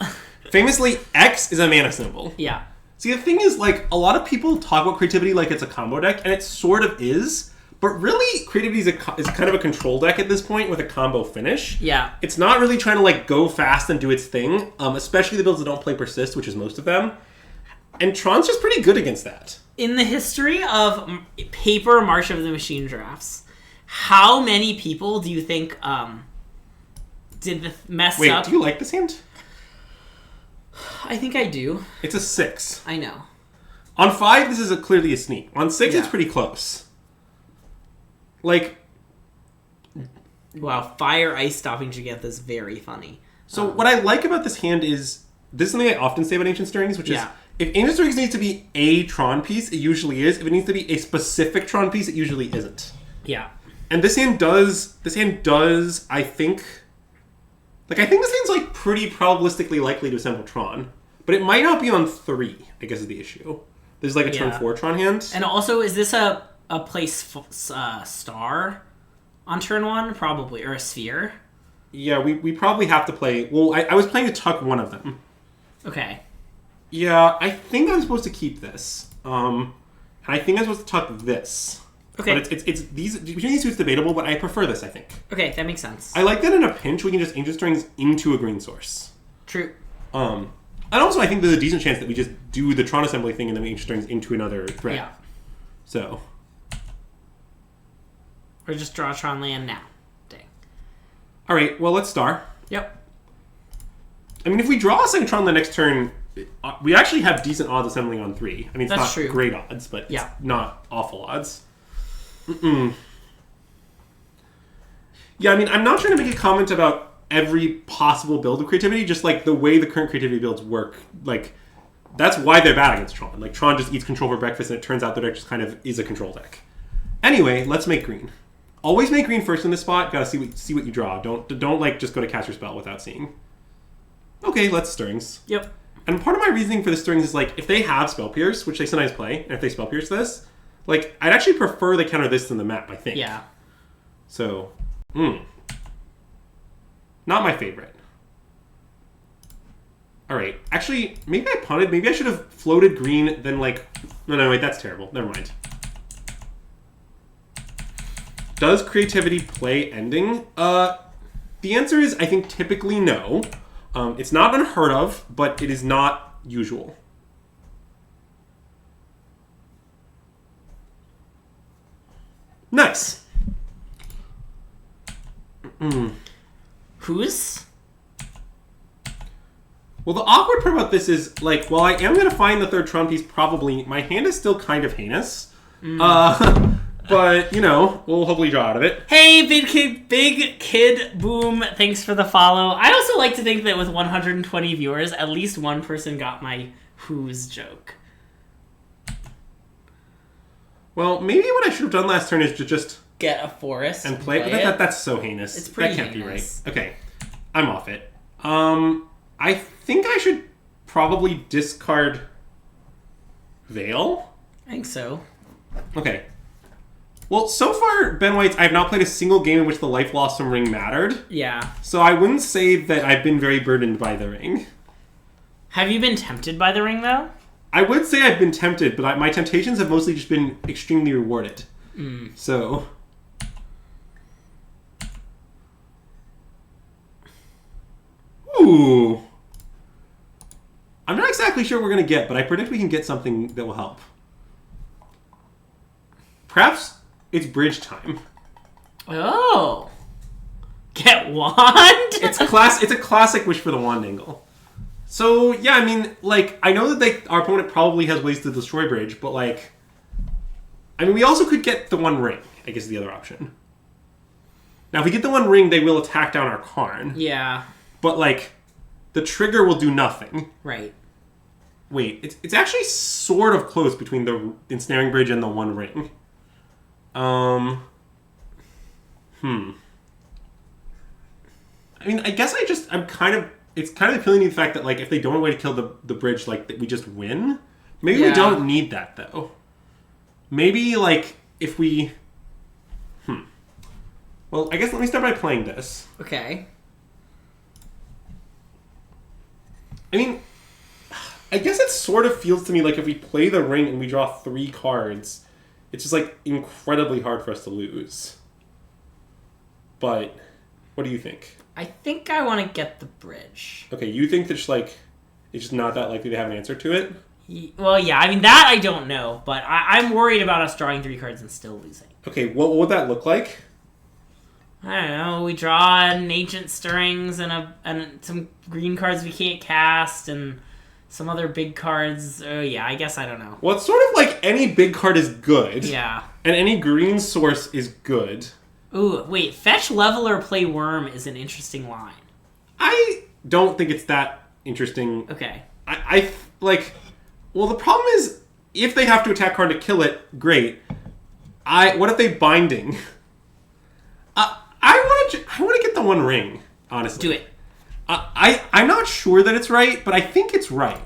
Famously, X is a mana symbol. Yeah. See, the thing is, like, a lot of people talk about creativity like it's a combo deck, and it sort of is, but really, creativity is kind of a control deck at this point with a combo finish. Yeah. It's not really trying to, like, go fast and do its thing, especially the builds that don't play Persist, which is most of them. And Tron's just pretty good against that. In the history of paper March of the Machine drafts, how many people do you think did mess up? Wait, do you like this hand? I think I do. It's a 6. I know. On 5, this is clearly a sneak. On 6, it's pretty close. Like... Wow, Fire Ice stopping Gigantha is very funny. So what I like about this hand is... This is something I often say about Ancient Stirrings, which is... If Ancient Stirrings needs to be a Tron piece, it usually is. If it needs to be a specific Tron piece, it usually isn't. Yeah. And this hand does, I think... Like, I think this hand's, like, pretty probabilistically likely to assemble Tron. But it might not be on 3, I guess is the issue. There's, like, a turn 4 Tron hand. And also, is this a place star on turn 1? Probably. Or a sphere? Yeah, we probably have to play... Well, I was playing to tuck one of them. Okay. Yeah, I think I'm supposed to keep this. And I think I'm supposed to tuck this. Okay. But it's these between these two, it's debatable, but I prefer this, I think. Okay, that makes sense. I like that in a pinch we can just Ancient Stirrings into a green source. True. And also I think there's a decent chance that we just do the Tron assembly thing and then we Ancient Stirrings into another threat. Yeah. So. Or just draw a Tron land now. Dang. Alright, well let's star. Yep. I mean, if we draw a second Tron the next turn, we actually have decent odds assembling on 3. I mean, it's not great odds, but it's not awful odds. Yeah, I mean, I'm not trying to make a comment about every possible build of creativity, just like the way the current creativity builds work. Like, that's why they're bad against Tron. Like, Tron just eats control for breakfast, and it turns out their deck just kind of is a control deck. Anyway, let's make green. Always make green first in this spot. Gotta see what you draw. Don't like just go to cast your spell without seeing. Okay, let's Stirrings. Yep. And part of my reasoning for the Stirrings is like, if they have Spell Pierce, which they sometimes play, and if they Spell Pierce this, like, I'd actually prefer they counter this than the map, I think. Yeah. So, not my favorite. Alright, actually, maybe I punted. Maybe I should have floated green, then like... No, wait, that's terrible. Never mind. Does creativity play ending? The answer is, I think, typically no. It's not unheard of, but it is not usual. Nice. Whose? Well, the awkward part about this is, like, while I am going to find the third Tron piece, probably, my hand is still kind of heinous. But, you know, we'll hopefully draw out of it. Hey, Big Kid Boom, thanks for the follow. I also like to think that with 120 viewers, at least one person got my who's joke. Well, maybe what I should have done last turn is to just... get a forest and play it. That's so heinous. It's pretty That can't heinous. be right. Okay, I'm off it. I think I should probably discard Veil. I think so. Okay. Well, so far, Ben White's, I have not played a single game in which the Life Blossom ring mattered. Yeah. So I wouldn't say that I've been very burdened by the ring. Have you been tempted by the ring, though? I would say I've been tempted, but my temptations have mostly just been extremely rewarded. So... Ooh. I'm not exactly sure what we're going to get, but I predict we can get something that will help. Perhaps it's bridge time. Oh. Get wand? It's a classic wish for the wand angle. So, yeah, I mean, like, I know that our opponent probably has ways to destroy bridge, but, like... I mean, we also could get the one ring, I guess is the other option. Now, if we get the one ring, they will attack down our Karn. Yeah. But, like, the trigger will do nothing. Right. Wait, it's actually sort of close between the ensnaring bridge and the one ring. I mean, I guess it's kind of appealing to the fact that, like, if they don't have a way to kill the bridge, like, that we just win. Maybe we don't need that, though. Maybe, like, if we... Well, I guess let me start by playing this. Okay. I mean, I guess it sort of feels to me like if we play the ring and we draw 3 cards, it's just, like, incredibly hard for us to lose. But, what do you think? I think I want to get the bridge. Okay, you think that just, like, it's just not that likely to have an answer to it? Well, yeah, I mean, that I don't know, but I'm worried about us drawing 3 cards and still losing. Okay, what would that look like? I don't know. We draw an Ancient Stirrings and some green cards we can't cast and some other big cards. Oh, yeah, I guess I don't know. Well, it's sort of like any big card is good. Yeah. And any green source is good. Ooh, wait. Fetch, Leveler, Play Worm is an interesting line. I don't think it's that interesting. Okay. I like... Well, the problem is, if they have to attack card to kill it, great. What if they binding? I want to get the one ring, honestly. Do it. I'm not sure that it's right, but I think it's right.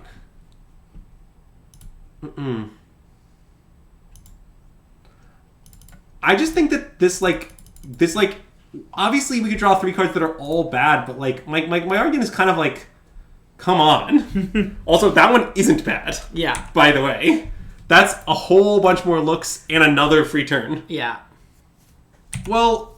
I just think that this, obviously we could draw 3 cards that are all bad, but, like, my argument is kind of like, come on. Also, that one isn't bad. Yeah. By the way. That's a whole bunch more looks and another free turn. Yeah. Well...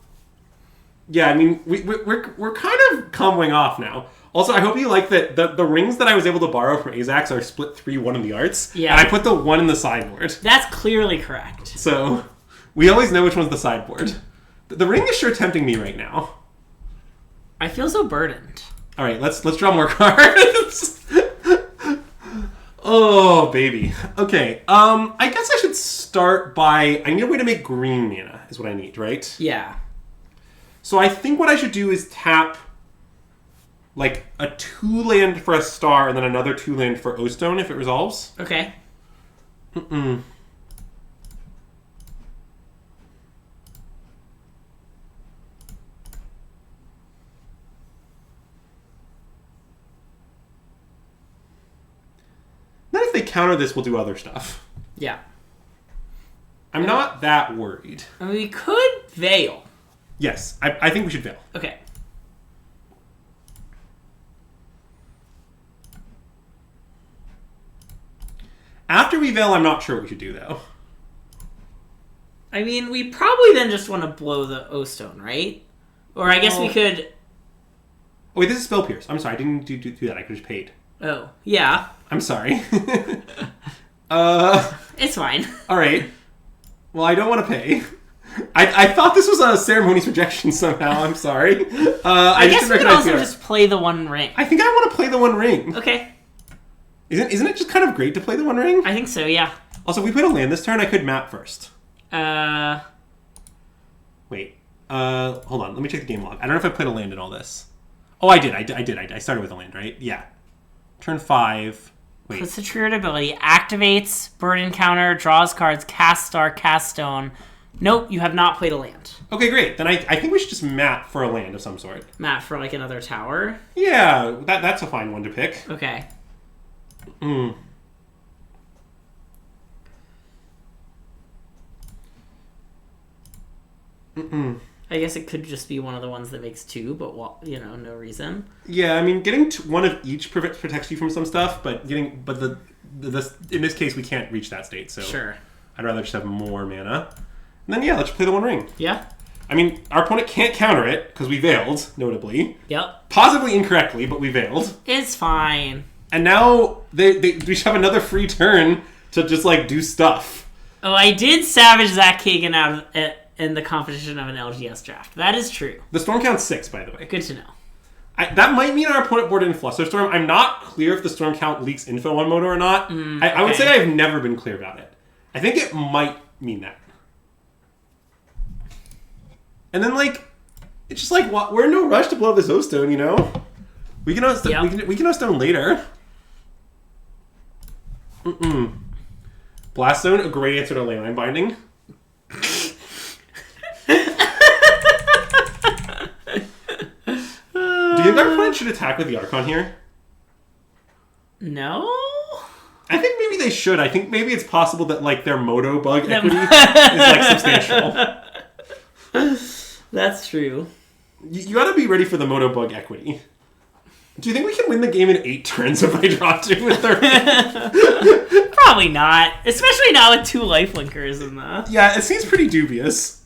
Yeah, I mean, we're kind of coming off now. Also, I hope you like that the rings that I was able to borrow from Azax are split 3-1 in the arts. Yeah. And I put the 1 in the sideboard. That's clearly correct. So, we always know which one's the sideboard. The ring is sure tempting me right now. I feel so burdened. Alright, let's draw more cards. Oh, baby. Okay, I guess I should start by... I need a way to make green mana, is what I need, right? Yeah. So I think what I should do is tap, like, a 2-land for a star and then another 2-land for O-Stone if it resolves. Okay. Then if they counter this, we'll do other stuff. Yeah. I'm not that worried. I mean, we could Veil. Yes, I think we should Veil. Okay. After we Veil, I'm not sure what we should do, though. I mean, we probably then just want to blow the O-Stone, right? Or I guess we could... Oh, wait, this is Spell Pierce. I'm sorry, I didn't do that. I could have paid. Oh, yeah. I'm sorry. It's fine. All right. Well, I don't want to pay. I thought this was a ceremonious rejection somehow. I'm sorry. I guess we could also just play the One Ring. I think I want to play the One Ring. Okay. Isn't it just kind of great to play the One Ring? I think so, yeah. Also, if we played a land this turn, I could map first. Wait. Hold on. Let me check the game log. I don't know if I played a land in all this. Oh, I did. I started with a land, right? Yeah. Turn 5. Wait. Puts the triggered ability. Activates, burden counter, draws cards, cast star, cast stone. Nope, you have not played a land. Okay, great. Then I think we should just map for a land of some sort. Map for like another tower? Yeah, that's a fine one to pick. Okay. I guess it could just be one of the ones that makes 2, but no reason. Yeah, I mean, getting one of each protects you from some stuff, but in this case we can't reach that state. So sure, I'd rather just have more mana. And then let's play the One Ring. Yeah. I mean, our opponent can't counter it because we veiled, notably. Yep. Possibly incorrectly, but we veiled. It's fine. And now we should have another free turn to just do stuff. Oh, I did Savage Zach Kagan out in the competition of an LGS draft. That is true. The storm count's 6, by the way. Good to know. That might mean our opponent boarded in Flusterstorm. I'm not clear if the storm count leaks info on Moto or not. I would say I've never been clear about it. I think it might mean that. And then it's just we're in no rush to blow up this O-Stone, you know? We can O-Stone later. Blaststone, a great answer to Leyline Binding. Do you think our opponent should attack with the Archon here? No. I think maybe they should. I think maybe it's possible that their Moto bug equity is substantial. That's true. You gotta be ready for the Moto bug equity. Do you think we can win the game in 8 turns if I draw 2 with 30? Probably not. Especially not with 2 lifelinkers in the... Yeah, it seems pretty dubious.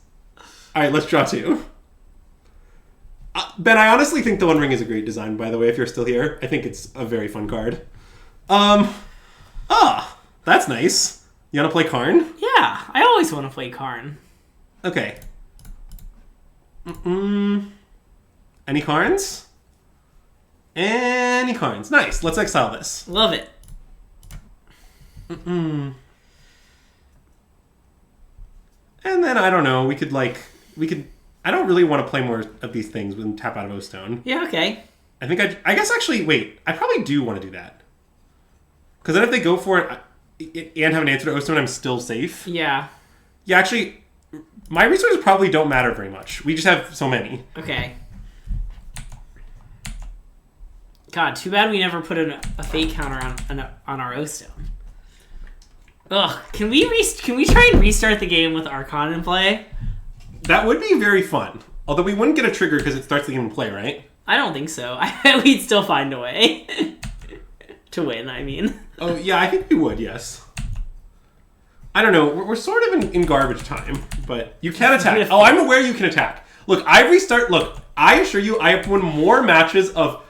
Alright, let's draw 2. Ben, I honestly think the One Ring is a great design, by the way, if you're still here. I think it's a very fun card. That's nice. You wanna play Karn? Yeah, I always want to play Karn. Okay. Any Karns? Any Karns. Nice. Let's exile this. Love it. And then, I don't know, we could, I don't really want to play more of these things when tap out of O-Stone. Yeah, okay. I guess actually, wait, I probably do want to do that. Because then if they go for it and have an answer to O-Stone, I'm still safe. Yeah. Yeah, actually, my resources probably don't matter very much. We just have so many. Okay. God, too bad we never put a fate counter on our O-Stone. Ugh, can we try and restart the game with Archon in play? That would be very fun. Although we wouldn't get a trigger because it starts the game in play, right? I don't think so. We'd still find a way. To win, I mean. Oh, yeah, I think we would, yes. I don't know. We're sort of in garbage time, but you can attack. Oh, I'm aware you can attack. Look, I assure you, I have won more matches of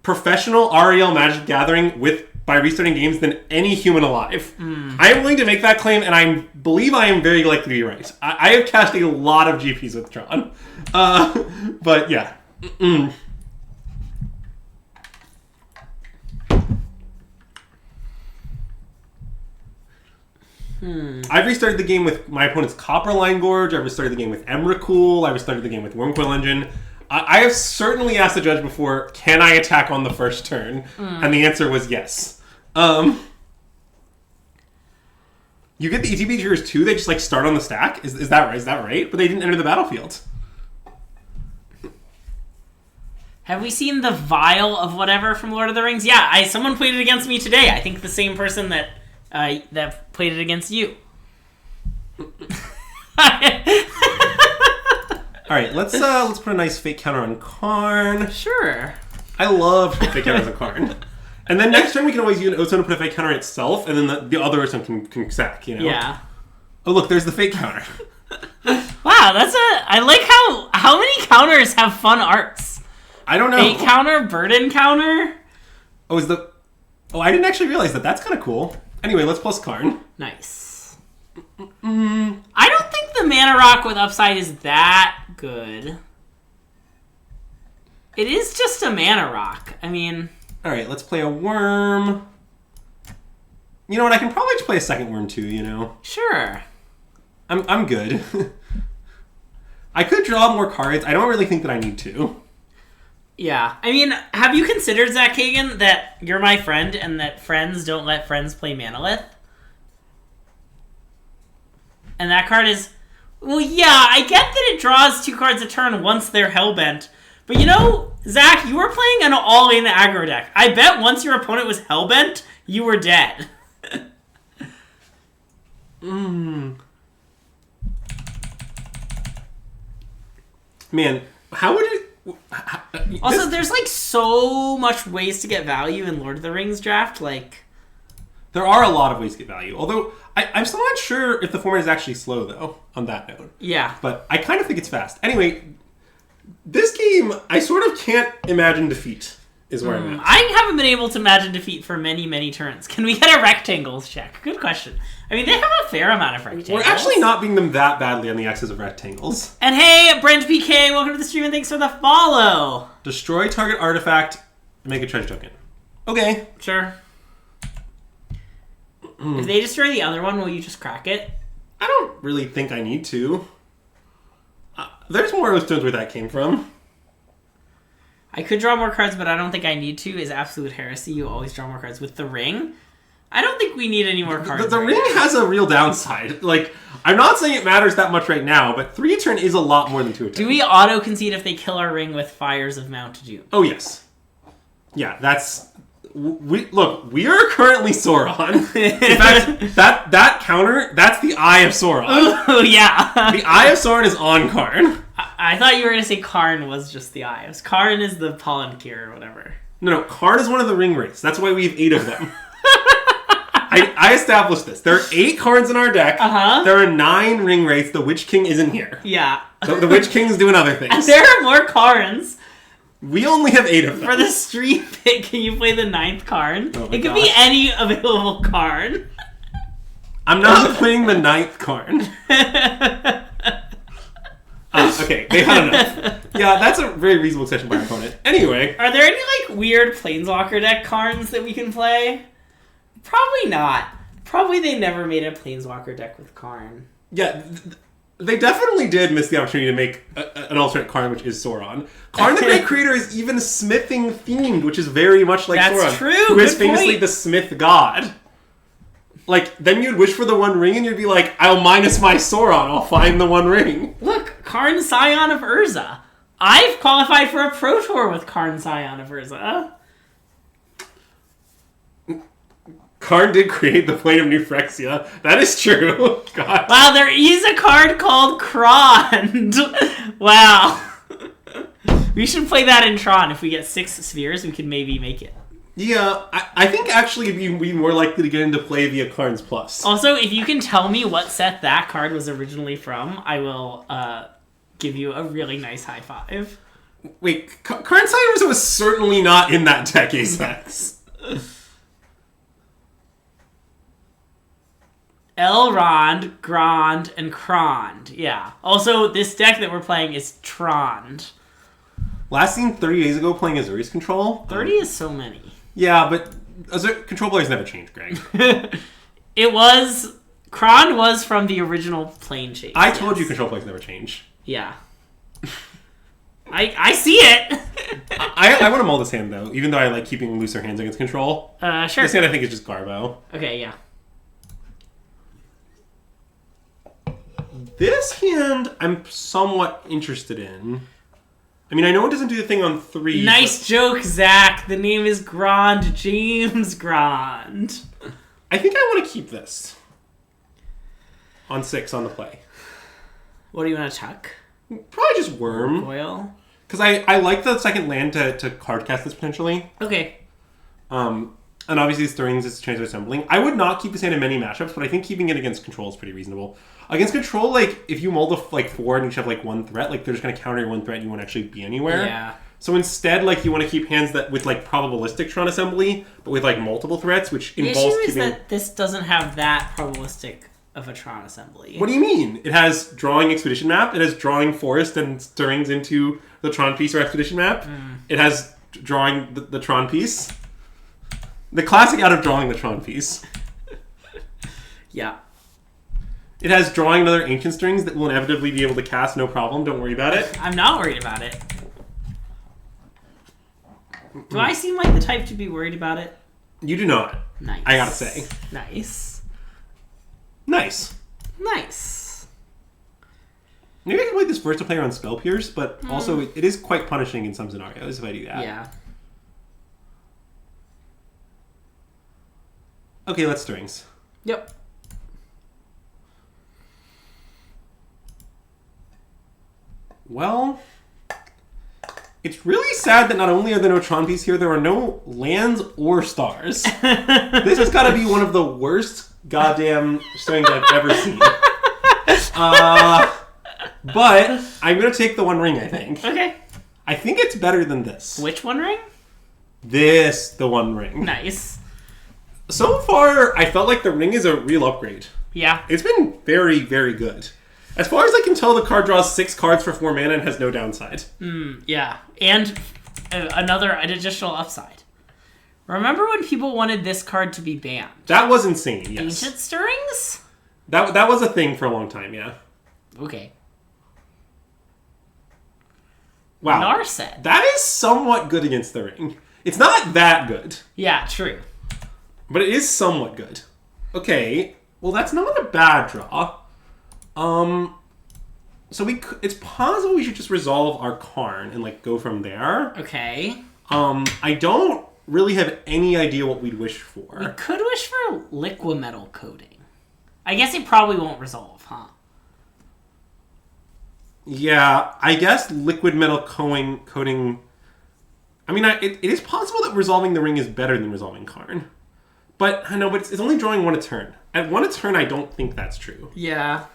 professional REL Magic Gathering by restarting games than any human alive. I am willing to make that claim, and I believe I am very likely to be right. I have cashed a lot of GPs with Tron. But yeah. I've restarted the game with my opponent's Copperline Gorge. I've restarted the game with Emrakul. I've restarted the game with Wormcoil Engine. I have certainly asked the judge before, can I attack on the first turn? And the answer was yes. You get the ETB triggers too? They just start on the stack? Is that right? But they didn't enter the battlefield. Have we seen the vial of whatever from Lord of the Rings? Yeah, someone played it against me today. I think the same person that played it against you. All right, let's put a nice fake counter on Karn. Sure. I love fake counters on Karn. And then next turn we can always use O-Stone to put a fake counter itself, and then the other O-Stone can sack, you know? Yeah. Oh, look, there's the fake counter. Wow, I like how many counters have fun arts. I don't know. 8 counter, burden counter. Oh, I didn't actually realize that. That's kind of cool. Anyway, let's plus Karn. Nice. I don't think the Mana Rock with upside is that good. It is just a Mana Rock. I mean... Alright, let's play a worm. You know what? I can probably just play a second worm too, you know? Sure. I'm good. I could draw more cards. I don't really think that I need to. Yeah. I mean, have you considered, Zach Kagan, that you're my friend and that friends don't let friends play Manolith? And that card is... Well, yeah, I get that it draws 2 cards a turn once they're Hellbent. But you know, Zach, you were playing an all-in aggro deck. I bet once your opponent was Hellbent, you were dead. Man, how would it... Also, there's like so much ways to get value in Lord of the Rings draft, like... There are a lot of ways to get value, although I'm still not sure if the format is actually slow, though, on that note. Yeah. But I kind of think it's fast. Anyway, this game, I sort of can't imagine defeat, is where I'm at. I haven't been able to imagine defeat for many, many turns. Can we get a rectangles check? Good question. I mean, they have a fair amount of rectangles. We're actually not beating them that badly on the X's of rectangles. And hey, Brent PK, welcome to the stream and thanks for the follow. Destroy target artifact and make a treasure token. Okay. Sure. If they destroy the other one, will you just crack it? I don't really think I need to. There's more stones where that came from. I could draw more cards, but I don't think I need to. Is absolute heresy. You always draw more cards with the ring. I don't think we need any more cards. The ring has a real downside. Like, I'm not saying it matters that much right now, but 3 a turn is a lot more than 2 a turn. Do we auto-concede if they kill our ring with Fires of Mount Doom? Oh, yes. Yeah, that's... We are currently Sauron. In fact, that counter, that's the Eye of Sauron. Oh, yeah. The Eye of Sauron is on Karn. I thought you were going to say Karn was just the Eye. Karn is the Palantir or whatever. No, Karn is one of the ring wraiths. That's why we have 8 of them. I established this. There are 8 Karns in our deck. Uh-huh. There are 9 ring wraiths. The Witch King isn't here. Yeah. The Witch King's doing other things. And there are more Karns. We only have 8 of them. For the stream pick, can you play the 9th Karn? Oh it could be any available Karn. I'm not playing the 9th Karn. Okay, they had enough. Yeah, that's a very reasonable exception by our opponent. Anyway. Are there any, like, weird Planeswalker deck Karns that we can play? Probably not. Probably they never made a Planeswalker deck with Karn. Yeah, they definitely did miss the opportunity to make an alternate Karn, which is Sauron. Karn the Great Creator is even smithing themed, which is very much like That's Sauron. True. Who is famously point. the smith god. Like, then you'd wish for the one ring and you'd be like, I'll minus my Sauron, I'll find the one ring. Look, Karn Scion of Urza. I've qualified for a Pro Tour with Karn Scion of Urza. Karn did create the Plane of New Phyrexia. That is true. God. Wow, there is a card called Krond. Wow. We should play that in Tron. If we get 6 spheres, we can maybe make it. Yeah, I think actually you'd be more likely to get into play via Karn's Plus. Also, if you can tell me what set that card was originally from, I will give you a really nice high five. Wait, Karn's Scion was certainly not in that deck, Apex. Elrond, Grond, and Krond. Yeah. Also, this deck that we're playing is Tron. Last seen 30 days ago playing Azuri's Control. 30 is so many. Yeah, but Control players never changed, Greg. It was... Krond was from the original Plane Chase. I told you Control players never change. Yeah. I see it! I want to mull this hand, though, even though I like keeping looser hands against Control. Sure. This hand I think is just Garbo. Okay, yeah. This hand I'm somewhat interested in. I mean, I know it doesn't do the thing on 3. Nice joke, Zach. The name is Grond. James Grond. I think I want to keep this. On 6 on the play. What do you want to chuck? Probably just Worm. Foil? Because I like the second land to card cast this potentially. Okay. And obviously Stirrings is Transfer Assembling. I would not keep this hand in many matchups, but I think keeping it against Control is pretty reasonable. Against Control, like, if you mull the 4 and you have, 1 threat, like, they're just going to counter your 1 threat and you won't actually be anywhere. Yeah. So instead, like, you want to keep hands that with, like, probabilistic Tron assembly, but with, like, multiple threats, which involves keeping... The issue is that this doesn't have that probabilistic of a Tron assembly. What do you mean? It has drawing expedition map, it has drawing forest and stirrings into the Tron piece or expedition map. It has drawing the Tron piece. The classic out of drawing the Tron piece. Yeah. It has drawing another ancient strings that will inevitably be able to cast, no problem. Don't worry about it. I'm not worried about it. Do I seem like the type to be worried about it? You do not. Nice. I gotta say. Nice. Maybe I can play this first to play around Spell Pierce, but also it is quite punishing in some scenarios if I do that. Yeah. Okay, let's strings. Yep. Well, it's really sad that not only are there no Tron pieces here, there are no lands or stars. This has got to be one of the worst goddamn strings I've ever seen. But I'm going to take the One Ring, I think. Okay. I think it's better than this. Which One Ring? The One Ring. Nice. So far, I felt like the Ring is a real upgrade. Yeah. It's been very, very good. As far as I can tell, the card draws 6 cards for 4 mana and has no downside. Yeah. And an additional upside. Remember when people wanted this card to be banned? That was insane, yes. Ancient Stirrings? That was a thing for a long time, yeah. Okay. Wow. Narset. That is somewhat good against the Ring. It's not that good. Yeah, true. But it is somewhat good. Okay. Well, that's not a bad draw. So it's possible we should just resolve our Karn and, like, go from there. Okay. I don't really have any idea what we'd wish for. We could wish for Liquimetal coating. I guess it probably won't resolve, huh? Yeah, I guess liquid metal coating... I mean, it is possible that resolving the Ring is better than resolving Karn. But, I know, but it's only drawing 1 a turn. At 1 a turn, I don't think that's true. Yeah.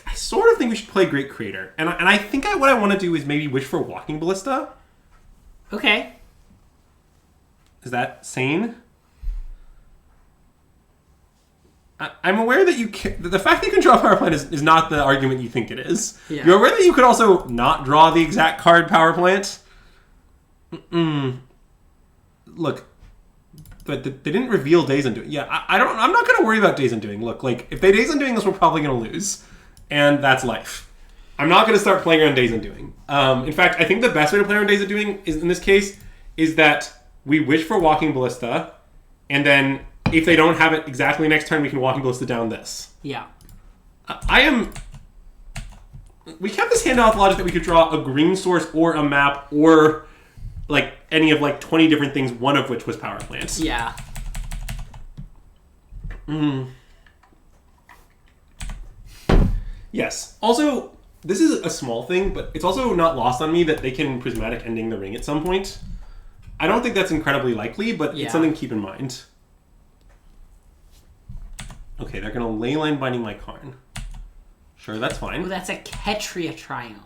I sort of think we should play Great Creator. And I think what I want to do is maybe wish for Walking Ballista. Okay. Is that sane? I'm aware that the fact that you can draw Power Plant is not the argument you think it is. Yeah. You're aware that you could also not draw the exact card Power Plant? Look, but they didn't reveal Days Undoing. Yeah, I'm not going to worry about Days Undoing. Look, like, if they Days Undoing this, we're probably going to lose. And that's life. I'm not going to start playing around Days Undoing. In fact, I think the best way to play around Days Undoing is, in this case, is that we wish for Walking Ballista, and then if they don't have it exactly next turn, we can Walking Ballista down this. Yeah. We kept this hand off logic that we could draw a green source or a map or, like, any of, like, 20 different things, one of which was Power Plants. Yeah. Yes. Also, this is a small thing, but it's also not lost on me that they can Prismatic Ending the Ring at some point. I don't think that's incredibly likely, but it's something to keep in mind. Okay, they're going to Leyline Binding my Karn. Sure, that's fine. Oh, that's a Ketria Triome.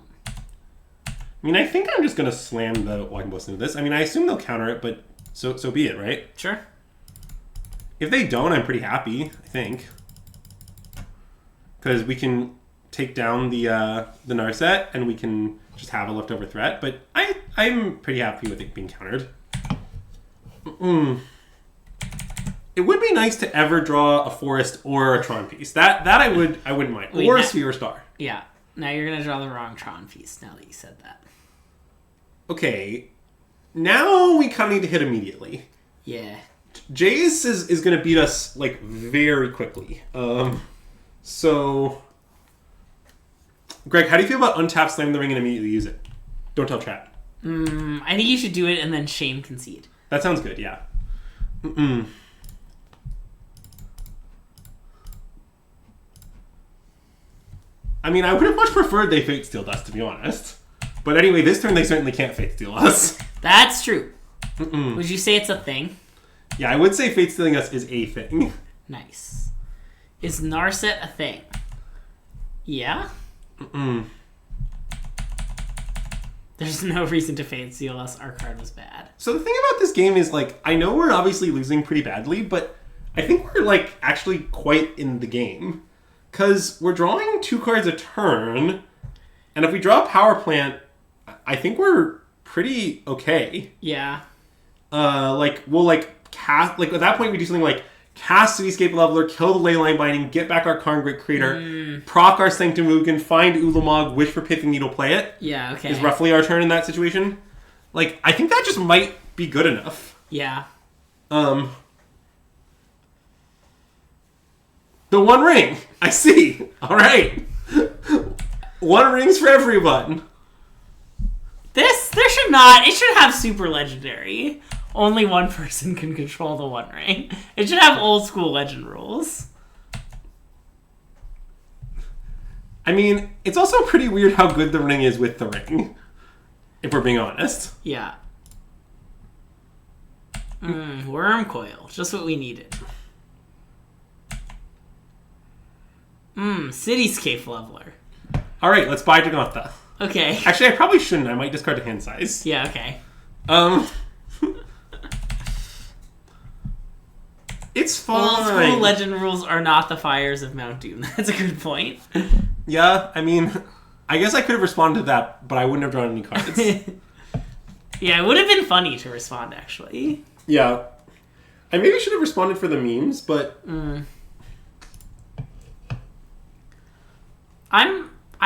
I mean, I think I'm just going to slam the Walking Ballista into this. I mean, I assume they'll counter it, but so be it, right? Sure. If they don't, I'm pretty happy, I think. Because we can take down the Narset, and we can just have a leftover threat. But I'm pretty happy with it being countered. It would be nice to ever draw a forest or a Tron piece. That I wouldn't mind. Wait, or a Sphere or Star. Yeah. Now you're gonna draw the wrong Tron piece. Now that you said that. Okay. Now we kind of need to hit immediately. Yeah. Jace is gonna beat us, like, very quickly. So, Greg, how do you feel about untap, slam the Ring, and immediately use it? Don't tell chat. I think you should do it and then shame concede. That sounds good, yeah. I mean, I would have much preferred they Fate Stealed us, to be honest. But anyway, this turn they certainly can't Fate Steal us. That's true. Would you say it's a thing? Yeah, I would say Fate Stealing us is a thing. Nice. Is Narset a thing? Yeah? There's no reason to fancy unless our card was bad. So the thing about this game is, like, I know we're obviously losing pretty badly, but I think we're, like, actually quite in the game. Because we're drawing 2 cards a turn, and if we draw a power plant, I think we're pretty okay. Yeah. We'll, cast... Like, at that point, we do something like cast Cityscape Leveler, kill the Leyline Binding, get back our Karn Grit Creator, proc our Sanctum Mugen, find Ulamog, wish for Pithing Needle, play it. Yeah, okay. Is roughly our turn in that situation. Like, I think that just might be good enough. Yeah. The One Ring. I see. All right. 1 rings for everyone. There should not... It should have super legendary. Only one person can control the One Ring. It should have old school legend rules. I mean, it's also pretty weird how good the ring is with the ring. If we're being honest. Yeah. Worm Coil. Just what we needed. Cityscape Leveler. Alright, let's buy Jagantha. Okay. Actually, I probably shouldn't. I might discard a hand size. Yeah, okay. It's fine. Old school legend rules are not the fires of Mount Doom. That's a good point. Yeah, I mean, I guess I could have responded to that, but I wouldn't have drawn any cards. Yeah, it would have been funny to respond, actually. Yeah. I maybe should have responded for the memes, but...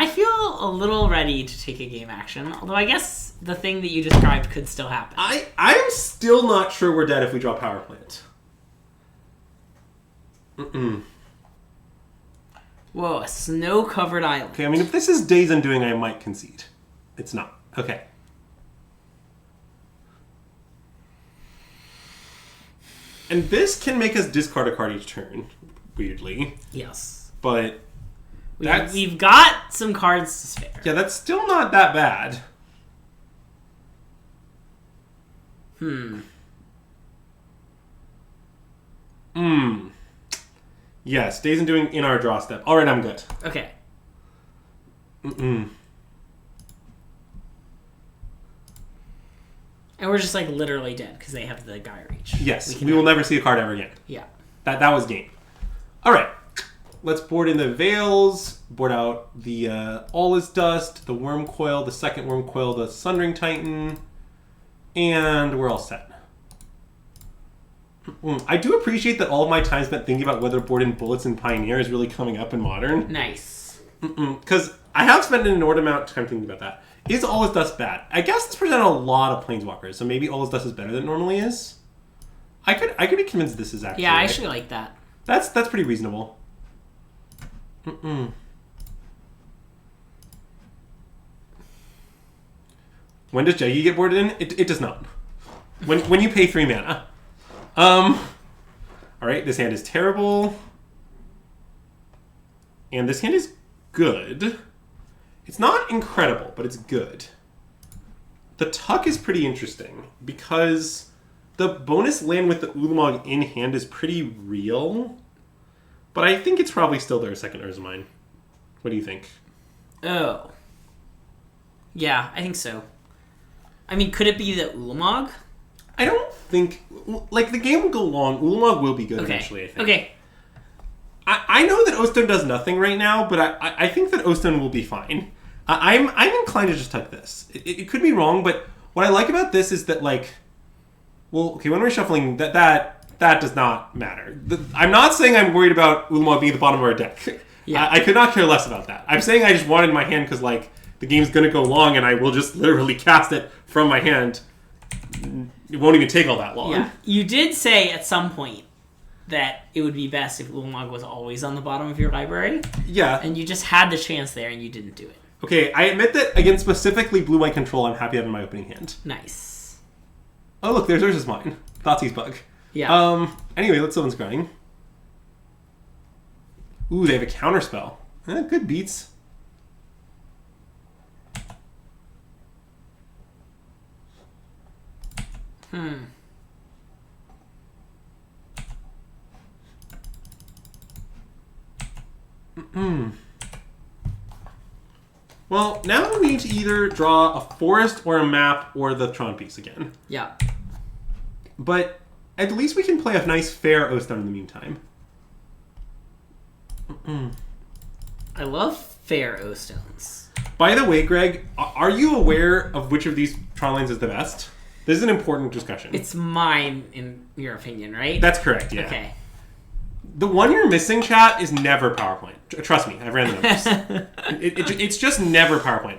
I feel a little ready to take a game action, although I guess the thing that you described could still happen. I'm still not sure we're dead if we draw Power Plant. Whoa, a snow-covered island. Okay, I mean, if this is Days Undoing, I might concede. It's not. Okay. And this can make us discard a card each turn, weirdly. Yes. But we've got some cards to spare. Yeah, that's still not that bad. Yes, Days Undoing in our draw step. Alright, I'm good. Okay. And we're just, like, literally dead because they have the Gaia Reach. Yes, we will never see a card ever again. Yeah. That was game. Alright. Let's board in the Veils, board out the All Is Dust, the Worm Coil, the second Worm Coil, the Sundering Titan, and we're all set. I do appreciate that all of my time spent thinking about whether board in Bullets and Pioneer is really coming up in Modern. Nice. Because I have spent an inordinate amount of time thinking about that. Is All Is Dust bad? I guess this presented a lot of Planeswalkers, so maybe All Is Dust is better than it normally is. I could be convinced this is actually... Yeah, I actually like that. That's pretty reasonable. When does Jaggy get boarded in? It does not. When you pay 3 mana. Alright, this hand is terrible. And this hand is good. It's not incredible, but it's good. The Tuck is pretty interesting, because the bonus land with the Ulamog in hand is pretty real. But I think it's probably still their second Urzumine. What do you think? Oh. Yeah, I think so. I mean, could it be the Ulamog? I don't think... Like, the game will go long. Ulamog will be good eventually, I think. Okay. I know that Ostone does nothing right now, but I think that Ostone will be fine. I'm inclined to just tuck this. It could be wrong, but what I like about this is that, like... Well, okay, when we're shuffling, that does not matter. I'm not saying I'm worried about Ulamog being at the bottom of our deck. Yeah. I could not care less about that. I'm saying I just want it in my hand because, like, the game's going to go long and I will just literally cast it from my hand. It won't even take all that long. Yeah. You did say at some point that it would be best if Ulamog was always on the bottom of your library. Yeah. And you just had the chance there and you didn't do it. Okay, I admit that, again, specifically Blue-White Control, I'm happy having my opening hand. Nice. Oh, look, there's Urza's Mine. Thoughtseize Bug. Yeah. Anyway, let's Sylvan's Grinding. Ooh, they have a counterspell. Good beats. Well, now we need to either draw a forest or a map or the Tron piece again. Yeah. But at least we can play a nice fair O-Stone in the meantime. I love fair O-Stones. By the way, Greg, are you aware of which of these Tron lines is the best? This is an important discussion. It's mine, in your opinion, right? That's correct, yeah. Okay. The one you're missing, chat, is never PowerPoint. Trust me, I've ran the numbers. It's just never PowerPoint.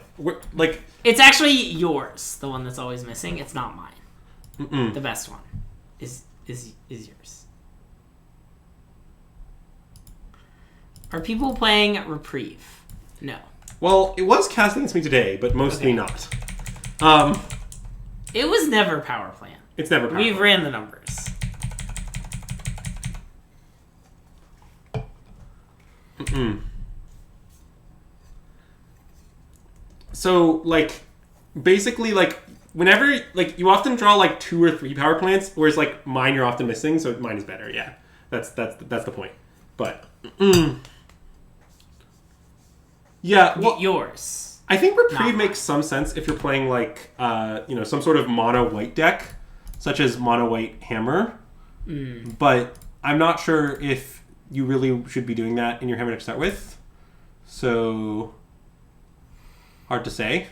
Like, it's actually yours, the one that's always missing. It's not mine. Mm-mm. The best one is yours. Are people playing Reprieve? No. Well, it was cast against me today, but mostly not. It was never Power Plant. It's never PowerPoint. We've ran the numbers. So, like, basically, like, whenever, like, you often draw, like, 2 or 3 power plants, whereas, like, mine you're often missing, so mine is better, yeah. That's the point. But, yeah, well, yours. I think Reprieve makes some sense if you're playing, like, some sort of mono-white deck, such as mono-white Hammer. But I'm not sure if you really should be doing that in your Hammer deck to start with. So, hard to say.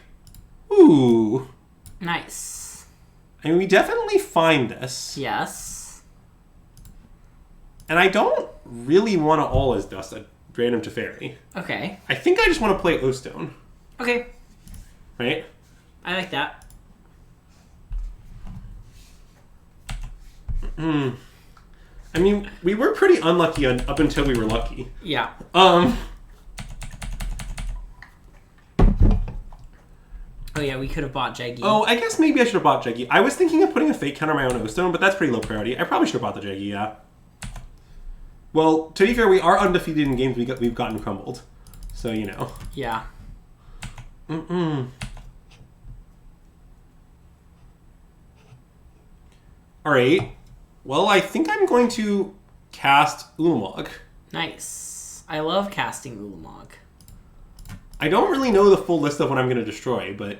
Ooh. Nice. I mean, we definitely find this. Yes. And I don't really want to all as dust a random to fairy. Okay. I think I just want to play O-Stone. Okay. Right? I like that. I mean, we were pretty unlucky up until we were lucky. Yeah. Oh yeah, we could have bought Jaggy. Oh, I guess maybe I should have bought Jaggy. I was thinking of putting a fake counter on my own O-Stone, but that's pretty low priority. I probably should have bought the Jaggy, yeah. Well, to be fair, we are undefeated in games we've gotten crumbled. So, you know. Yeah. Alright. Well, I think I'm going to cast Ulamog. Nice. I love casting Ulamog. I don't really know the full list of what I'm going to destroy, but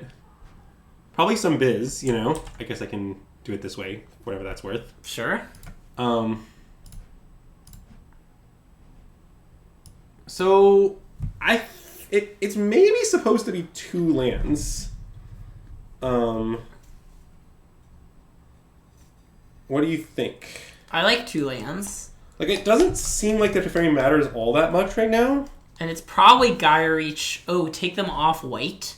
probably some biz, you know. I guess I can do it this way, whatever that's worth. Sure. So it's maybe supposed to be 2 lands. What do you think? I like 2 lands. Like, it doesn't seem like the Teferi matters all that much right now. And it's probably Gaia Reach. Oh, take them off white?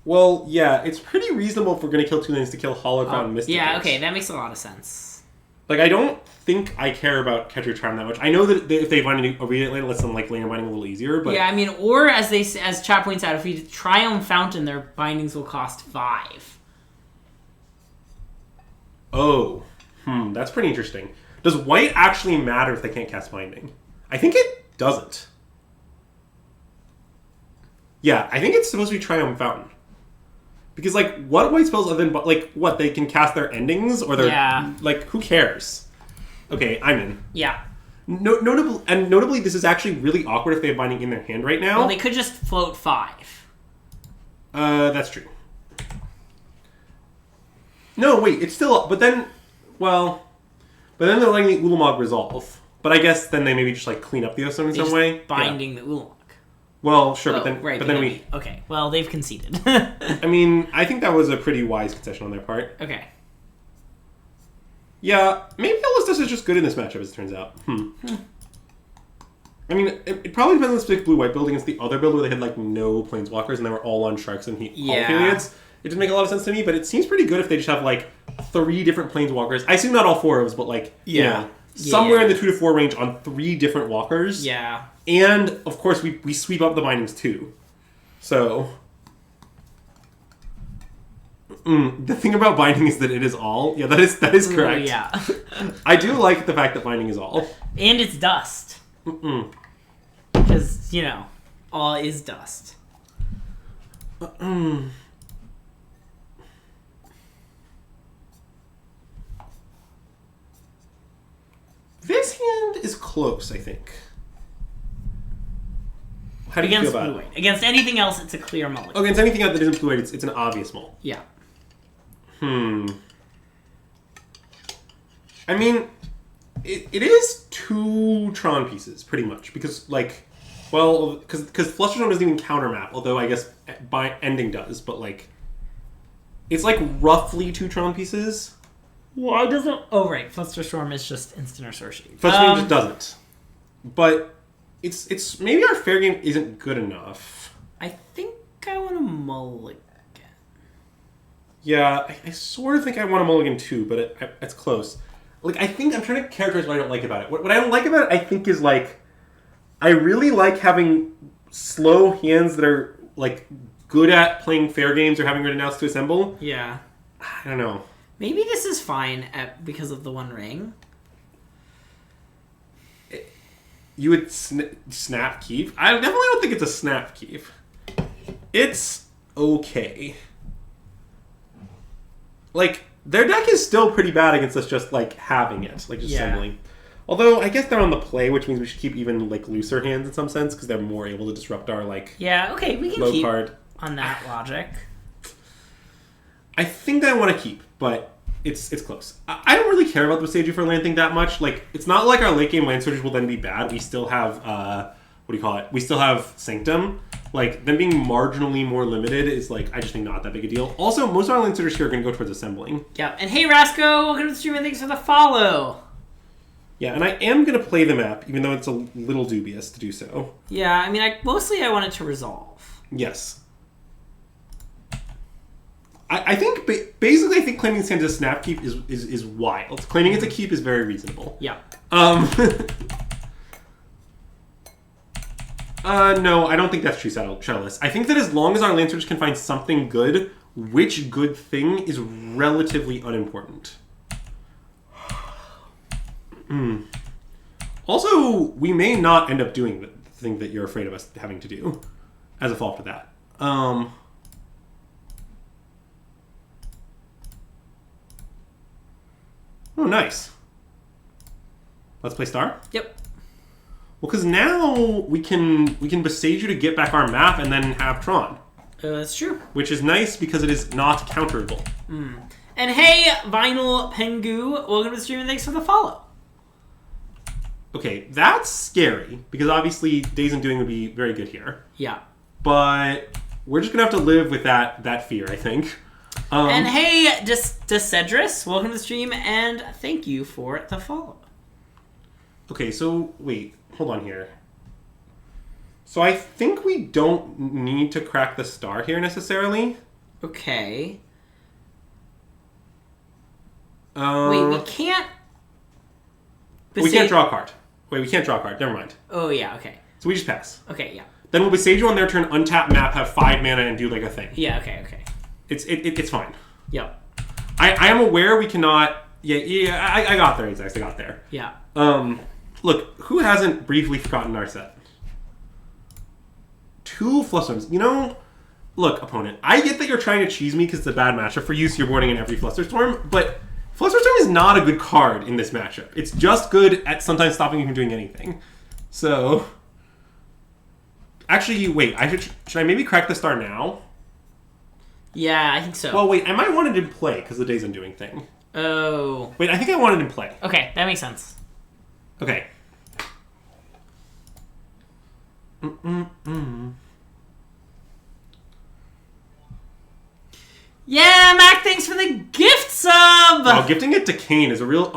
Well, yeah, it's pretty reasonable if we're going to kill 2 lands to kill Holocron and Mystic. Yeah, okay, that makes a lot of sense. Like, I don't think I care about Catcher Charm that much. I know that if they find a read it land, it lets them, like, laner binding a little easier, but... Yeah, I mean, or as Chat points out, if we Triumph Fountain, their bindings will cost 5. Oh. That's pretty interesting. Does white actually matter if they can't cast binding? I think it doesn't. Yeah, I think it's supposed to be Triumph Fountain. Because, like, what white spells other than... Like, what, they can cast their endings? Or their... Yeah. Like, who cares? Okay, I'm in. Yeah. Notably, this is actually really awkward if they have binding in their hand right now. Well, they could just float 5. That's true. No, wait, it's still... But then... Well... But then they're letting the Ulamog resolve. But I guess then they maybe just, like, clean up the O-Stone in some way. Binding the Ulamog. Well, sure, but then we... Okay, well, they've conceded. I mean, I think that was a pretty wise concession on their part. Okay. Yeah, maybe Ellistus is just good in this matchup, as it turns out. I mean, it probably depends on the specific blue-white build against the other build where they had, like, no planeswalkers and they were all on sharks and Holophiliads. It didn't make a lot of sense to me, but it seems pretty good if they just have, like, 3 different planeswalkers. I assume not all 4 of them, but, like, you know, somewhere in the 2 to 4 range on 3 different walkers. Yeah. And, of course, we sweep up the bindings, too. So... the thing about binding is that it is all. Yeah, that is correct. Ooh, yeah. I do like the fact that binding is all. And it's dust. Because, you know, all is dust. This hand is close, I think. How do you feel about blue-white. Against anything else, it's a clear mulligan. Against anything else that isn't blue-white, it's an obvious mull. Yeah. I mean, it is 2 Tron pieces, pretty much. Because, like, well, because Flusterstone doesn't even countermap, although I guess by ending does, but, like, it's, like, roughly 2 Tron pieces. Why doesn't... Oh, right. Flusterstorm is just instant or sorcery. Flusterstorm just doesn't. But it's maybe our fair game isn't good enough. I think I want a mulligan. Yeah, I sort of think I want a mulligan too, but it's close. Like, I think I'm trying to characterize what I don't like about it. What I don't like about it, I think, is, like, I really like having slow hands that are, like, good at playing fair games or having written outs to assemble. Yeah. I don't know. Maybe this is fine because of the one ring. You would snap keep? I definitely don't think it's a snap keep. It's okay. Like, their deck is still pretty bad against us just, like, having it. Like, just assembling. Although, I guess they're on the play, which means we should keep even, like, looser hands in some sense, because they're more able to disrupt our, like, yeah, okay, we can low keep card. On that logic. I think I want to keep, but it's close. I don't really care about the Sage for land thing that much. Like, it's not like our late game land searches will then be bad. We still have, what do you call it? We still have Sanctum. Like, them being marginally more limited is, like, I just think not that big a deal. Also, most of our land searchers here are going to go towards assembling. Yeah, and hey, Rasco, welcome to the stream and thanks for the follow. Yeah, and I am going to play the map, even though it's a little dubious to do so. Yeah, I mean, mostly I want it to resolve. Yes. I think, basically, I think claiming this hand as a snap keep is wild. Claiming it's a keep is very reasonable. Yeah. No, I don't think that's true, Shadowless. I think that as long as our land searchers can find something good, which good thing is relatively unimportant. Also, we may not end up doing the thing that you're afraid of us having to do as a fault for that. Oh, nice. Let's play Star? Yep. Well, because now we can besage you to get back our map and then have Tron. That's true. Which is nice because it is not counterable. And hey, Vinyl Pengu, welcome to the stream and thanks for the follow. Okay, that's scary because obviously Days Undoing would be very good here. Yeah. But we're just going to have to live with that fear, I think. And hey, Decedrus, welcome to the stream and thank you for the follow. Okay, so wait, hold on here. So I think we don't need to crack the Star here necessarily. Okay. Wait, we can't... We can't draw a card. Wait, we can't draw a card. Never mind. Oh, yeah, okay. So we just pass. Okay, yeah. Then we'll besage you on their turn, untap map, have 5 mana, and do like a thing. Yeah, okay. It's fine. Yep. I am aware we cannot... Yeah, I got there, Ajax. I got there. Yeah. Look, who hasn't briefly forgotten our set? 2 Flusterstorms. You know, look, opponent, I get that you're trying to cheese me because it's a bad matchup for you, so you're boarding in every Flusterstorm, but Flusterstorm is not a good card in this matchup. It's just good at sometimes stopping you from doing anything. So... Actually, wait, should I maybe crack the Star now? Yeah, I think so. Well, wait, I might want it in play because the Days Undoing thing. Oh. Wait, I think I want it in play. Okay, that makes sense. Okay. Yeah, Mac, thanks for the gift sub. Well, gifting it to Kane is a real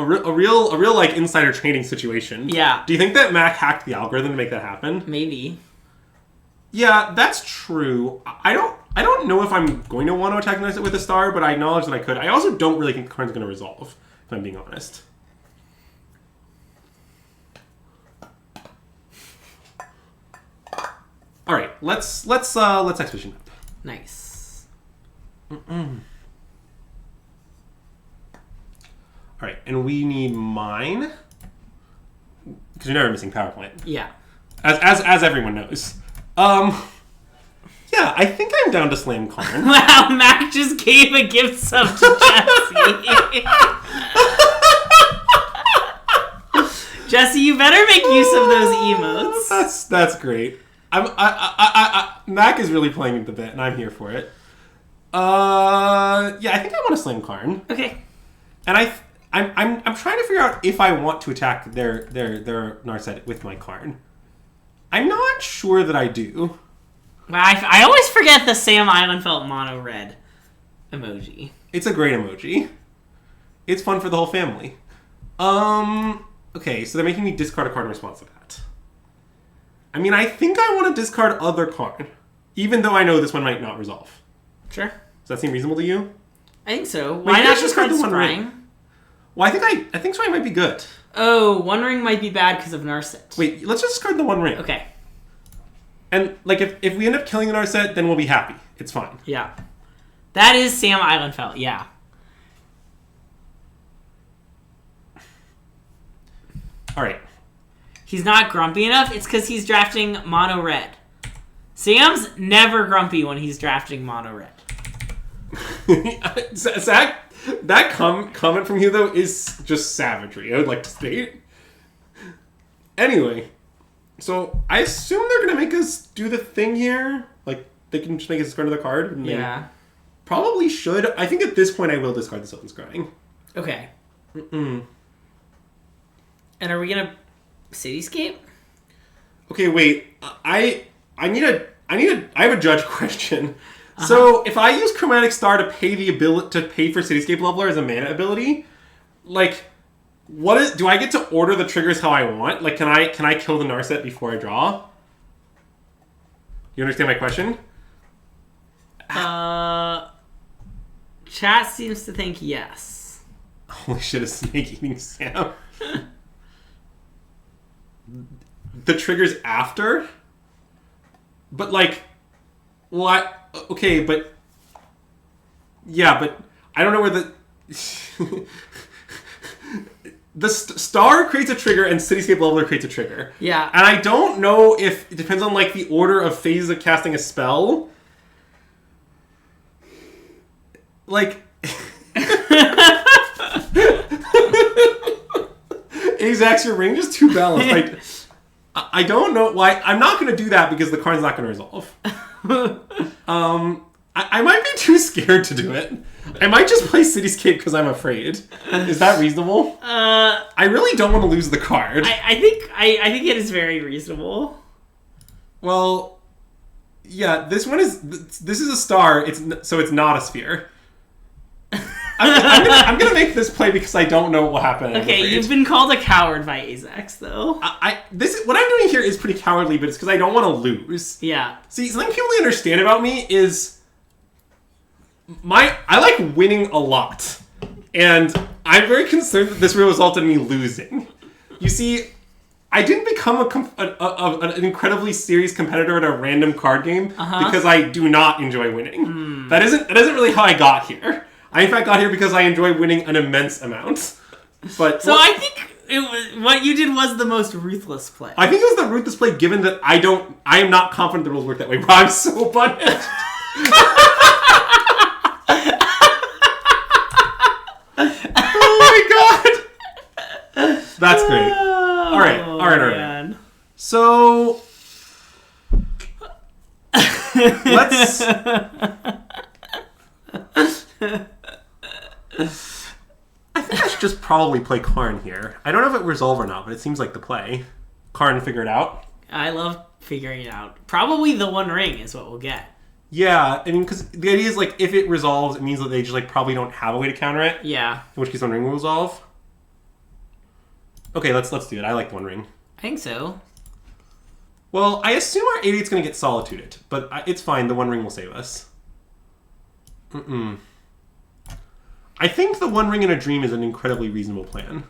like insider trading situation. Yeah. Do you think that Mac hacked the algorithm to make that happen? Maybe. Yeah, that's true. I don't know if I'm going to want to attack it with a Star, but I acknowledge that I could. I also don't really think the card's going to resolve, if I'm being honest. All right, let's expedition map. Nice. All right, and we need mine because you're never missing power plant. Yeah. As everyone knows. Yeah, I think I'm down to slam Karn. Wow, Mac just gave a gift sub to Jesse. Jesse, you better make use of those emotes. That's great. Mac is really playing the bit, and I'm here for it. Yeah, I think I want to slam Karn. Okay. And I'm trying to figure out if I want to attack their Narset with my Karn. I'm not sure that I do. I always forget the Sam Islandfelt mono red emoji. It's a great emoji. It's fun for the whole family. Okay, so they're making me discard a card in response to that. I mean, I think I want to discard other Karn, even though I know this one might not resolve. Sure. Does that seem reasonable to you? I think so. Why not discard the One Ring? Well, I think Scrying might be good. Oh, One Ring might be bad because of Narset. Wait, let's just discard the One Ring. Okay. And, like, if we end up killing the Narset, then we'll be happy. It's fine. Yeah. That is Sam Islandfelt, yeah. Alright. He's not grumpy enough? It's because he's drafting mono red. Sam's never grumpy when he's drafting mono red. Zach, that comment from you, though, is just savagery, I would like to state. Anyway, so I assume they're going to make us do the thing here. Like, they can just make us discard another card. And yeah. Probably should. I think at this point I will discard the Sylvan Scrying. Okay. And are we going to Cityscape? Okay, wait. I have a judge question. Uh-huh. So if I use Chromatic Star to pay for Cityscape Leveler as a mana ability, like, do I get to order the triggers how I want? Like, can I kill the Narset before I draw? You understand my question? Chat seems to think yes. Holy shit, a snake eating Sam. The triggers after? But, like, what? Okay, but... Yeah, but I don't know where the... The star creates a trigger and Cityscape Leveler creates a trigger. Yeah. And I don't know if... It depends on, like, the order of phases of casting a spell. Like... Azax, your range is too balanced. I don't know why. I'm not going to do that because the card's not going to resolve. I might be too scared to do it. I might just play Cityscape because I'm afraid. Is that reasonable? I really don't want to lose the card. I think it is very reasonable. Well, yeah, this is a star. So it's not a sphere. I'm gonna make this play because I don't know what will happen. Okay, you've been called a coward by Azax, though. What I'm doing here is pretty cowardly, but it's because I don't want to lose. Yeah. See, something people don't understand about me is I like winning a lot, and I'm very concerned that this will result in me losing. You see, I didn't become an incredibly serious competitor at a random card game because I do not enjoy winning. That isn't really how I got here. I, in fact, got here because I enjoy winning an immense amount. But I think what you did was the most ruthless play. I think it was the ruthless play, given that I am not confident the rules work that way. But I'm so punished. Oh my god! That's great. All right. So let's. I think I should just probably play Karn here. I don't know if it resolve or not, but it seems like the play. Karn, figure it out. I love figuring it out. Probably the One Ring is what we'll get. Yeah, I mean, because the idea is, like, if it resolves, it means that they just, like, probably don't have a way to counter it. Yeah. In which case One Ring will resolve. Okay, let's do it. I like One Ring. I think so. Well, I assume our 88's going to get solituded, but it's fine. The One Ring will save us. I think the One Ring in a Dream is an incredibly reasonable plan.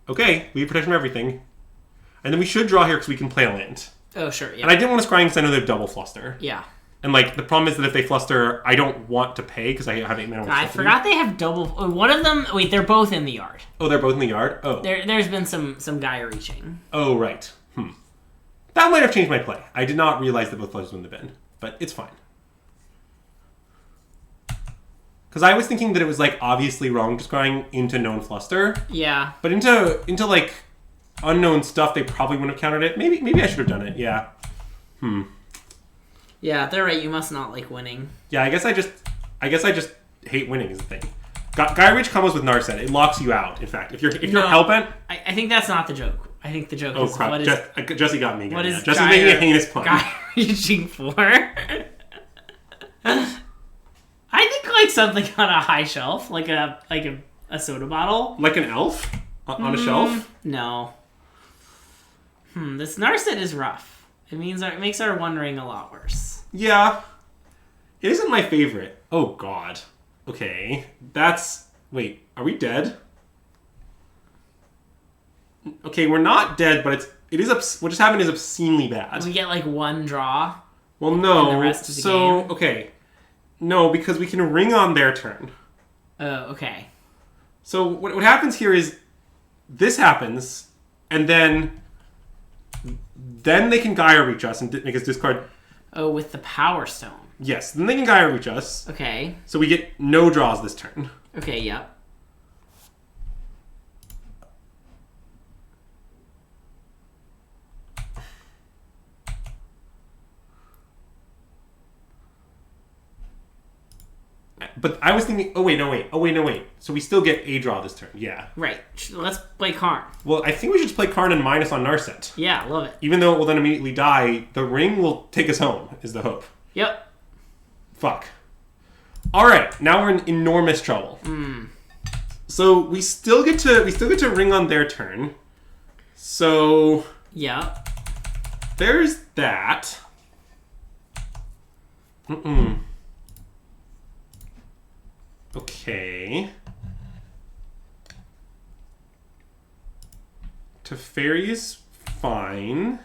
Okay, we have protection from everything. And then we should draw here because we can play a land. Oh, sure, yeah. And I didn't want to scrying because I know they have double fluster. Yeah. And, like, the problem is that if they fluster, I don't want to pay because I have 8 mana. I forgot they have double... One of them... Wait, they're both in the yard. Oh, they're both in the yard? Oh. There's been some guy reaching. Oh, right. That might have changed my play. I did not realize that both flusters were in the bin. But it's fine. Because I was thinking that it was, like, obviously wrong to scrying into known fluster. Yeah. But into like, unknown stuff, they probably wouldn't have countered it. Maybe I should have done it. Yeah. Yeah, they're right. You must not like winning. Yeah, I guess I just hate winning is the thing. Guy Reach combos with Narset. It locks you out. In fact, if you're hellbent, I think that's not the joke. I think the joke is crap. what is Jesse got me again. What is Jesse's making a heinous pun. Guy reaching for? I think like something on a high shelf, like a soda bottle, like an elf on a shelf. No. This Narset is rough. It makes our One Ring a lot worse. Yeah, it isn't my favorite. Oh God. Okay, wait. Are we dead? Okay, we're not dead, but what just happened is obscenely bad. We get like one draw. Well, no. The rest of the game. Okay, no, because we can ring on their turn. Oh, okay. So what happens here is this happens, and then they can Gaia Reach us and make us discard. Oh, with the Power Stone. Yes, then they can Gaia Reach us. Okay. So we get no draws this turn. Okay, yep. But I was thinking, oh wait, no wait. So we still get a draw this turn, yeah. Right. Let's play Karn. Well, I think we should just play Karn and minus on Narset. Yeah, love it. Even though it will then immediately die, the ring will take us home, is the hope. Yep. Fuck. Alright, now we're in enormous trouble. So we still get to ring on their turn. So yeah. There's that. Okay. Teferi is fine.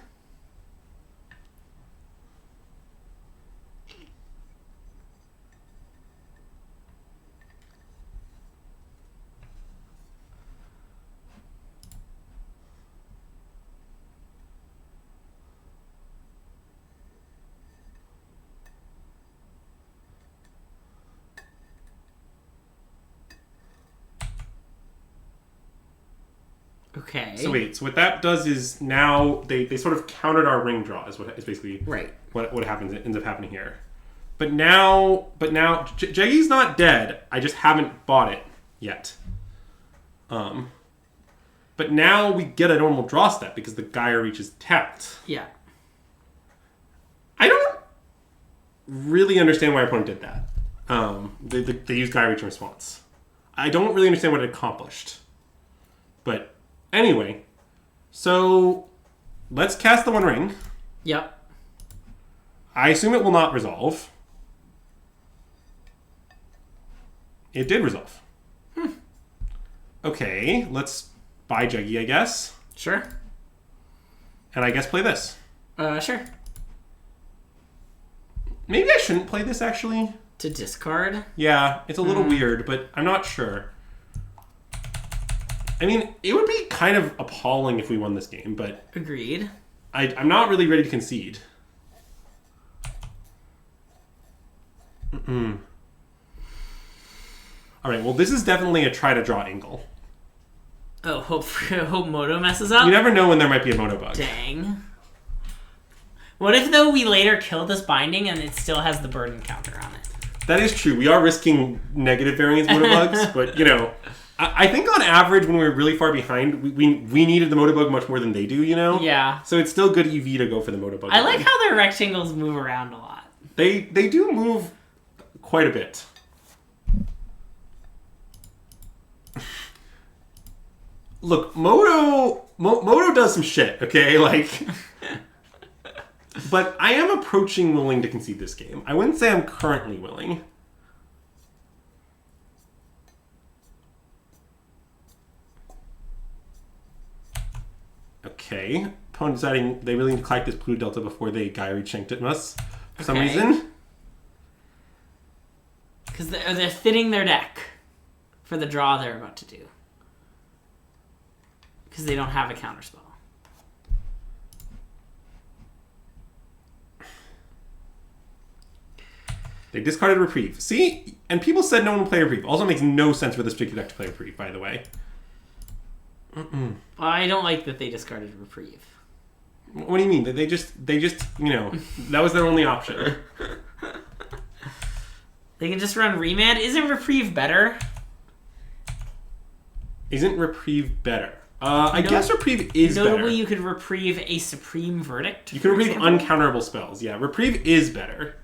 Okay. So wait, so what that does is now they sort of countered our ring draw is basically right. What ends up happening here. But now Jeggy's not dead. I just haven't bought it yet. But now we get a normal draw step because the Gaia Reach is tapped. Yeah. I don't really understand why our opponent did that. They used Gaia Reach in response. I don't really understand what it accomplished. But anyway, so let's cast the One Ring. Yep. I assume it will not resolve. It did resolve. Okay, let's buy Jeggy, I guess. Sure. And I guess play this. Sure. Maybe I shouldn't play this, actually. To discard? Yeah, it's a little weird, but I'm not sure. I mean, it would be kind of appalling if we won this game, but... Agreed. I'm not really ready to concede. Alright, well, this is definitely a try-to-draw angle. Oh, hope Moto messes up? You never know when there might be a Moto bug. Dang. What if, though, we later kill this binding and it still has the burden counter on it? That is true. We are risking negative variance Moto bugs, but, you know... I think on average, when we're really far behind, we needed the Moto bug much more than they do, you know? Yeah. So it's still good EV to go for the Moto bug. I like how their rectangles move around a lot. They do move quite a bit. Look, Moto does some shit, okay? Like... But I am approaching willing to concede this game. I wouldn't say I'm currently willing. Okay. Opponent deciding they really need to collect this Pluto Delta before they Gaia Reach shanked at us for some reason. Because they're thinning their deck for the draw they're about to do. Because they don't have a counterspell. They discarded Reprieve. See? And people said no one would play Reprieve. Also makes no sense for this particular deck to play Reprieve, by the way. I don't like that they discarded Reprieve. What do you mean? They just, that was their only option. They can just run Remand. Isn't Reprieve better? Isn't Reprieve better? I guess Reprieve is better. Notably, you could Reprieve a Supreme Verdict. You can Reprieve uncounterable spells. Yeah, Reprieve is better.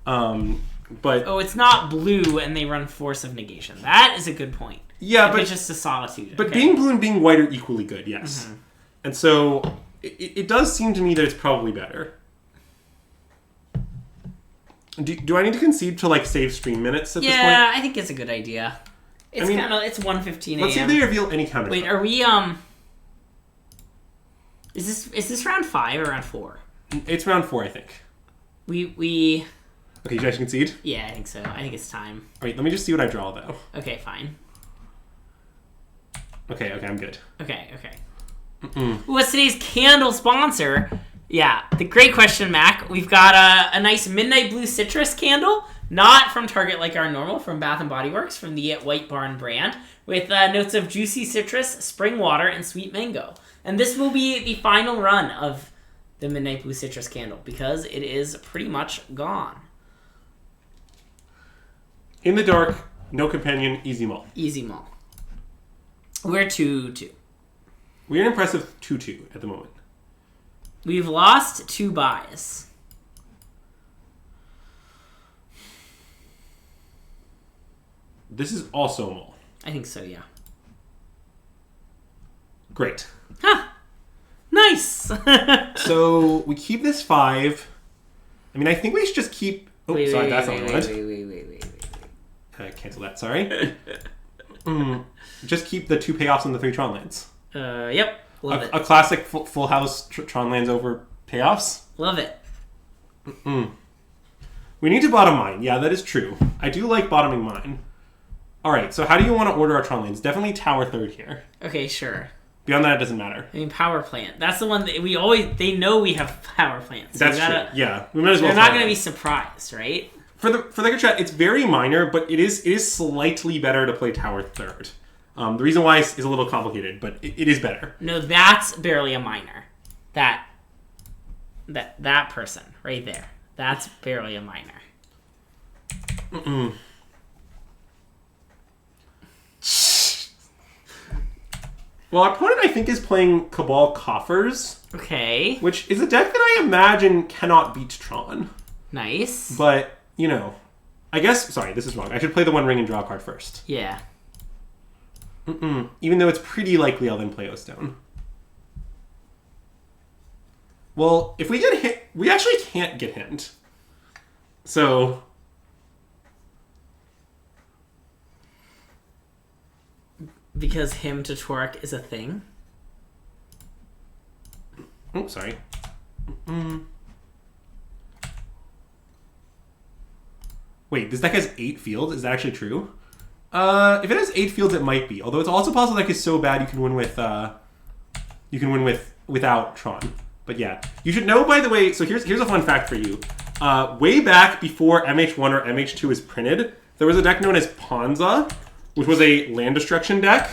But it's not blue and they run Force of Negation. That is a good point. Yeah, but it's just a Solitude. But being blue and being white are equally good, yes. Mm-hmm. And so it does seem to me that it's probably better. Do I need to concede to save stream minutes at this point? Yeah, I think it's a good idea. It's it's 1:15 a.m. Let's see if they reveal any counter. Wait, are we Is this round 5 or round 4? It's round 4, I think. We Okay, you guys concede? Yeah, I think so. I think it's time. Wait, let me just see what I draw though. Okay, fine. Okay, I'm good. Okay. What's today's candle sponsor? Yeah, the great question, Mac. We've got a nice Midnight Blue Citrus candle, not from Target like our normal, from Bath & Body Works, from the White Barn brand, with notes of juicy citrus, spring water, and sweet mango. And this will be the final run of the Midnight Blue Citrus candle, because it is pretty much gone. In the dark, no companion, easy maul. Easy maul. We're 2-2. We're an impressive 2-2 at the moment. We've lost 2 buys. This is also a maul. I think so, yeah. Great. Huh. Nice. So we keep this 5. I mean, I think we should just keep... Oh, wait, sorry, that's not what I wanted. Wait. Cancel that, sorry. Just keep the 2 payoffs and the 3 Tron lands. Yep. Love it. A classic full house Tron lands over payoffs. Love it. We need to bottom mine. Yeah, that is true. I do like bottoming mine. Alright, so how do you want to order our Tron lands? Definitely tower 3rd here. Okay, sure. Beyond that, it doesn't matter. I mean, power plant. That's the one that they know we have power plants. So that's true. Yeah. We might as well. They're not going to be surprised, right? For the good chat, it's very minor, but it is slightly better to play tower 3rd. The reason why is a little complicated, but it is better. No, that's barely a minor. That person right there. That's barely a minor. Well, our opponent, I think, is playing Cabal Coffers. Okay. Which is a deck that I imagine cannot beat Tron. Nice. But, I guess... Sorry, this is wrong. I should play the 1 ring and draw a card first. Yeah. Even though it's pretty likely I'll then play O-Stone. Well, if we get hit... We actually can't get hint. So... Because him to Twerk is a thing? Oh, sorry. Wait, this deck has 8 fields? Is that actually true? If it has 8 fields, it might be. Although it's also possible the deck is so bad you can win without Tron. But yeah. You should know, by the way, so here's a fun fact for you. Way back before MH1 or MH2 is printed, there was a deck known as Ponza, which was a land destruction deck.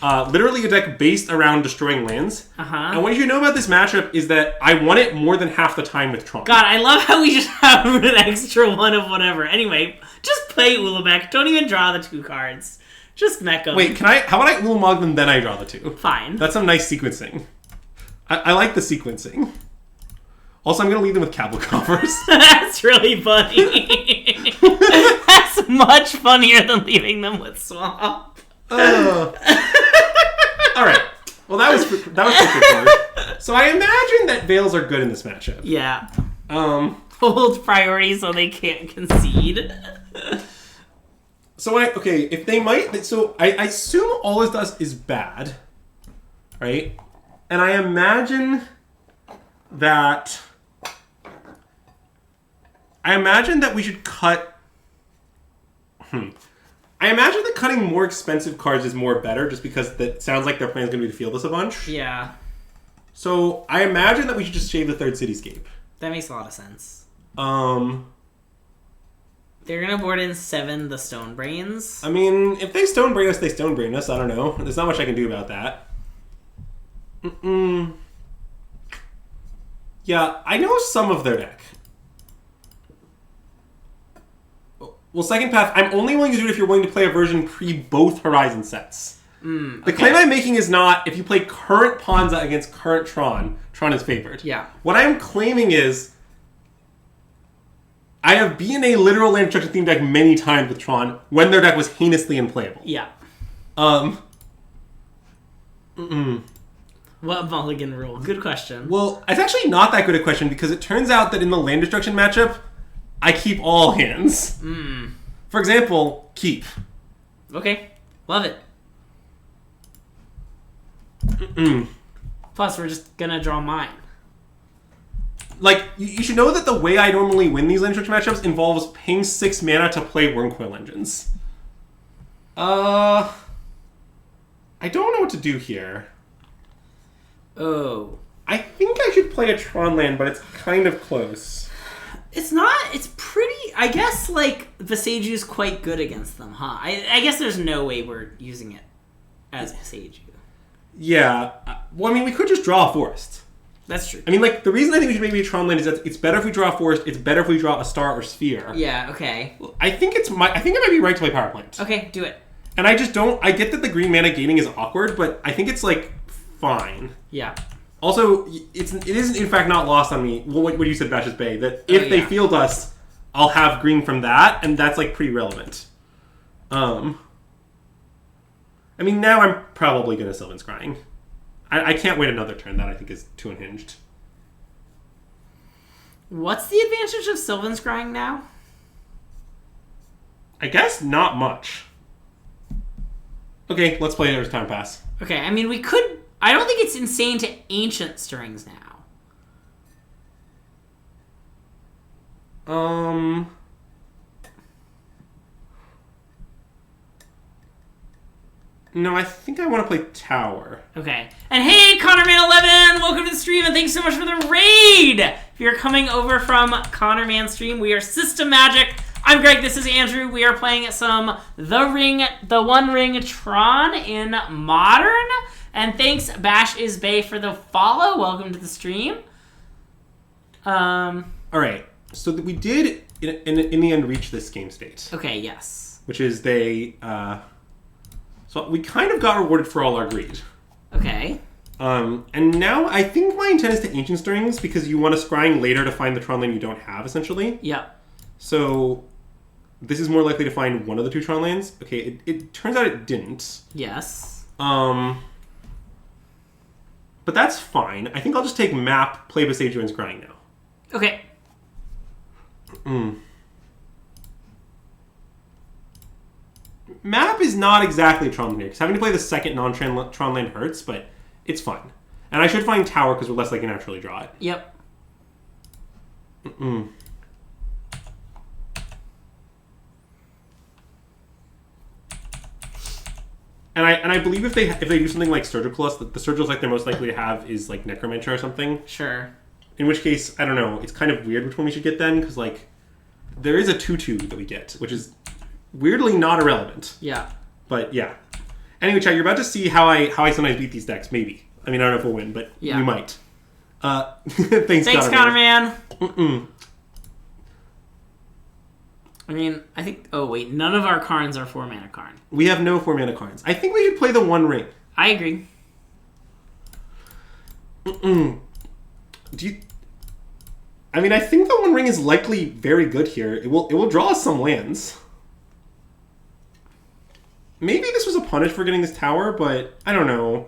Literally a deck based around destroying lands. And what you should know about this matchup is that I won it more than half the time with Tron. God, I love how we just have an extra one of whatever. Anyway, just play Ulamog. Don't even draw the 2 cards. Just mech them. Wait, how about I Ulamog them, then I draw the 2? Fine. That's some nice sequencing. I like the sequencing. Also, I'm going to leave them with Cabal Coffers. That's really funny. That's much funnier than leaving them with Swamp. All right. Well, that was straightforward. So I imagine that Veils are good in this matchup. Yeah. Hold priority so they can't concede. So if they might, so I assume all it does is bad, right? And I imagine that we should cut. I imagine that cutting more expensive cards is more better, just because that sounds like their plan is going to be to field us a bunch. Yeah. So I imagine that we should just shave the 3rd Cityscape. That makes a lot of sense. They're gonna board in 7 the Stone Brains. I mean, if they Stone Brain us, they Stone Brain us. I don't know. There's not much I can do about that. Yeah, I know some of their deck. Well, second path, I'm only willing to do it if you're willing to play a version pre both Horizon sets. The claim I'm making is not if you play current Ponza against current Tron, Tron is favored. Yeah. What I'm claiming is I have been a literal land destruction themed deck many times with Tron when their deck was heinously unplayable. Yeah. What mulligan rule? Good question. Well, it's actually not that good a question because it turns out that in the land destruction matchup, I keep all hands. For example, keep. Okay. Love it. Plus, we're just gonna draw mine. Like, you should know that the way I normally win these land destruction matchups involves paying 6 mana to play Wormcoil Engines. I don't know what to do here. Oh. I think I should play a Tron land, but it's kind of close. It's not. It's pretty. I guess, like, Visagi's quite good against them, huh? I guess there's no way we're using it as Visagi. Yeah. Well, I mean, we could just draw a forest. That's true. I mean, like, the reason I think we should maybe a Tron land is that it's better if we draw a forest, it's better if we draw a star or sphere. Yeah, okay. I think I might be right to play Power Plant. Okay, do it. And I just don't... I get that the green mana gaining is awkward, but I think it's, like, fine. Yeah. Also, it is in fact not lost on me, what you said, Bash's Bay, that if they field us, I'll have green from that, and that's, like, pretty relevant. I mean, now I'm probably going to Sylvan Scrying. I can't wait another turn. That, I think, is too unhinged. What's the advantage of Sylvan Scrying now? I guess not much. Okay, let's play There's Time Pass. Okay, I mean, we could... I don't think it's insane to Ancient Strings now. No, I think I want to play Tower. Okay. And hey, ConnorMan11! Welcome to the stream, and thanks so much for the raid! If you're coming over from ConnorMan stream, we are System Magic. I'm Greg, this is Andrew. We are playing some The One Ring Tron in Modern. And thanks, Bash is Bay, for the follow. Welcome to the stream. Alright, so we did, in the end, reach this game state. Okay, yes. Which is so we kind of got rewarded for all our greed. Okay. And now I think my intent is to Ancient Strings because you want to scrying later to find the Tron land you don't have, essentially. Yep. So this is more likely to find one of the two Tron lands. Okay, it turns out it didn't. Yes. But that's fine. I think I'll just take map, play Besagio, and scrying now. Okay. Map is not exactly Tron here, because having to play the second non-Tron land hurts, but it's fun. And I should find Tower, because we're less likely to naturally draw it. Yep. And I believe if they do something like Surgical, the Surgical like they're most likely to have is like Necromancer or something. Sure. In which case, I don't know, it's kind of weird which one we should get then, because like there is a 2/2 that we get, which is weirdly not irrelevant. Yeah. But yeah. Anyway, chat, you're about to see how I sometimes beat these decks. Maybe. I mean, I don't know if we'll win, but we might. Thanks, ConnorMan. I mean, I think... Oh, wait. None of our Karns are 4-mana Karn. We have no 4-mana Karns. I think we should play the One Ring. I agree. Do you... I mean, I think the One Ring is likely very good here. It will draw us some lands. Maybe this was a punish for getting this tower, but I don't know.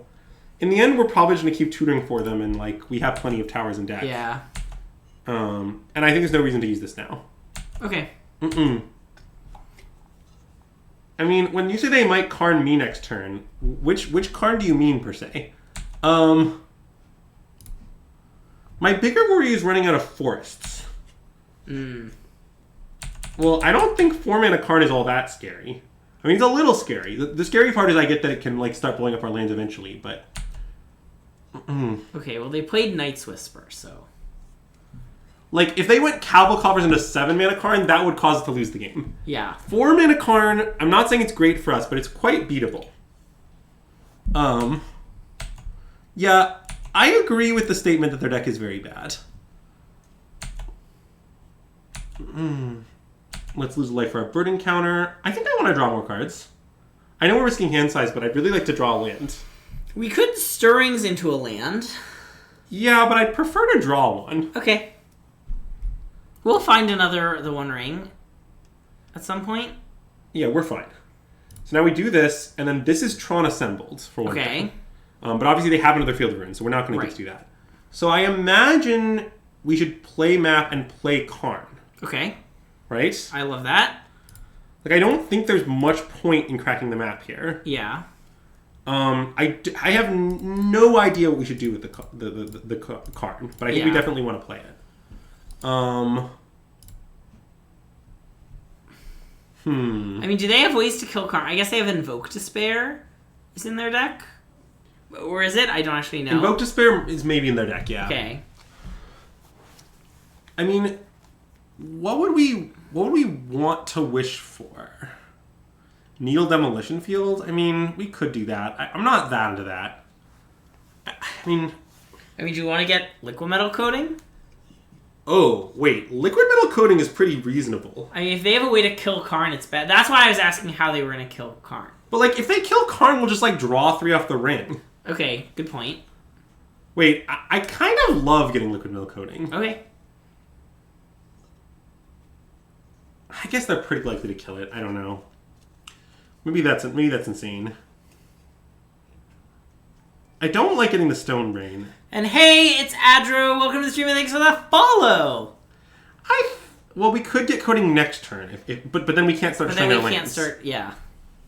In the end, we're probably just going to keep tutoring for them, and like we have plenty of towers in deck. Yeah. And I think there's no reason to use this now. Okay. I mean, when you say they might Karn me next turn, which Karn do you mean, per se? My bigger worry is running out of forests. Well, I don't think 4-mana Karn is all that scary. I mean, it's a little scary. The scary part is I get that it can like start blowing up our lands eventually, but... Okay, well, they played Night's Whisper, so... Like, if they went Cavalcoffers into 7-mana Karn, that would cause us to lose the game. Yeah. 4-mana Karn, I'm not saying it's great for us, but it's quite beatable. Yeah, I agree with the statement that their deck is very bad. Let's lose a life for our burden counter. I think I want to draw more cards. I know we're risking hand size, but I'd really like to draw a land. We could Stirrings into a land. Yeah, but I'd prefer to draw one. Okay. We'll find the One Ring at some point. Yeah, we're fine. So now we do this, and then this is Tron assembled for one thing. But obviously they have another Field of Runes, so we're not going to get to do that. So I imagine we should play map and play Karn. Okay. Right? I love that. Like, I don't think there's much point in cracking the map here. Yeah. I have no idea what we should do with the Karn, but I think we definitely want to play it. I mean, do they have ways to kill Karn? I guess they have Invoke Despair is in their deck? Or is it? I don't actually know. Invoke Despair is maybe in their deck, yeah. Okay. I mean, what would we want to wish for? Needle Demolition Field? I mean, we could do that. I'm not that into that. I mean, do you want to get Liquid Metal Coating? Oh, wait. Liquid Metal Coating is pretty reasonable. I mean, if they have a way to kill Karn, it's bad. That's why I was asking how they were going to kill Karn. But, like, if they kill Karn, we'll just, like, draw 3 off the ring. Okay, good point. Wait, I kind of love getting Liquid Metal Coating. Okay. I guess they're pretty likely to kill it. I don't know. Maybe that's insane. I don't like getting the Stone Rain. And hey, it's Adro. Welcome to the stream and thanks for the follow. Well, we could get Coating next turn, but then we can't start destroying our lands. Yeah.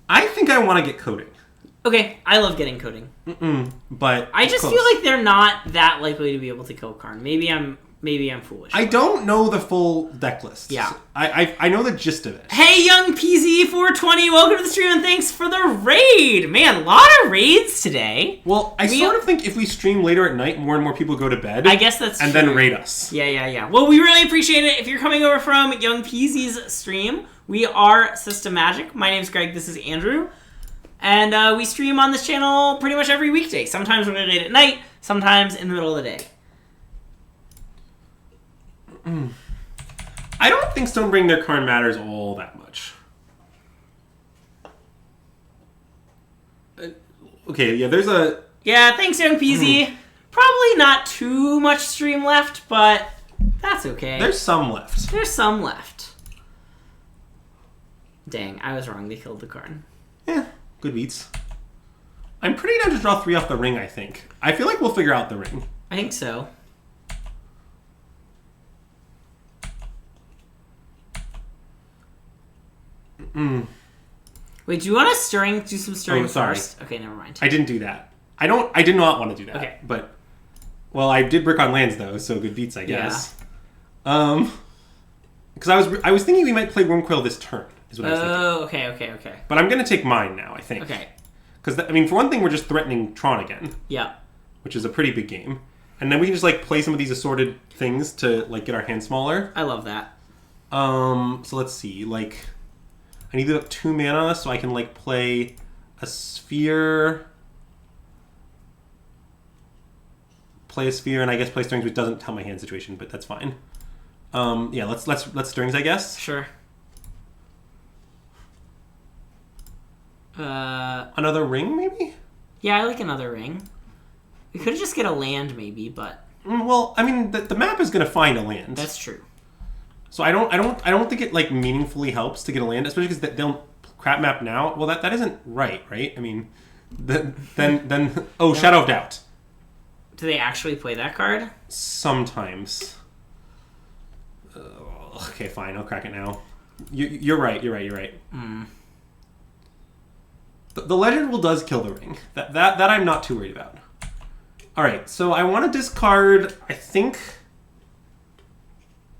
I think I want to get Coating. Okay, I love getting Coating. But I just feel like they're not that likely to be able to kill Karn. Maybe I'm foolish. I don't know the full deck list. Yeah. I know the gist of it. Hey, Young PZ420, welcome to the stream and thanks for the raid. Man, a lot of raids today. Well, I sort of think if we stream later at night, more and more people go to bed. I guess that's and true. Then raid us. Yeah. Well, we really appreciate it. If you're coming over from Young PZ's stream, we are System Magic. My name's Greg. This is Andrew. And we stream on this channel pretty much every weekday. Sometimes we're going to raid at night, sometimes in the middle of the day. I don't think Stone bringing their Karn matters all that much. Okay, yeah, there's a... Yeah, thanks, Young PZ. Probably not too much stream left, but that's okay. There's some left. Dang, I was wrong. They killed the Karn. Yeah, good beats. I'm pretty down to draw 3 off the ring, I think. I feel like we'll figure out the ring. I think so. Wait, do you want to do some stirring first? Okay, never mind. I didn't do that. I did not want to do that. Okay. But, well, I did brick on lands, though, so good beats, I guess. Yeah. Because I was thinking we might play Wormcoil this turn, is what I was thinking. Okay. But I'm going to take mine now, I think. Okay. Because, I mean, for one thing, we're just threatening Tron again. Yeah. Which is a pretty big game. And then we can just, like, play some of these assorted things to, like, get our hand smaller. I love that. So let's see, like... I need to have 2 mana so I can, like, play a sphere. And I guess play Stirrings, which doesn't tell my hand situation, but that's fine. Yeah, let's Stirrings, I guess. Sure. Another ring, maybe? Yeah, I like another ring. We could just get a land, maybe, but... Well, I mean, the map is going to find a land. That's true. So I don't think it like meaningfully helps to get a land, especially because they'll crap map now. Well, that isn't right? I mean, then Shadow of Doubt. Do they actually play that card? Sometimes. Okay, fine. I'll crack it now. You're right. The Legend Will does kill the ring. That I'm not too worried about. All right, so I want to discard. I think.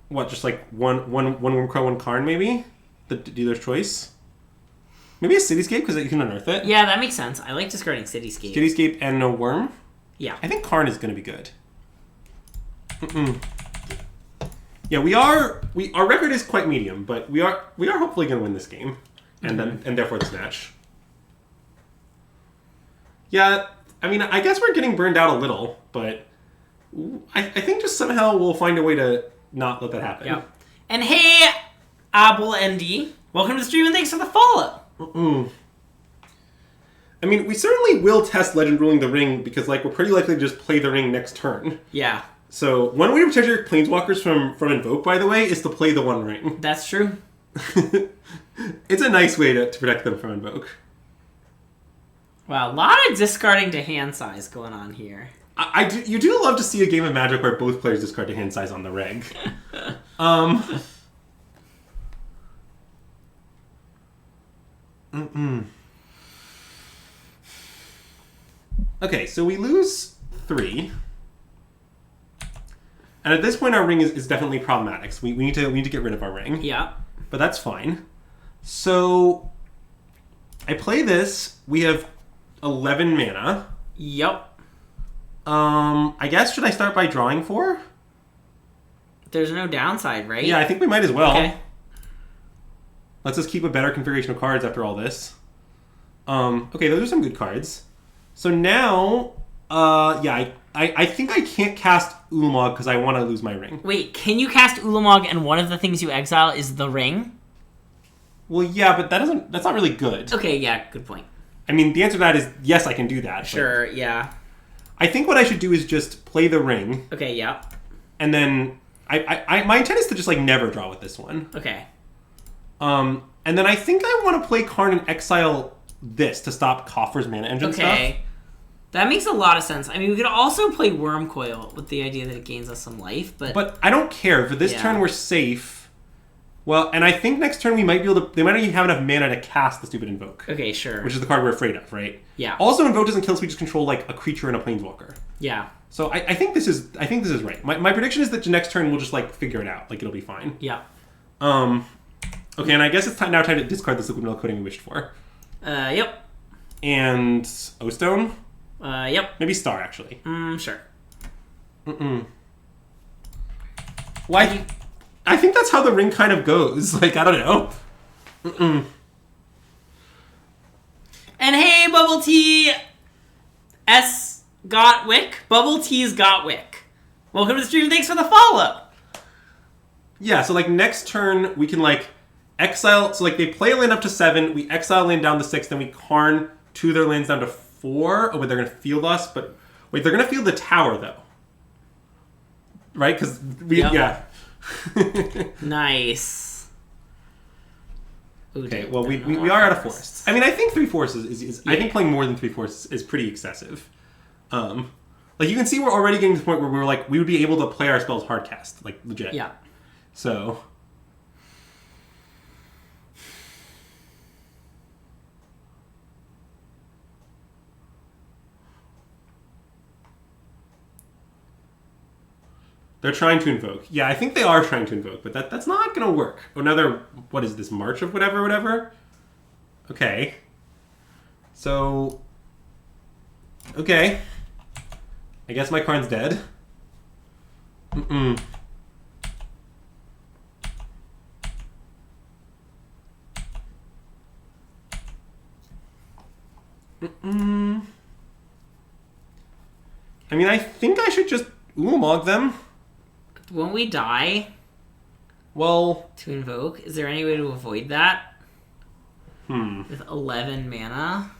What, just like one Wormcoil, 1 Karn, maybe? The dealer's choice? Maybe a Cityscape, because you can unearth it. Yeah, that makes sense. I like discarding Cityscape. Cityscape and no Worm? Yeah. I think Karn is going to be good. Yeah, our record is quite medium, but we are hopefully going to win this game, and therefore this match. Yeah, I mean, I guess we're getting burned out a little, but I think just somehow we'll find a way to not let that happen. Yeah. And hey, Apple ND, welcome to the stream and thanks for the follow. I mean, we certainly will test Legend Ruling the Ring because, like, we're pretty likely to just play the ring next turn. Yeah. So, one way to protect your Planeswalkers from Invoke, by the way, is to play the One Ring. That's true. It's a nice way to protect them from Invoke. Wow, a lot of discarding to hand size going on here. You do love to see a game of Magic where both players discard to hand size on the reg. Okay, so we lose 3. And at this point, our ring is definitely problematic. So we need to get rid of our ring. Yeah. But that's fine. So I play this. We have 11 mana. Yep. I guess, should I start by drawing 4? There's no downside, right? Yeah, I think we might as well. Okay. Let's just keep a better configuration of cards after all this. Okay, those are some good cards. So now, yeah, I think I can't cast Ulamog because I want to lose my ring. Wait, can you cast Ulamog and one of the things you exile is the ring? Well, yeah, but that's not really good. Okay, yeah, good point. I mean, the answer to that is yes, I can do that. Sure, yeah. I think what I should do is just play the ring. Okay, yeah. And then my intent is to just like never draw with this one. Okay. And then I think I want to play Karn and exile this to stop Coffer's Mana Engine stuff. Okay. That makes a lot of sense. I mean, we could also play Wormcoil with the idea that it gains us some life, but... But I don't care. For this turn, we're safe. Well, and I think next turn we might be able to... They might not even have enough mana to cast the stupid Invoke. Okay, sure. Which is the card we're afraid of, right? Yeah. Also, Invoke doesn't kill, so we just control, like, a creature and a Planeswalker. Yeah. So I think this is right. My prediction is that next turn we'll just, like, figure it out. Like, it'll be fine. Yeah. Okay, and I guess it's now time to discard this Liquid Metal Coating we wished for. Yep. And O-Stone? Yep. Maybe Star, actually. Sure. Why? I think that's how the ring kind of goes. Like, I don't know. And hey, Bubble Tea S. Gotwick. Bubble Tea's Gotwick. Welcome to the stream. Thanks for the follow. Yeah, so, like, next turn, we can, like, exile... So, like, they play a land up to 7, we exile land down to 6, then we Karn 2 of their lands down to 4. Oh, wait, they're going to field us, but... Wait, they're going to field the tower, though. Right? Because we... Yep. Yeah. Nice. Ooh, okay, well, we are out of forests. I mean, I think 3 forests is I think playing more than 3 forests is pretty excessive. Like, you can see we're already getting to the point where we're like, we would be able to play our spells hardcast. Like, legit. Yeah. So... They're trying to invoke. Yeah, I think they are trying to invoke, but that's not going to work. Another, what is this, March of whatever? Okay. So... Okay. I guess my Karn's dead. I mean, I think I should just Ulamog them. Won't we die? Well... To invoke? Is there any way to avoid that? Hmm. With 11 mana?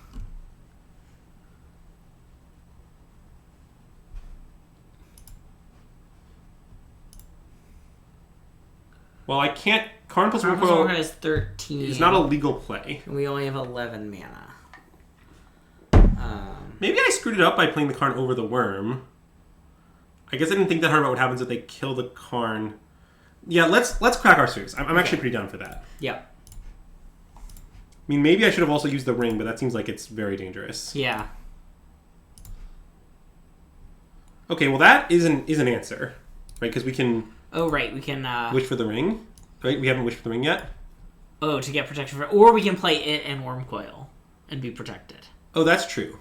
Well, I can't... Karn plus Karn Wormcoil has 13. is not a legal play. And we only have 11 mana. Maybe I screwed it up by playing the Karn over the Worm. I guess I didn't think that hard about what happens if they kill the Karn. Yeah, let's crack our spheres. I'm actually pretty down for that. Yeah. I mean, maybe I should have also used the ring, but that seems like it's very dangerous. Yeah. Okay, well that is an answer, right? Because we can... Oh, right, we can... wish for the ring, right? We haven't wished for the ring yet. Oh, to get protection for... Or we can play it and Wormcoil and be protected. Oh, that's true.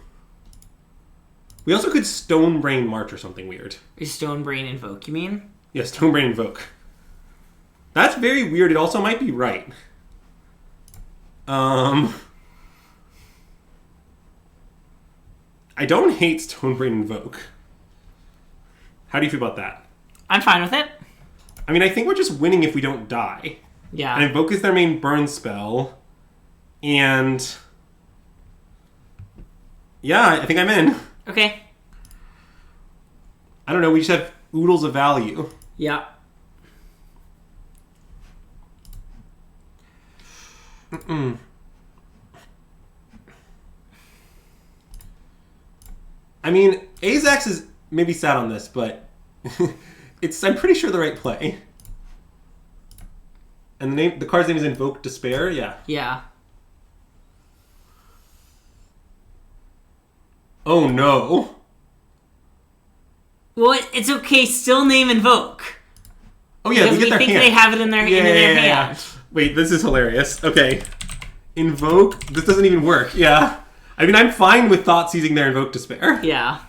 We also could Stone Brain March or something weird. Is Stone Brain Invoke, you mean? Yeah, Stone Brain Invoke. That's very weird. It also might be right. I don't hate Stone Brain Invoke. How do you feel about that? I'm fine with it. I mean, I think we're just winning if we don't die. Yeah. And Invoke is their main burn spell. And... yeah, I think I'm in. Okay. I don't know, we just have oodles of value. Yeah. I mean, Azax is maybe sad on this, but it's, I'm pretty sure, the right play. And the card's name is Invoke Despair, yeah. Yeah. Oh no. Well, it's okay. Still name Invoke. Oh yeah, because we get their think hand. They have it in their hand. Wait, this is hilarious. Okay. Invoke. This doesn't even work. Yeah. I mean, I'm fine with Thought seizing their Invoke Despair. Yeah.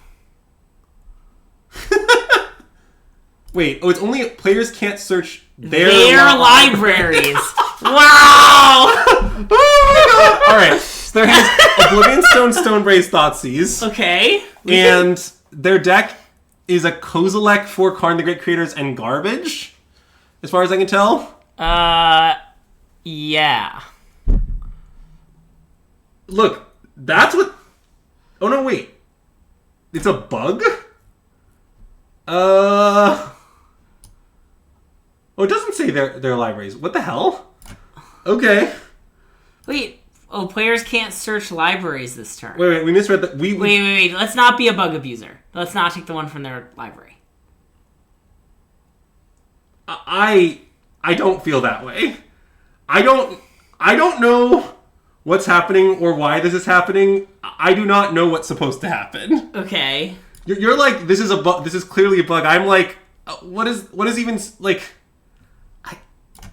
Wait, oh, it's only players can't search their libraries. Wow! Oh my god! Alright, so there has Oblivion Stone, Stonebraze, Thoughtseize. Okay. And their deck is a Kozilek, 4 Karn the Great Creators, and garbage, as far as I can tell. Yeah. Look, that's what... oh no, wait. It's a bug? Oh, it doesn't say their libraries. What the hell? Okay. Wait. Oh, players can't search libraries this turn. Wait, we misread that. Wait. Let's not be a bug abuser. Let's not take the one from their library. I don't feel that way. I don't know what's happening or why this is happening. I do not know what's supposed to happen. Okay. You're like, this is a bug. This is clearly a bug. I'm like, what is even like?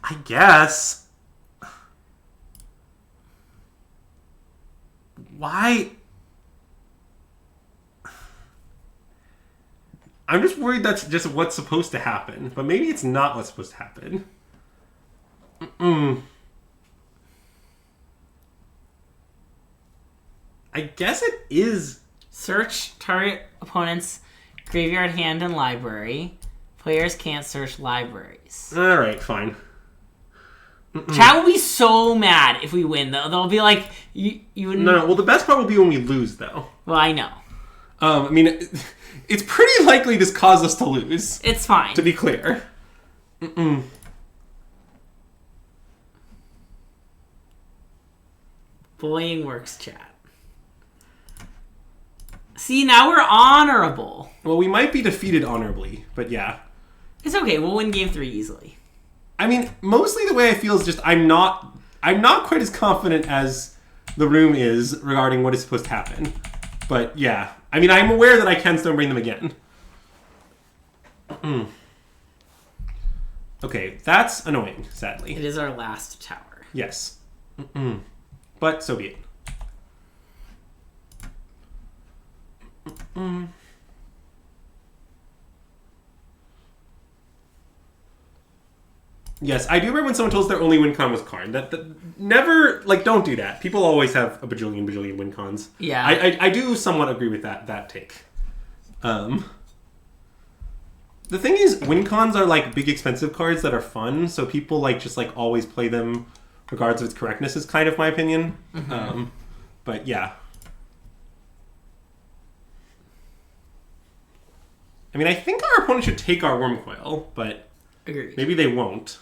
I guess. Why? I'm just worried that's just what's supposed to happen, but maybe it's not what's supposed to happen. I guess it is. Search target opponent's graveyard, hand, and library. Players can't search libraries. All right, fine. Chat will be so mad if we win, though. They'll be like, you wouldn't... No. Well, the best part will be when we lose, though. Well, I know. I mean, it's pretty likely this caused us to lose. It's fine. To be clear. Bullying works, chat. See, now we're honorable. Well, we might be defeated honorably, but yeah. It's okay. We'll win game 3 easily. I mean, mostly the way I feel is just I'm not quite as confident as the room is regarding what is supposed to happen. But yeah, I mean, I'm aware that I can still bring them again. Okay, that's annoying, sadly. It is our last tower. Yes. But so be it. Yes, I do remember when someone told us their only win con was Karn. That never, like, don't do that. People always have a bajillion win cons. Yeah. I do somewhat agree with that take. The thing is, win cons are, like, big expensive cards that are fun, so people, like, just, like, always play them regardless of its correctness is kind of my opinion. But, yeah. I mean, I think our opponent should take our Wormcoil, but Agreed. Maybe they won't.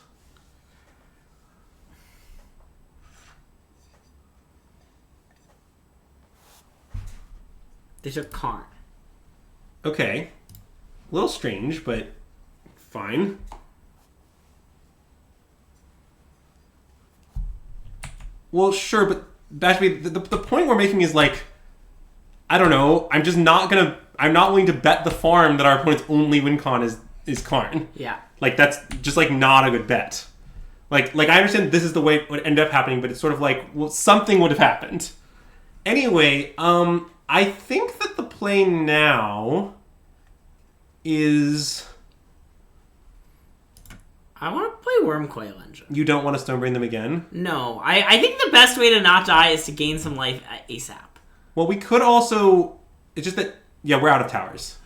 They took Karn. Okay. A little strange, but fine. Well, sure, but Bashby, the point we're making is like, I don't know, I'm not willing to bet the farm that our opponent's only win con is Karn. Yeah. Like, that's just, like, not a good bet. Like I understand this is the way it would end up happening, but it's sort of like, well, something would have happened. Anyway, I think that the play now is... I want to play Wormcoil Engine. You don't want to Stonebring them again? No. I think the best way to not die is to gain some life ASAP. Well, we could also... It's just that... Yeah, we're out of towers.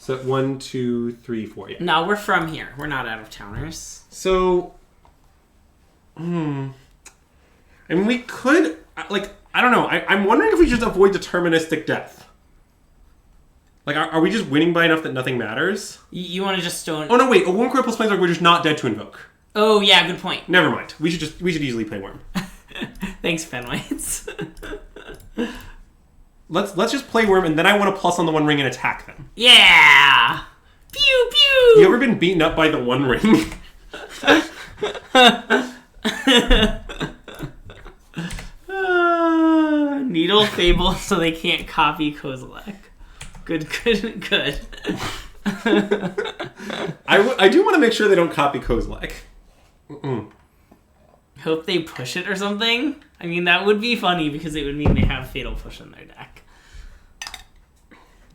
So 1, 2, 3, 4. Yeah. No, we're from here. We're not out of towners. So, I mean, we could I don't know. I'm wondering if we just avoid deterministic death. Like, are we just winning by enough that nothing matters? You want to just stone? Oh no, wait. A Wurmcoil plus Planeswalker, we're just not dead to invoke. Oh yeah, good point. Never mind. We should easily play Worm. Thanks, Fenwaits. Let's just play Worm, and then I want to plus on the One Ring and attack them. Yeah. Pew pew. You ever been beaten up by the One Ring? Needle Fable, so they can't copy Kozilek. Good. I do want to make sure they don't copy Kozilek. Hope they push it or something. I mean, that would be funny because it would mean they have Fatal Push in their deck.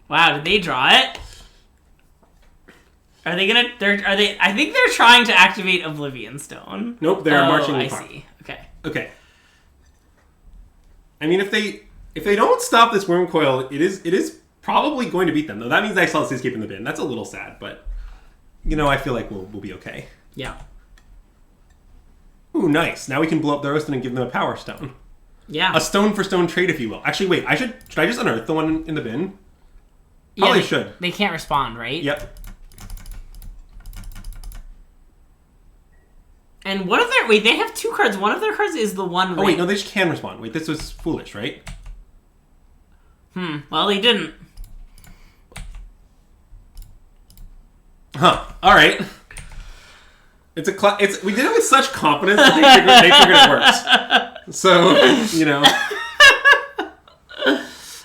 Wow, did they draw it? Are they gonna? I think they're trying to activate Oblivion Stone. Nope, they're marching. I see. Okay. I mean, if they don't stop this Wurmcoil, it is probably going to beat them. Though that means I saw the Cityscape in the bin. That's a little sad, but I feel like we'll be okay. Yeah. Ooh, nice. Now we can blow up their Roasted and give them a Power Stone. Yeah. A stone for stone trade, if you will. Actually, wait. Should I just unearth the one in the bin? Probably should. They can't respond, right? Yep. And one of their... Wait, they have 2 cards. One of their cards is the One Ring. Oh, wait, no, they just can respond. Wait, this was foolish, right? Well, they didn't. Huh. All right. We did it with such confidence that they figured it works. So,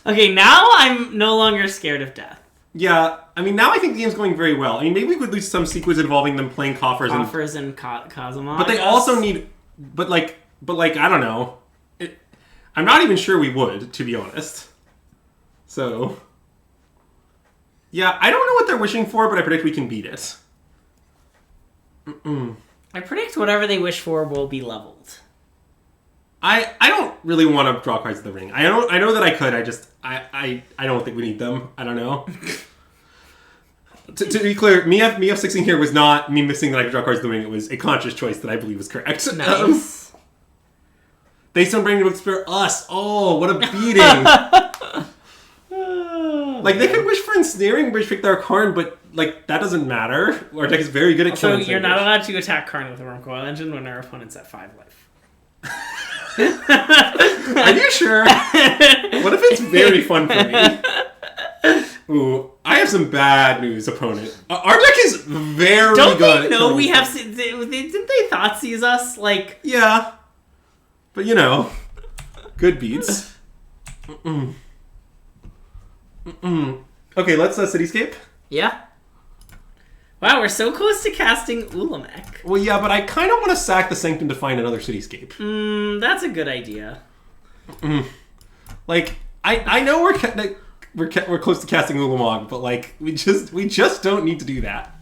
Okay, now I'm no longer scared of death. Yeah, I mean, now I think the game's going very well. I mean, maybe we could lose some sequence involving them playing Coffers and Kazuma. But they also need... But like, I don't know. I'm not even sure we would, to be honest. So... Yeah, I don't know what they're wishing for, but I predict we can beat it. I predict whatever they wish for will be leveled. I don't really want to draw cards of the ring. I know that I could. I don't think we need them. I don't know. to be clear, me F6ing here was not me missing that I could draw cards of the ring. It was a conscious choice that I believe was correct. Nice. They still bring books for us. Oh, what a beating! Like, they could wish for Ensnaring Bridge, pick their Karn, but like that doesn't matter. Our deck is very good at killing. So you're not allowed to attack Karn with a Wurmcoil Engine when our opponent's at 5 life. Are you sure? What if it's very fun for me? Ooh, I have some bad news, opponent. Our deck is very good. Don't they know we have... Didn't they Thoughtseize us? Like... Yeah. But, good beats. Okay, let's Cityscape. Yeah. Wow, we're so close to casting Ulamek. Well, yeah, but I kind of want to sack the Sanctum to find another Cityscape. That's a good idea. Like, I know we're close to casting Ulamog, but like we just don't need to do that.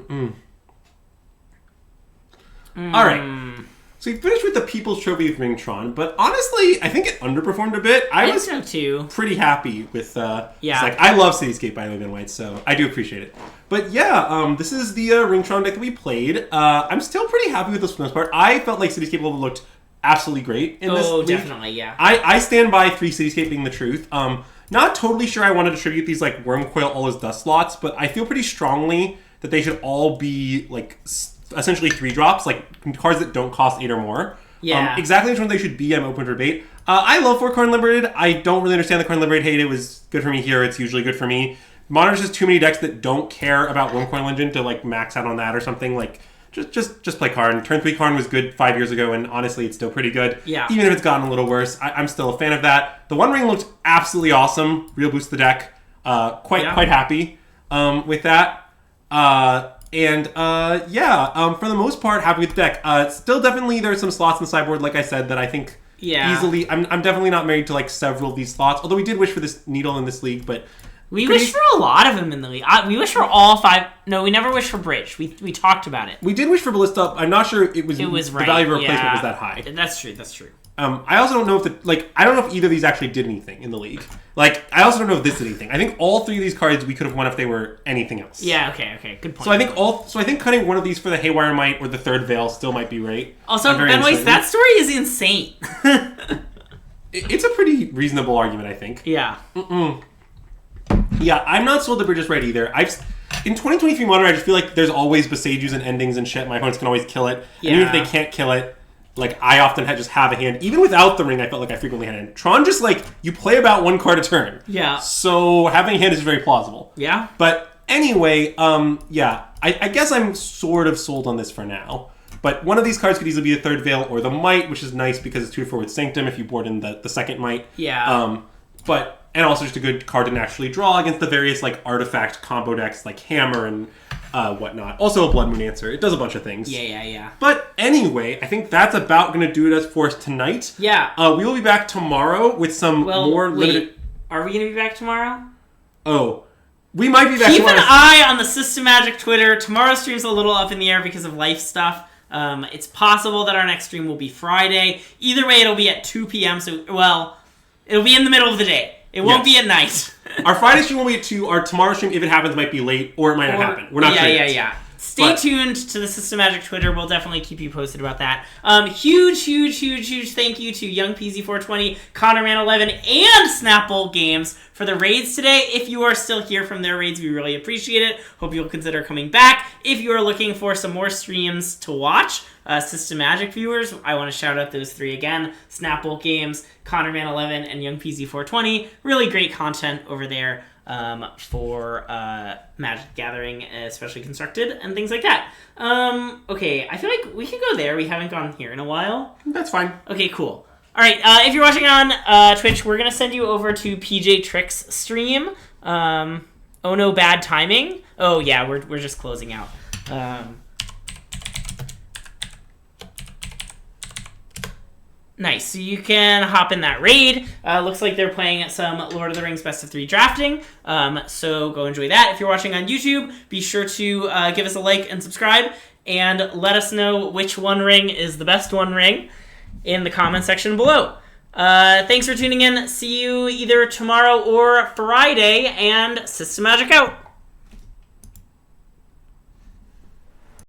All right. So we finished with the People's Trophy of Tron, but honestly, I think it underperformed a bit. I was so too. Pretty happy with I love Cityscape by Living White, so I do appreciate it. But yeah, this is the Tron deck that we played. I'm still pretty happy with this for the most part. I felt like Cityscape looked absolutely great in this league. Definitely, yeah. I stand by 3 Cityscape being the truth. Not totally sure I want to distribute these like Wurmcoil All His Dust slots, but I feel pretty strongly that they should all be like essentially 3-drops, like cards that don't cost 8 or more. Yeah. Exactly which one they should be, I'm open for debate. I love 4 Karn Liberated. I don't really understand the Karn Liberated hate. It was good for me here. It's usually good for me. Modern has too many decks that don't care about Wurmcoil Engine to like max out on that or something. Like, just play Karn. Turn 3 Karn was good 5 years ago, and honestly, it's still pretty good. Yeah. Even if it's gotten a little worse, I'm still a fan of that. The One Ring looked absolutely awesome. Real boost the deck. Quite happy with that. For the most part, happy with the deck. Still, definitely, there's some slots in the sideboard, like I said, that I think easily... I'm definitely not married to, like, several of these slots, although we did wish for this Needle in this league, but... We wished for a lot of them in the league. We wished for all 5... No, we never wished for Bridge. We talked about it. We did wish for Ballista. I'm not sure it was right. the value of replacement was that high. That's true. I also don't know if I don't know if either of these actually did anything in the league. Like, I also don't know if this did anything. I think all three of these cards we could have won if they were anything else. Yeah, okay, good point. So I think cutting one of these for the Haywire Might or the third Veil still might be right. Also, Benway, that story is insane. It's a pretty reasonable argument, I think. Yeah. Yeah, I'm not sold that we're just right either. In 2023 Modern, I just feel like there's always Besaiju's and endings and shit. My opponents can always kill it. Yeah. And even if they can't kill it, like, I often just have a hand. Even without the ring, I felt like I frequently had a hand. Tron just, you play about one card a turn. Yeah. So having a hand is very plausible. Yeah. But anyway, I guess I'm sort of sold on this for now. But one of these cards could easily be the third Veil or the Might, which is nice because it's 2-4 with Sanctum if you board in the second Might. Yeah. And also just a good card to naturally draw against the various, artifact combo decks, like Hammer and whatnot. Also a Blood Moon answer. It does a bunch of things. Yeah. But anyway, I think that's about going to do it for us tonight. Yeah. We will be back tomorrow with some more limited... Are we going to be back tomorrow? Oh. We might be back tomorrow. Keep an eye on the System Magic Twitter. Tomorrow's stream's a little up in the air because of life stuff. It's possible that our next stream will be Friday. Either way, it'll be at 2 p.m. It'll be in the middle of the day. It won't be at night. Our Friday stream will be at 2. Our tomorrow stream, if it happens, might be late, or it might not happen. We're not sure yet. Yeah. Stay tuned to the System Magic Twitter. We'll definitely keep you posted about that. Huge thank you to Young PZ420, ConnorMan11, and Snapple Games for the raids today. If you are still here from their raids, we really appreciate it. Hope you'll consider coming back. If you are looking for some more streams to watch, System Magic viewers, I want to shout out those three again. Snapple Games, ConnorMan11, and Young PZ420. Really great content over there. For Magic Gathering, especially Constructed, and things like that. Okay, I feel like we could go there. We haven't gone here in a while. That's fine. Okay, cool. Alright, if you're watching on Twitch, we're going to send you over to PJ Trick's stream. Oh no, bad timing. Oh yeah, we're just closing out. Nice. So you can hop in that raid. Looks like they're playing some Lord of the Rings Best of 3 drafting. So go enjoy that. If you're watching on YouTube, be sure to give us a like and subscribe. And let us know which One Ring is the best One Ring in the comment section below. Thanks for tuning in. See you either tomorrow or Friday. And System Magic out.